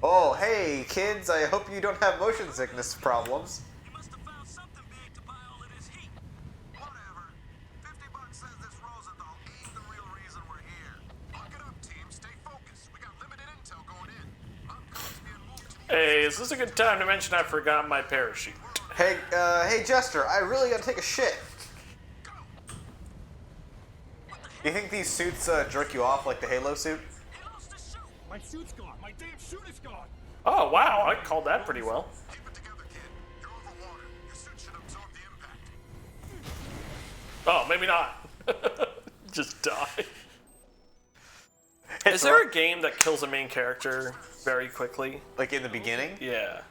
Oh, hey kids! I hope you don't have motion sickness problems. You must have found something big to buy all of this heat. Whatever. $50 says this Rosenthal ain't the real reason we're here. Lock it up, team. Stay focused. We got limited intel going in. Upcode's being moved to hey, is this a good time to mention I forgot my parachute? Hey, hey Jester, I really gotta take a shit. Do you think these suits jerk you off like the Halo suit? My suit's gone. My damn suit is gone. Oh wow, I called that pretty well. keep it together, kid. You're over water. Your suit should absorb the impact. Oh, maybe not. Just die. Is there a game that kills a main character very quickly? Like in the beginning? Yeah.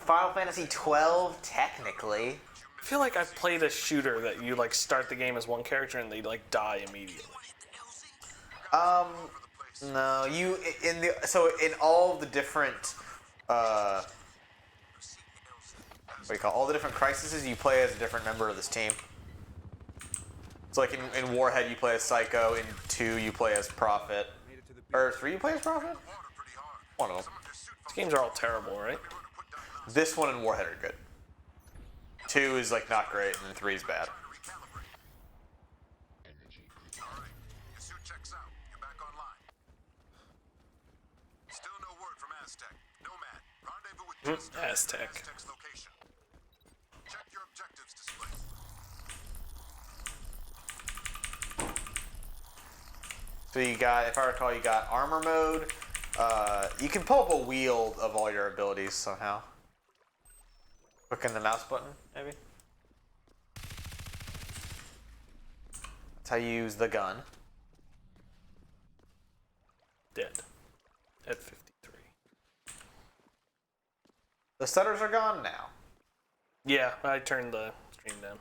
Final Fantasy 12, technically. I feel like I've played a shooter that you like start the game as one character and they like die immediately. No, you in all of the different what do you call it? All the different Crysises, you play as a different member of this team. So like in Warhead you play as Psycho, in 2 you play as Prophet, or 3 you play as Prophet? One of them. These games are all terrible, right? This one and Warhead are good. 2 is like not great, and then 3 is bad. Your suit checks out. You're back online. Still no word from Aztec. Nomad. Rendezvous with Jester at Aztec. Aztec's location. Check your objectives display. So you got, if I recall, you got armor mode. You can pull up a wheel of all your abilities somehow. Clicking the mouse button, maybe? That's how you use the gun. Dead. At 53. The stutters are gone now. Yeah, I turned the stream down.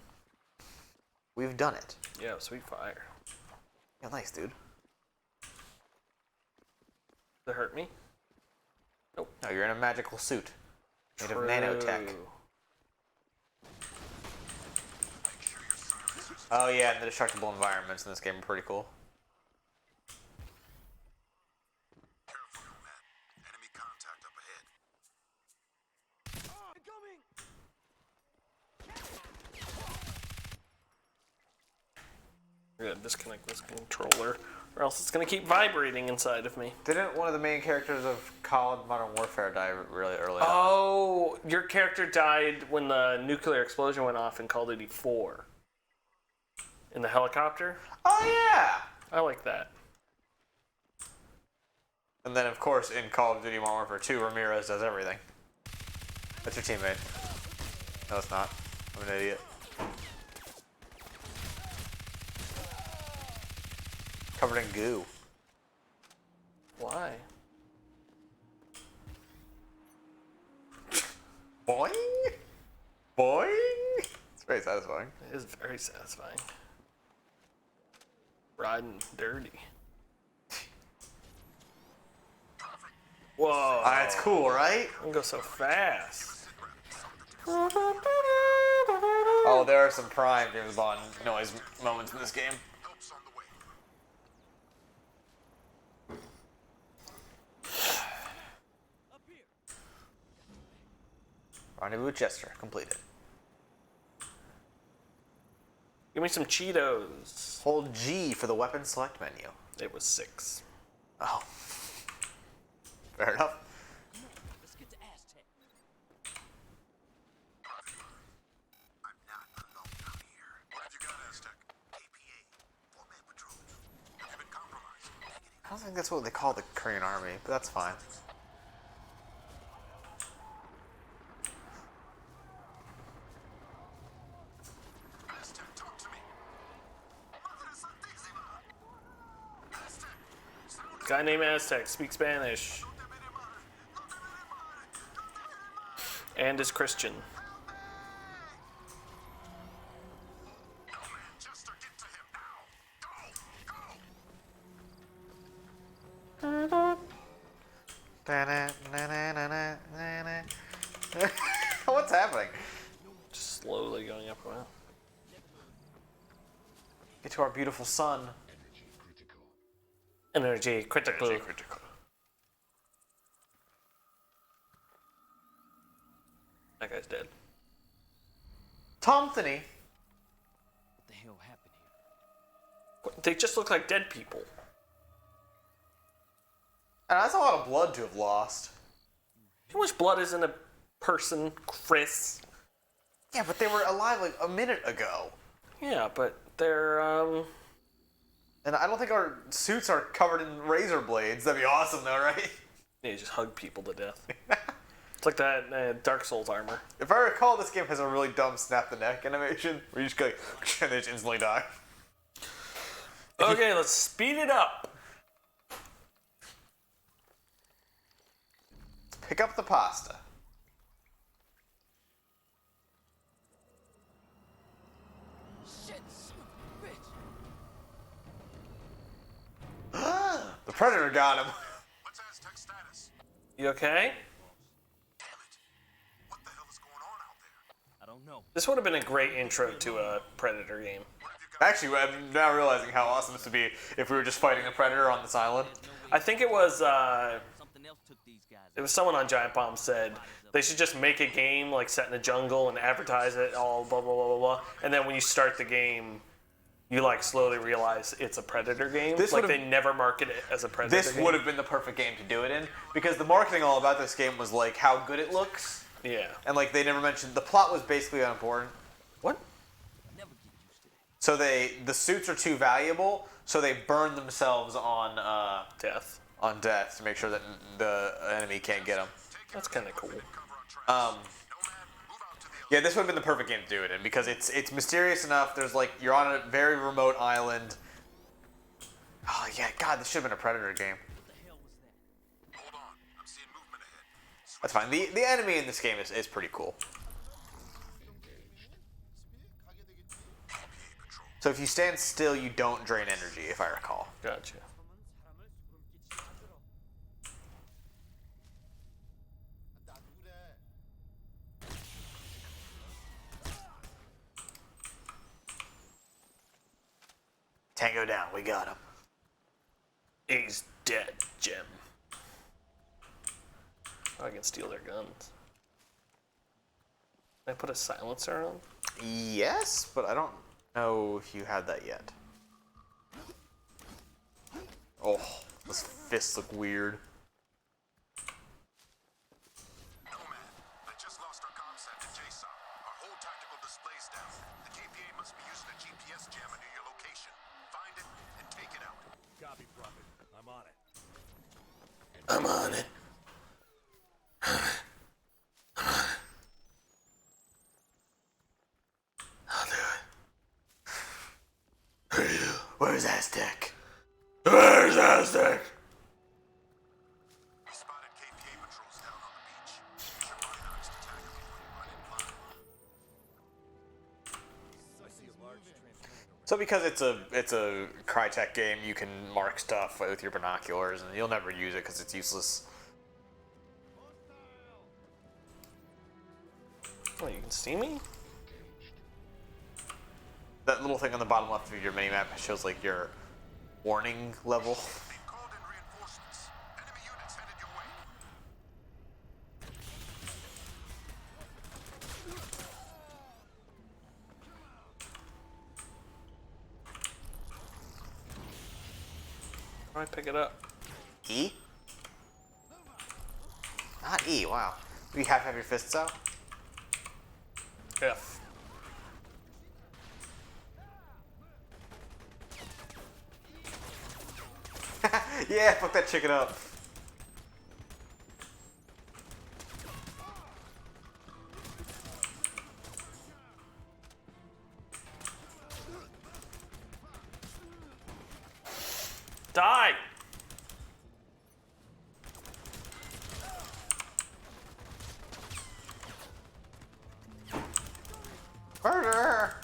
We've done it. Yeah, sweet fire. Yeah, nice, dude. Does it hurt me? Nope. No, you're in a magical suit. Made of nanotech. Oh yeah, and the destructible environments in this game are pretty cool. Careful, Nomad. Enemy contact up ahead. I'm gonna disconnect this controller, or else it's gonna keep vibrating inside of me. Didn't one of the main characters of COD Modern Warfare die really early on? Oh, your character died when the nuclear explosion went off in Call of Duty 4. In the helicopter? Oh yeah! I like that. And then of course in Call of Duty Modern Warfare 2, Ramirez does everything. That's your teammate. No, it's not. I'm an idiot. Covered in goo. Why? Boing! Boing! It's very satisfying. It is very satisfying. Riding dirty. Whoa. It's cool, right? I can go so fast. Oh, there are some prime James Bond noise moments in this game. Help's on the way. Rendezvous with Chester, completed. Give me some Cheetos. Hold G for the weapon select menu. It was 6. Oh. Fair enough. Let's get to Aztec. I'm not alone out here. What have you got, Aztec? APA. 4-man patrols. Have you been compromised? Negative. I don't think that's what they call the Korean army, but that's fine. Aztec, talk to me. Madre Santísima. Aztec, sound Guy named Aztec, speaks Spanish. And is Christian. No, man, Chester, get to him now. Go, go. What's happening? Just slowly going up a while. Get to our beautiful sun. Energy critical. That guy's dead. Tomthony. What the hell happened here? What, they just look like dead people. And that's a lot of blood to have lost. How much blood is in a person, Chris? Yeah, but they were alive like a minute ago. Yeah, but they're, And I don't think our suits are covered in razor blades. That'd be awesome though, right? they just hug people to death. It's like that Dark Souls armor. If I recall, this game has a really dumb snap the neck animation where you just go and they just instantly die. Okay, let's speed it up. Pick up the pasta. Shit, son of a bitch. The Predator got him. What's Aztec's status? You okay? Damn it. What the hell is going on out there? I don't know. This would have been a great intro to a Predator game. Actually, I'm now realizing how awesome this would be if we were just fighting the Predator on this island. I think it was Something else took these guys. it was someone on Giant Bomb said they should just make a game like set in the jungle and advertise it all blah blah blah blah blah. And then when you start the game, you like slowly realize it's a Predator game. This like would've- they never market it as a Predator This game. would have been the perfect game to do it in because the marketing all about this game was like how good it looks, Yeah. and like they never mentioned the plot was basically unimportant. What? Never get used to that. So the suits are too valuable, so they burn themselves on Death. death to make sure that the enemy can't get them. That's kind of cool. Cover on track. Um, Nomad, move out to the Yeah, this would have been the perfect game to do it in because it's mysterious enough. There's like you're on a very remote island. Oh yeah, God, this should have been a Predator game. Hold on. I'm seeing movement ahead. That's fine. The enemy in this game is pretty cool. So if you stand still, you don't drain energy, if I recall. Gotcha. Tango down, we got him. He's dead, Jim. Oh, I can steal their guns. Can I put a silencer on? Yes, but I don't know if you had that yet. Oh, those fists look weird. Nomad, I just lost our comm set to JSON. Our whole tactical display's down. The KPA must be using a GPS jammer near your location. Find it and take it out. Copy, Prophet. I'm on it. I'm on it. I'll do it. Where are you? Where's Aztec? Where's Aztec? We spotted KPA patrols down on the beach. Use your binocs to tag them when you run in blind. I see a large transmitter. So because it's a Crytek game, you can mark stuff with your binoculars, and you'll never use it because it's useless. Oh, you can see me? That little thing on the bottom left of your minimap shows like your warning level. They've called in reinforcements. Enemy units headed your way. How do I pick it up? E? Not E, wow. Do you have your fists out? F. Yeah, fuck that chicken up. Die! Murder!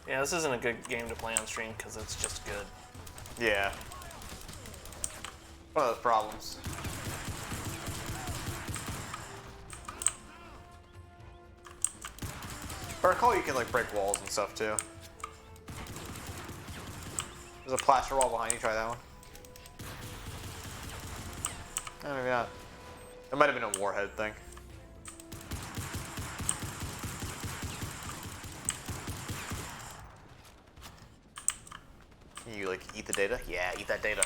Yeah, this isn't a good game to play on stream because it's just good. Yeah. One of those problems. If I recall, you can like break walls and stuff too. There's a plaster wall behind you. Try that one. Oh, maybe not. It might have been a warhead thing. Can you like eat the data? Yeah, eat that data.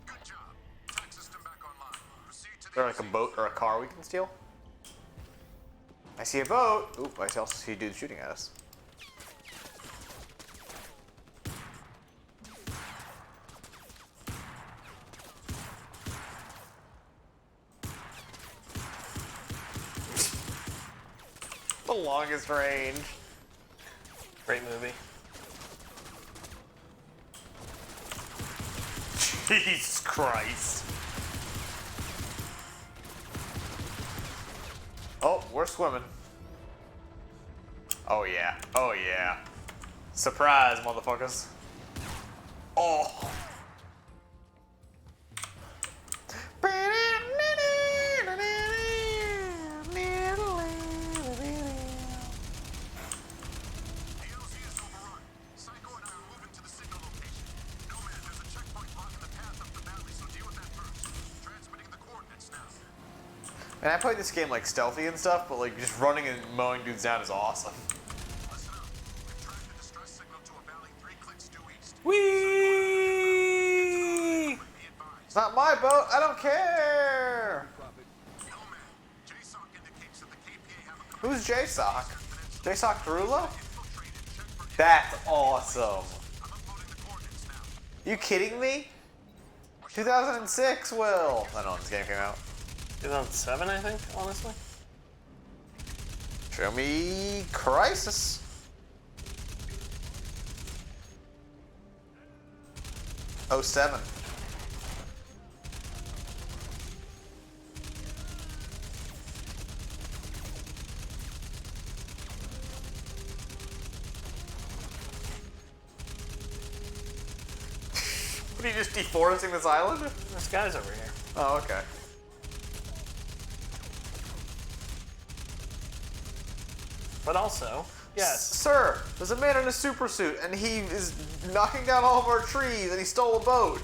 Good job. Tech system back online. Proceed to Is there like a boat or a car we can steal? I see a boat. Oop, I also see dudes shooting at us. The longest range. Great movie. Jesus Christ. Oh, we're swimming. Oh yeah. Oh yeah. Surprise, motherfuckers. Oh. And I played this game like stealthy and stuff, but like just running and mowing dudes down is awesome. Whee! It's not my boat. I don't care. Who's JSOC? JSOC Karula? That's awesome. You kidding me? 2006, Will. I don't know when this game came out. 2007, I think, honestly. Show me Crysis. Oh, 07. What, are you just deforesting this island? This guy's over here. Oh, okay. But also, yes. Sir, there's a man in a super suit, and he is knocking down all of our trees, and he stole a boat.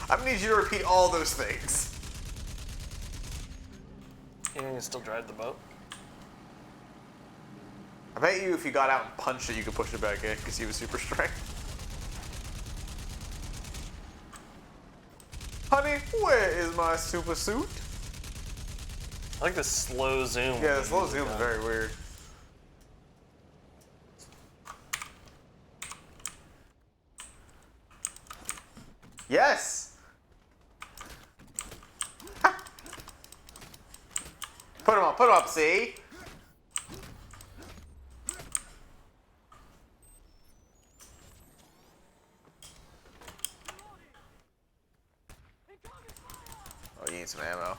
I'm gonna need you to repeat all those things. You can still drive the boat. I bet you if you got out and punched it, you could push it back in, because he was super strength. Honey, where is my super suit? I like the slow zoom. Yeah, the slow zoom is very weird. Yes! Put him up, see? Oh, you need some ammo.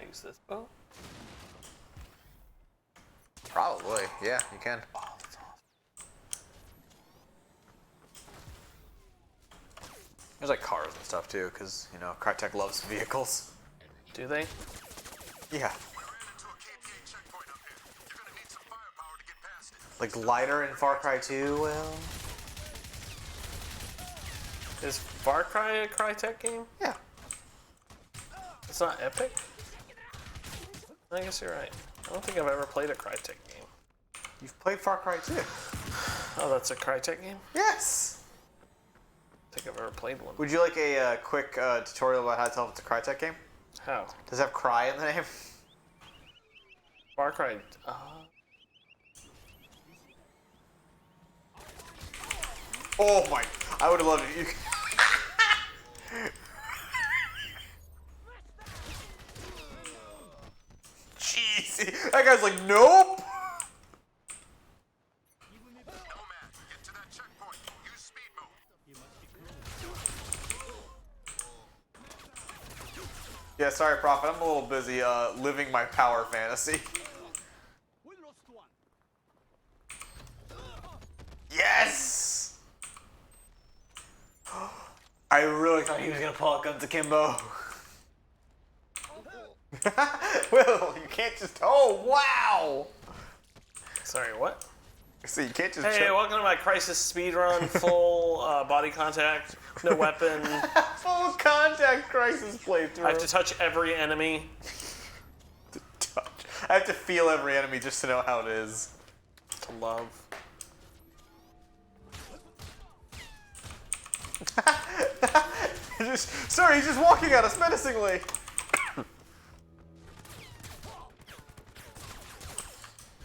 Use this boat. Probably, yeah, you can. Oh, that's awesome. There's like cars and stuff too, because, you know, Crytek loves vehicles. Do they? Yeah. Like lighter in Far Cry 2, well... Is Far Cry a Crytek game? Yeah. It's not Epic? I guess you're right. I don't think I've ever played a Crytek game. You've played Far Cry 2? Oh, that's a Crytek game? Yes! I don't think I've ever played one. Would you like a quick tutorial about how to tell if it's a Crytek game? How? Does it have Cry in the name? Far Cry... Oh my... I would have loved it. Jeez. That guy's like, nope! Yeah, sorry, Prophet. I'm a little busy living my power fantasy. Yes! I really thought he was gonna pull out Guns Akimbo. Well, you can't just. Oh, wow! Sorry, what? So you can't just. Hey, welcome to my Crysis speedrun, full body contact, no weapon. Full contact Crysis playthrough. I have to touch every enemy. I have to feel every enemy just to know how it is. To love. Sir, he's just walking at us menacingly.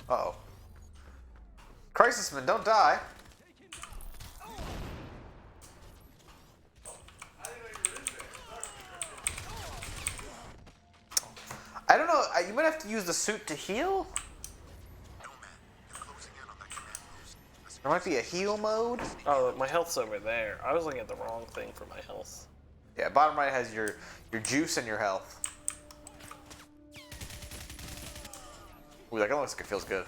Uh-oh. Crisisman, don't die. I don't know, you might have to use the suit to heal? There might be a heal mode. Oh, my health's over there. I was looking at the wrong thing for my health. Yeah, bottom right has your juice and your health. Ooh, that gun looks like it feels good.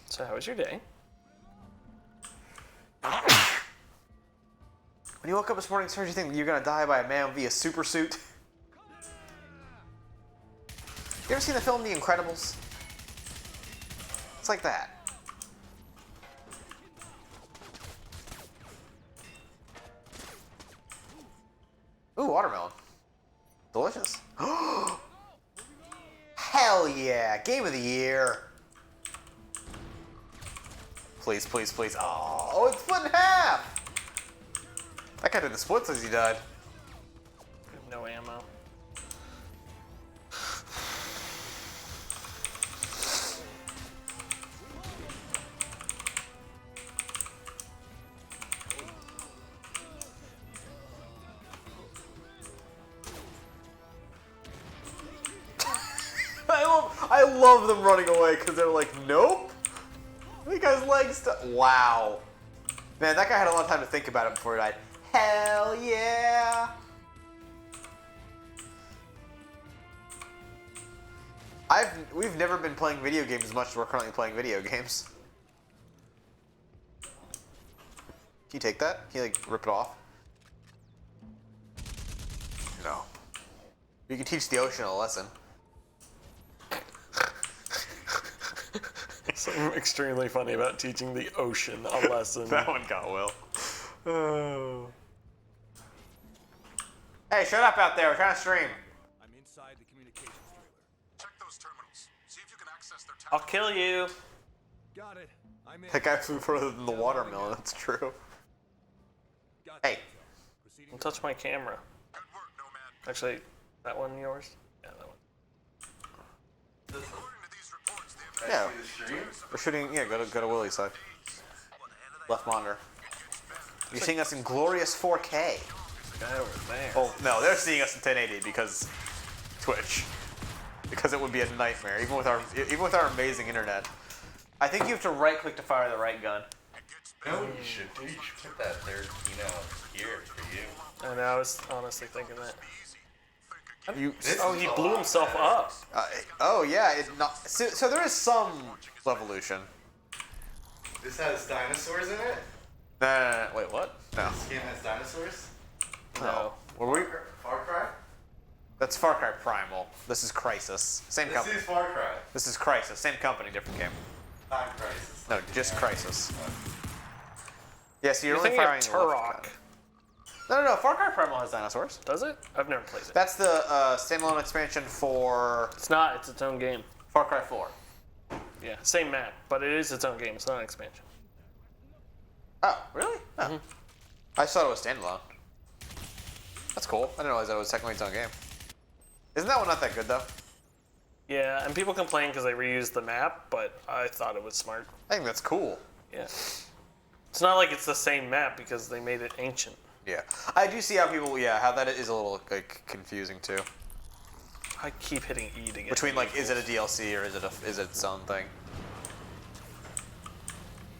So how was your day? When you woke up this morning, sir, did you think you're gonna die by a man via super suit? You ever seen the film The Incredibles? It's like that. Ooh, watermelon. Delicious. Hell yeah! Game of the year. Please, please, please. Oh, it's split in half! That guy did the splits as he died. No ammo. I love them running away because they're like, nope. That guy's legs. Wow. Man, that guy had a lot of time to think about it before he died. Hell yeah. We've never been playing video games as much as we're currently playing video games. Can you take that? Can you like rip it off? No. You can teach the ocean a lesson. Something extremely funny about teaching the ocean a lesson. That one got well. Oh. Hey, shut up out there. We're trying to stream. I'm inside the communications trailer. Check those terminals. See if you can access their I'll kill you. Got it. I'm in. That guy flew further than the watermelon. That's true. Hey. Don't touch my camera. Good work, Nomad. Actually, that one yours? Yeah, that one. According to these reports, the Yeah. We're shooting. Yeah, go to Willie's side. Left monitor. You're seeing us in glorious 4K. Guy over there. Oh no, they're seeing us in 1080 because Twitch. Because it would be a nightmare, even with our amazing internet. I think you have to right click to fire the right gun. No, you should do. You should put that there, here for you. I know, I was honestly thinking that. You, he blew himself up. Oh yeah, so there is some evolution. This has dinosaurs in it? No. Wait, what? No. This game has dinosaurs? No. Were we? Far Cry? That's Far Cry Primal. This is Crysis. Same company. This is Far Cry. This is Crysis. Same company, different game. Not Crysis. No, just Crysis. Yeah, so you're You're only thinking firing of the left Turok. gun. No. Far Cry Primal has dinosaurs. Does it? I've never played it. That's the standalone expansion for It's not. It's its own game. Far Cry 4. Yeah, same map, but it is its own game. It's not an expansion. Oh, really? Oh. I just thought it was standalone. That's cool. I didn't realize that was technically its own game. Isn't that one not that good though? Yeah, and people complain because they reused the map, but I thought it was smart. I think that's cool. Yeah. It's not like it's the same map because they made it ancient. Yeah, I do see how people. Yeah, how that is a little like confusing too. I keep hitting E to get Between like, is it a DLC or is it its own thing?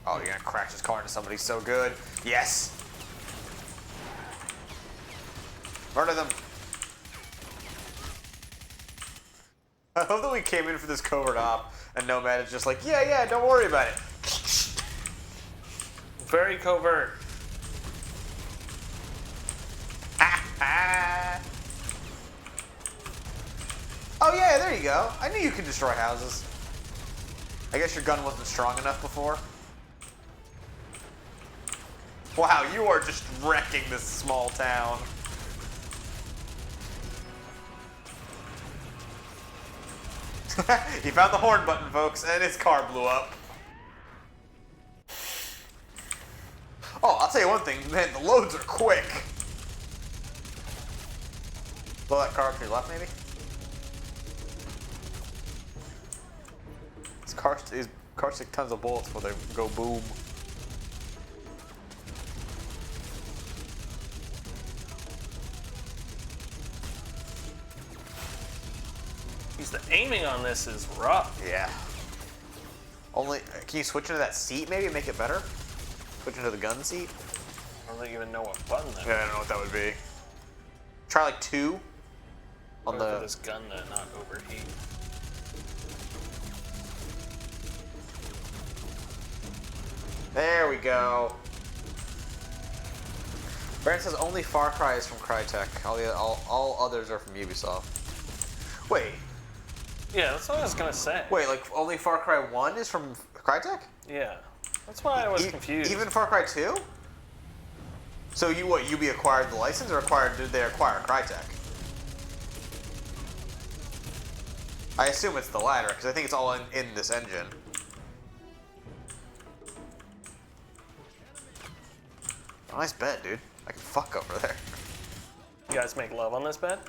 Oh, you're gonna crash this car into somebody so good. Yes. Murder them. I hope that we came in for this covert op and Nomad is just like, yeah, don't worry about it. Very covert. Oh yeah, there you go. I knew you could destroy houses. I guess your gun wasn't strong enough before. Wow, you are just wrecking this small town. He found the horn button, folks, and his car blew up. Oh, I'll tell you one thing, man, the loads are quick. Blow that car up to your left, maybe? These cars take tons of bullets before they go boom. The aiming on this is rough. Yeah. Only, can you switch into that seat maybe and make it better? Switch into the gun seat? I don't even know what button that Yeah, I don't know what that would be. Try like 2 on for the. this gun to not overheat. There we go. Brandon says only Far Cry is from Crytek. All others are from Ubisoft. Wait. Yeah, that's what I was gonna say. Wait, like only Far Cry 1 is from Crytek? Yeah, that's why I was confused. Even Far Cry 2? So Ubi acquired the license or did they acquire Crytek? I assume it's the latter, because I think it's all in this engine. Nice bed, dude. I can fuck over there. You guys make love on this bed?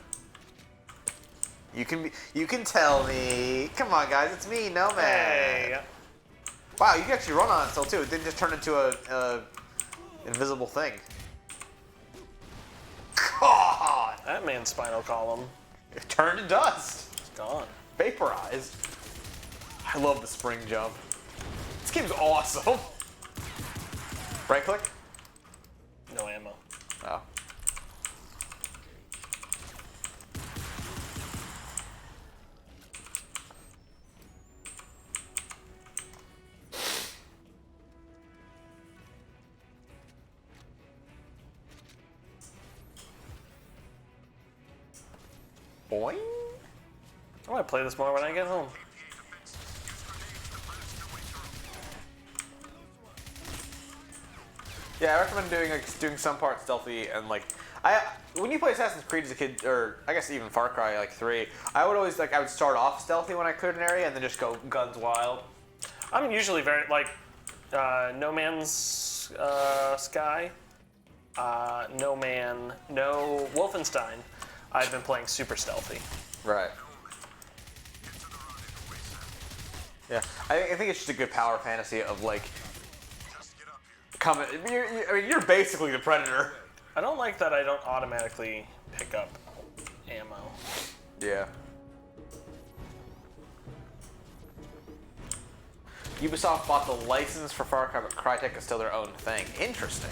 You can tell me. Come on, guys, it's me, No Man. Hey. Wow, you can actually run on it still too. It didn't just turn into a invisible thing. God! That man's spinal column. It turned to dust. It's gone. Vaporized. I love the spring jump. This game's awesome. Right click? No ammo. Oh. Boing. I might play this more when I get home. Yeah, I recommend doing some parts stealthy and when you play Assassin's Creed as a kid, or I guess even Far Cry 3, I would always I would start off stealthy when I cleared an area and then just go guns wild. I'm usually very No Man's Sky, No Wolfenstein. I've been playing super stealthy. Right. Yeah, I think it's just a good power fantasy of coming. You're basically the Predator. I don't like that I don't automatically pick up ammo. Yeah. Ubisoft bought the license for Far Cry, but Crytek is still their own thing. Interesting.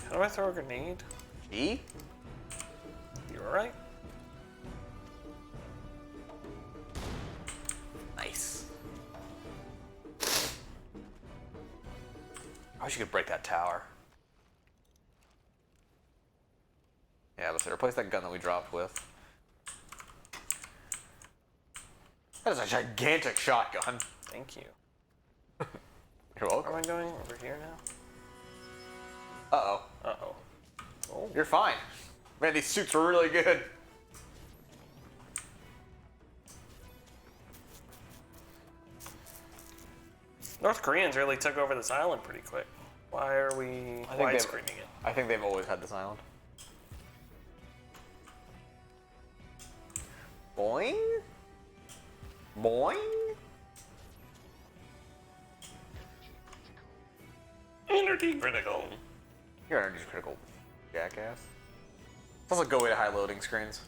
How do I throw a grenade? E? You alright? Nice. I wish you could break that tower. Yeah, let's replace that gun that we dropped with. That is a gigantic shotgun. Thank you. You're welcome. Where am I going? Over here now? Uh-oh. Uh-oh. Oh. You're fine. Man, these suits are really good. North Koreans really took over this island pretty quick. Why are we widescreening it? I think they've always had this island. Boing. Boing. Energy critical. You're energy critical, jackass. It's also a good way to hide loading screens.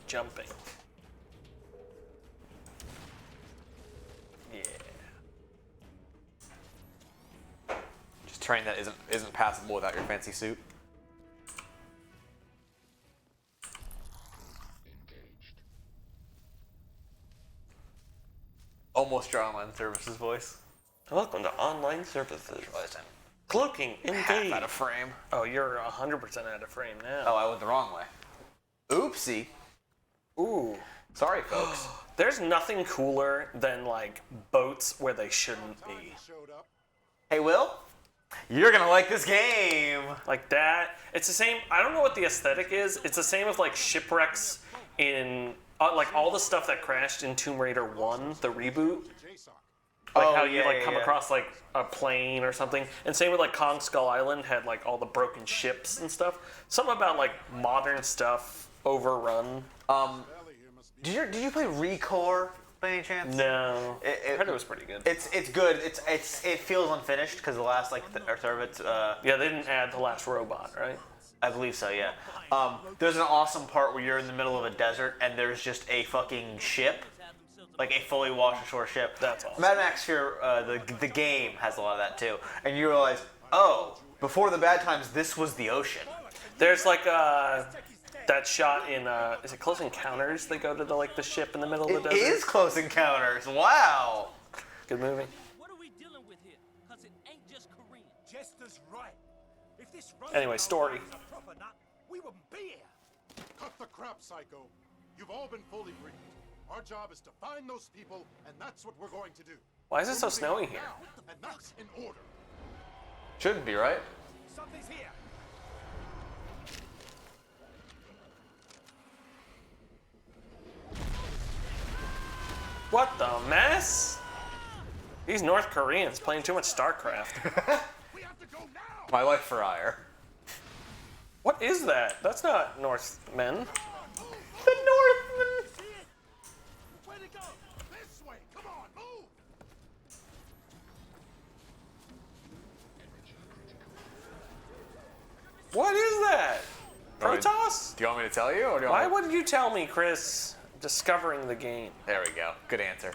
Jumping. Yeah. Just terrain that isn't passable without your fancy suit. Almost your online services voice. Welcome to online services. Cloaking engaged. Out of frame. Oh, you're 100% out of frame now. Oh, I went the wrong way. Oopsie. Ooh. Sorry, folks. There's nothing cooler than boats where they shouldn't be. Hey, Will. You're gonna like this game. Like that. It's the same. I don't know what the aesthetic is. It's the same as shipwrecks in all the stuff that crashed in Tomb Raider 1, the reboot. How you come across a plane or something. And same with Kong Skull Island had all the broken ships and stuff. Something about modern stuff overrun. Did you play Recore by any chance? No. I heard it was pretty good. It's good. It feels unfinished because the last third of it. Yeah, they didn't add the last robot, right? I believe so. Yeah. There's an awesome part where you're in the middle of a desert and there's just a fucking ship. A fully washed ashore ship. That's awesome. Mad Max Fear, the game has a lot of that too. And you realize, oh, before the bad times, this was the ocean. There's that shot in, is it Close Encounters? They go to the ship in the middle of the desert. It is Close Encounters. Wow. Good movie. What are we dealing with here? Because it ain't just Korean. Jester's right. If this Anyway, story. was a proper nut, we wouldn't be here. Cut the crap, Psycho. You've all been fully briefed. Our job is to find those people, and that's what we're going to do. Why is it so snowy here? And that's in order. Shouldn't be, right? Something's here. What the mess? These North Koreans playing too much StarCraft. My life for ire. What is that? That's not Northmen. The Northmen! Where'd it go? This way! Come on, move! What is that? Protoss? Do you want me to tell you, or do you Why want me... wouldn't you tell me, Chris? Discovering the game. There we go. Good answer.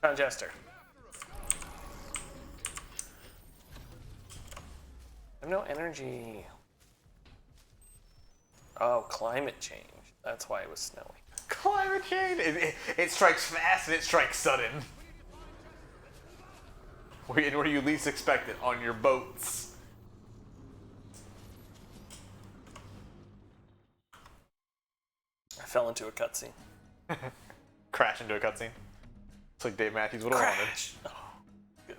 Crown Jester. I have no energy. Oh, climate change. That's why it was snowing. Climate change! It strikes fast and it strikes sudden. And where you least expect it, on your boats. I fell into a cutscene. Crash into a cutscene. It's like Dave Matthews would have wanted. Crash! Oh, good.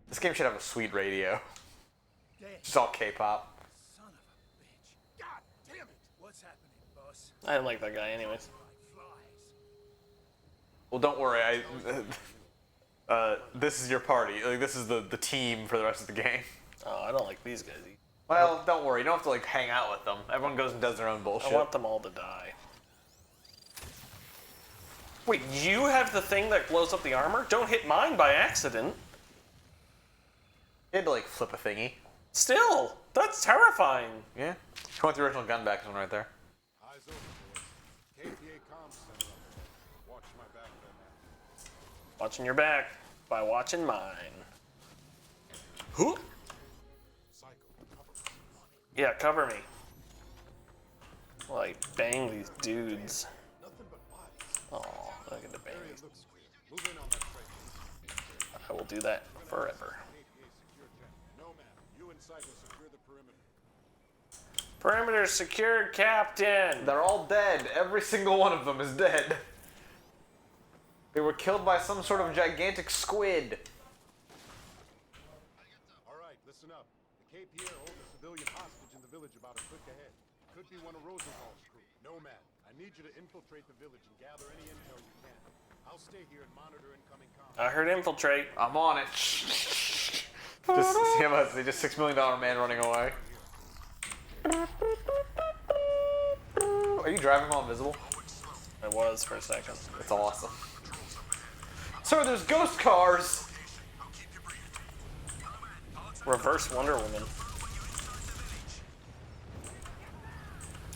This game should have a sweet radio. Just all K-pop. Son of a bitch. God damn it! What's happening, boss? I didn't like that guy anyways. Well, don't worry. This is your party. Like, this is the team for the rest of the game. Oh, I don't like these guys. Well, don't worry. You don't have to like hang out with them. Everyone goes and does their own bullshit. I want them all to die. Wait, you have the thing that blows up the armor? Don't hit mine by accident. You had to like flip a thingy. Still, that's terrifying. Yeah. You want the original gun back one right there. Eyes open, boys. KPA comms center up there. Watch my back there, man. Watching your back by watching mine. Who? Psycho, cover. Yeah, cover me. Like, bang these dudes. Nothing but bodies. Oh, look at the bang Area these. looks clear. Move in on that trace. I will do that forever. KPA secure jet. Nomad, you and Psycho secure the perimeter. Perimeter secured, Captain. They're all dead. Every single one of them is dead. They were killed by some sort of gigantic squid. All right, listen up. The KPA holds a civilian hostage in the village about a click ahead. Could be one of Rosenthal's crew. Nomad, I need you to infiltrate the village and gather any intel you can. I'll stay here and monitor incoming comms. I heard infiltrate. I'm on it. Just $6 million man running away. Are you driving while invisible? I was for a second. That's awesome. Sir, there's ghost cars! Reverse Wonder Woman.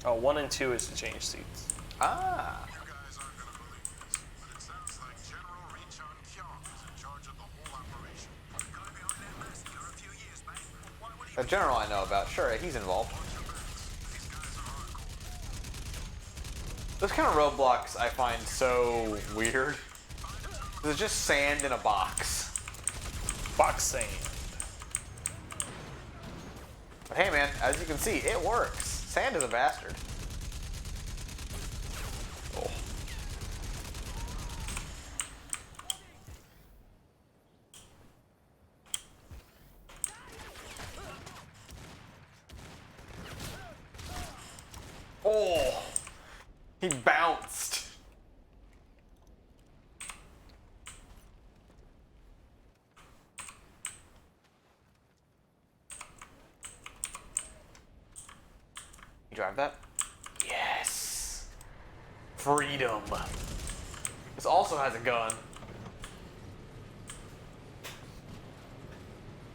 Oh, 1 and 2 is to change seats. Ah. You guys aren't gonna believe this, but it sounds like General Richon Kyong is in charge of the whole operation. Got behind that massacre a few years back. Why would he? A general I know about. Sure, he's involved. These guys are hardcore. Those kind of roadblocks I find so weird. There's just sand in a box. Box sand. But hey man, as you can see, it works. Sand is a bastard. Oh. Oh! He bounced. You drive that? Yes! Freedom! This also has a gun.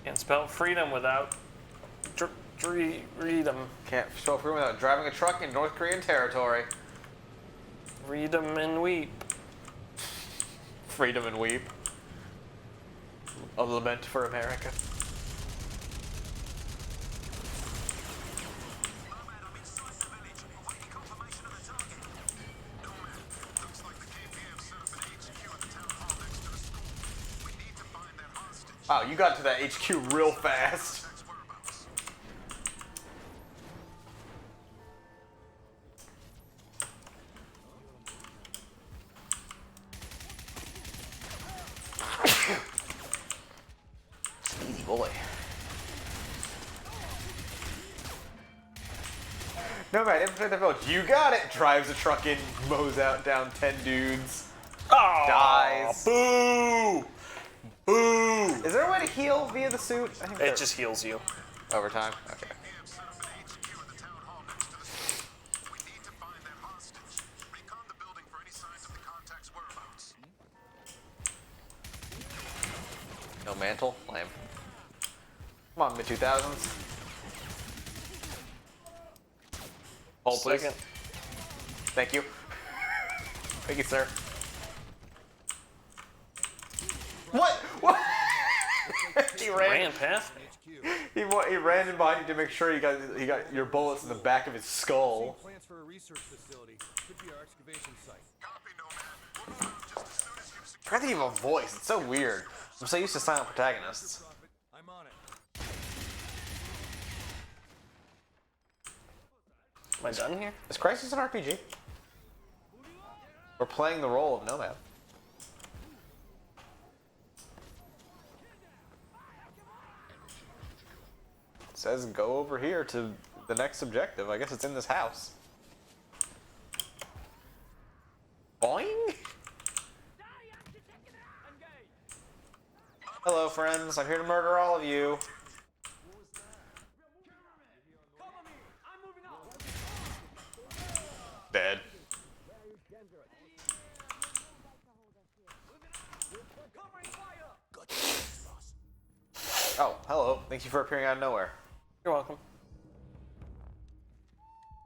Can't spell freedom without freedom. Can't spell freedom without driving a truck in North Korean territory. Freedom and weep. Freedom and weep. A lament for America. Nomad, I'm inside the village. Awaiting confirmation of the target. Nomad, looks like the KPA have set up an HQ at the town hall next to the school. We need to find that hostage. Wow, you got to that HQ real fast. That's whereabouts. Easy boy. Nomad, infiltrate the village. You got it! Drives a truck in, mows out down 10 dudes. Oh, Dies. Boo! Boo! Is there a way to heal via the suit? I think It just heals you. over time. Okay. No mantle? Lame. Come on, mid-2000s. Hold, please. Second. Thank you. Thank you, sir. What? What? He Ran past me. He ran in behind you to make sure he got your bullets in the back of his skull. Plans for a research facility. Could be our excavation site. I forgot the evil voice. It's so weird. I'm so used to silent protagonists. I'm on it. Am I done here? Is Crysis an RPG? We're playing the role of Nomad. It says go over here to the next objective. I guess it's in this house. Boing! Hello, friends. I'm here to murder all of you. Dead. Oh, hello. Thank you for appearing out of nowhere. You're welcome.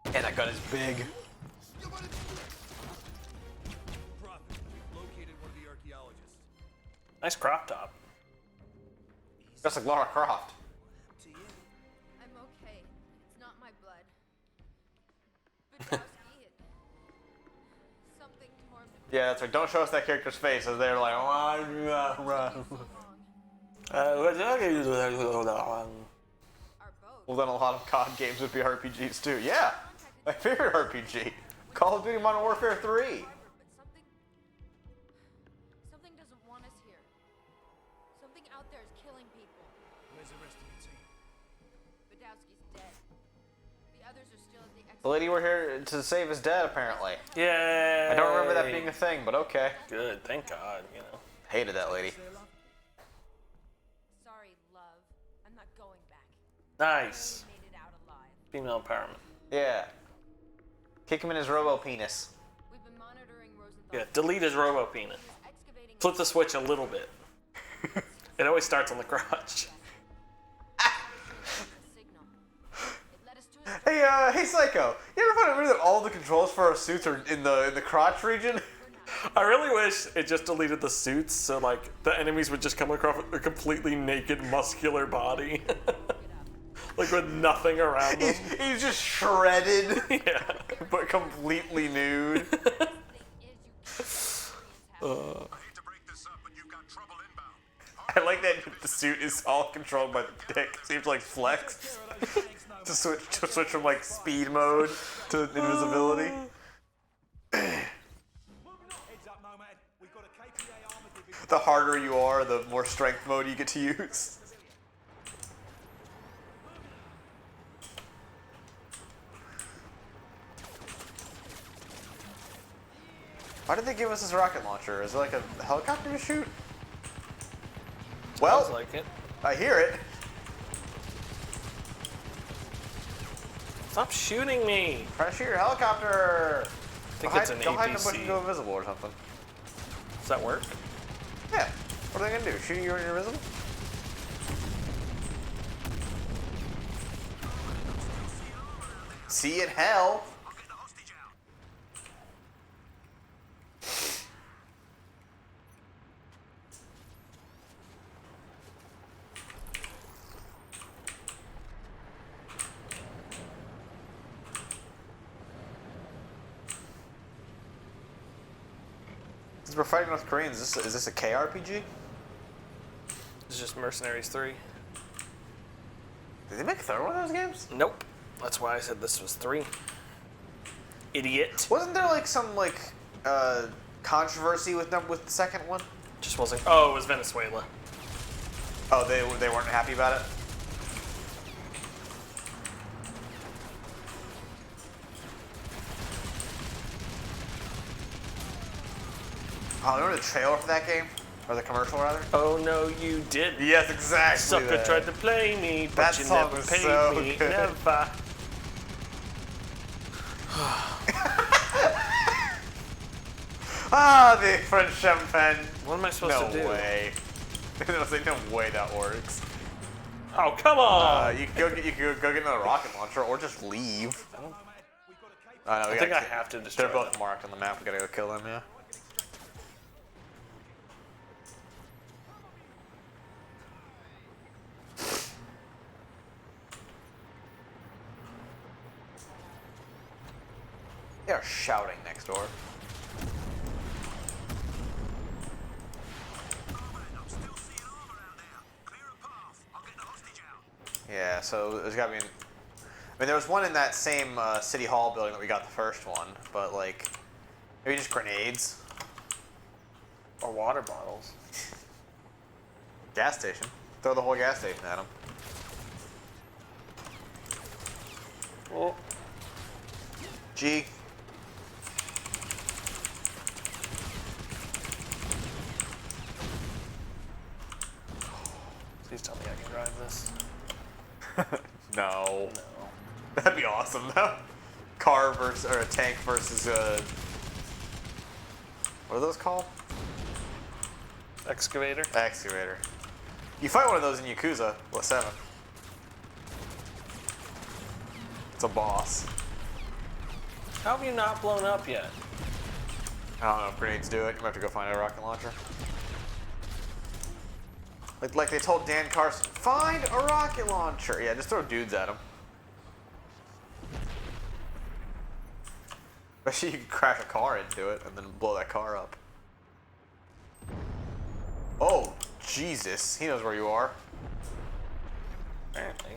And that gun is big. Located one of the archaeologists. Nice crop top. Just like Lara Croft. I'm okay. It's not my blood. Budowski, something tore him to Yeah, that's right. Don't show us that character's face as they're like, well, then a lot of COD games would be RPGs too. Yeah, my favorite RPG, Call of Duty Modern Warfare 3. Something doesn't want us here. Something out there is killing people. Where's the rest of your team? Budowski's dead. The others are still at the The lady we're here to save is dead, apparently. Yay! I don't remember that being a thing, but okay. Good, thank God, you know. Hated that lady. Sorry, love. I'm not going back. Nice. Made it out alive. Female empowerment. Yeah. Kick him in his robo-penis. We've been monitoring Rosenthal. Yeah, delete his robo-penis. Flip the switch a little bit. It always starts on the crotch. Hey, Psycho. You ever find it weird that all the controls for our suits are in the crotch region? I really wish it just deleted the suits, so like the enemies would just come across a completely naked, muscular body, like with nothing around them. He's just shredded, Yeah, but completely nude. I like that the suit is all controlled by the dick. Seems like flex to switch from like speed mode to invisibility. The harder you are, the more strength mode you get to use. Why did they give us this rocket launcher? Is it like a helicopter to shoot? Well, sounds like it. I hear it. Stop shooting me! Try to shoot your helicopter. I think it's an Go hide in the bush APC. and go invisible or something. Does that work? Yeah. What are they gonna do? Shoot you when you're invisible? See in hell. Since we're fighting North Koreans, is this a KRPG? It's just Mercenaries 3. Did they make a third one of those games? Nope. That's why I said this was 3. Idiot. Wasn't there like some controversy with the second one? Just wasn't. Oh, it was Venezuela. Oh, they weren't happy about it. Oh, remember the trailer for that game? Or the commercial, rather? Oh, no, you didn't. Yes, exactly. Sucker that. tried to play me, but That you song never was paid so me. good. Never. Ah, the French champagne. What am I supposed to do? No way. There's like no way that works. Oh, come on! You can go get another rocket launcher, or just leave. I think I have to destroy They're both them. marked on the map. We gotta go kill them, yeah. They are shouting next door. Yeah, so there's gotta be. I mean, there was one in that same city hall building that we got the first one, but like, maybe just grenades Or water bottles. Gas station. Throw the whole gas station at them. Oh. G. Please tell me I can drive this. No. No. That'd be awesome though. Car versus, or a tank versus what are those called? Excavator? Excavator. You fight one of those in Yakuza with 7. It's a boss. How have you not blown up yet? I don't know if grenades do it. You might have to go find a rocket launcher. Like they told Dan Carson, find a rocket launcher. Yeah, just throw dudes at him. Especially you could crash a car into it and then blow that car up. Oh, Jesus. He knows where you are. Apparently.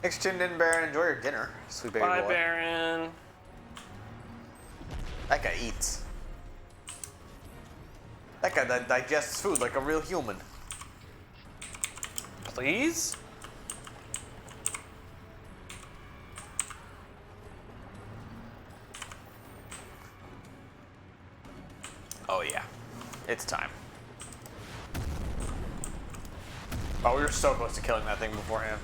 Thanks, Chin Din Baron. Enjoy your dinner, sweet baby Bye, boy. Baron. That guy eats. That guy that digests food like a real human. Please? Oh yeah, it's time. Oh, we were so close to killing that thing beforehand.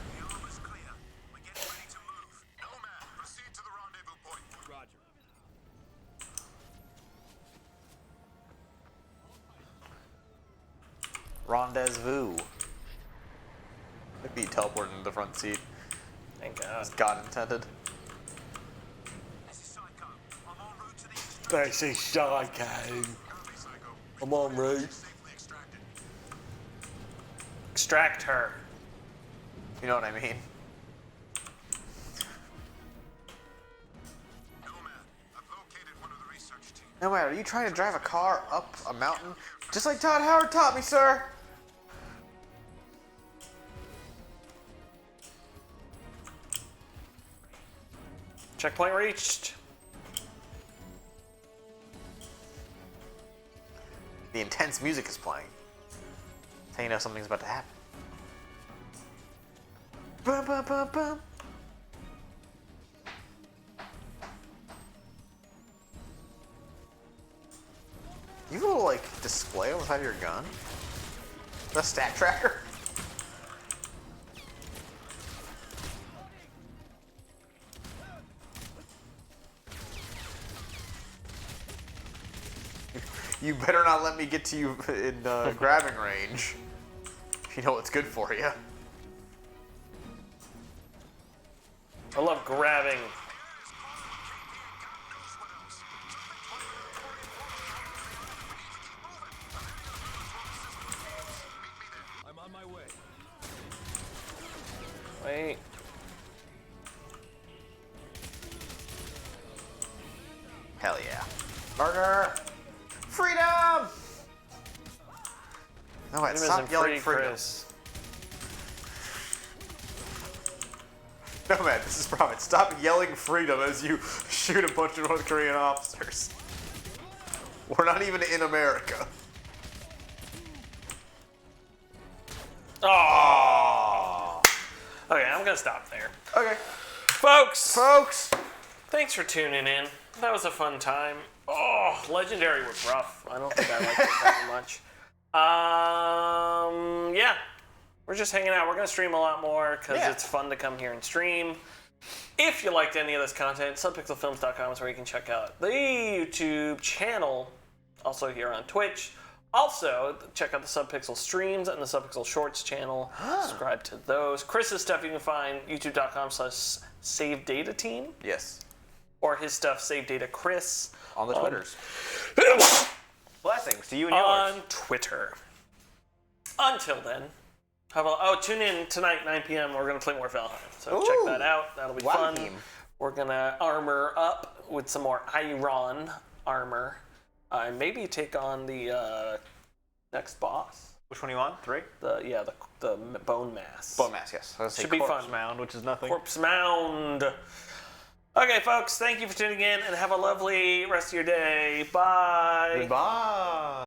Rendezvous. It'd be teleporting to the front seat. Thank God. As God intended. This is Psycho. I'm en route. Extract her. You know what I mean? No matter, are you trying to drive a car up a mountain? Just like Todd Howard taught me, sir! Checkpoint reached. The intense music is playing. That's how you know something's about to happen. Bum, bum, bum, bum. You have a little, like, display on the side of your gun? The stat tracker? You better not let me get to you in grabbing range. If you know what's good for you. I love grabbing. I'm on my way. Wait. Hell yeah. Murder! Freedom! No, wait, Freedom stop isn't yelling free, freedom. Chris. Nomad, this is Prophet. Stop yelling freedom as you shoot a bunch of North Korean officers. We're not even in America. Oh. Okay, I'm gonna stop there. Okay. Folks, Thanks for tuning in. That was a fun time. Oh, Legendary was rough. I don't think I liked it that much. Yeah. We're just hanging out. We're going to stream a lot more because it's fun to come here and stream. If you liked any of this content, subpixelfilms.com is where you can check out the YouTube channel. Also here on Twitch. Also, check out the Subpixel streams and the Subpixel Shorts channel. Subscribe to those. Chris's stuff you can find youtube.com/SaveDataTeam. Yes. Or his stuff, Save Data Chris. On the Twitters. Blessings to you and yours. On Twitter. Until then. Tune in tonight, 9 p.m. We're going to play more Valheim. So check that out. That'll be fun. We're going to armor up with some more Iron armor. And maybe take on the next boss. Which one are you on? 3? The Bone Mass. Bone Mass, yes. Should be Corpse fun. Mound, which is nothing. Corpse Mound. Okay, folks. Thank you for tuning in, and have a lovely rest of your day. Bye. Goodbye.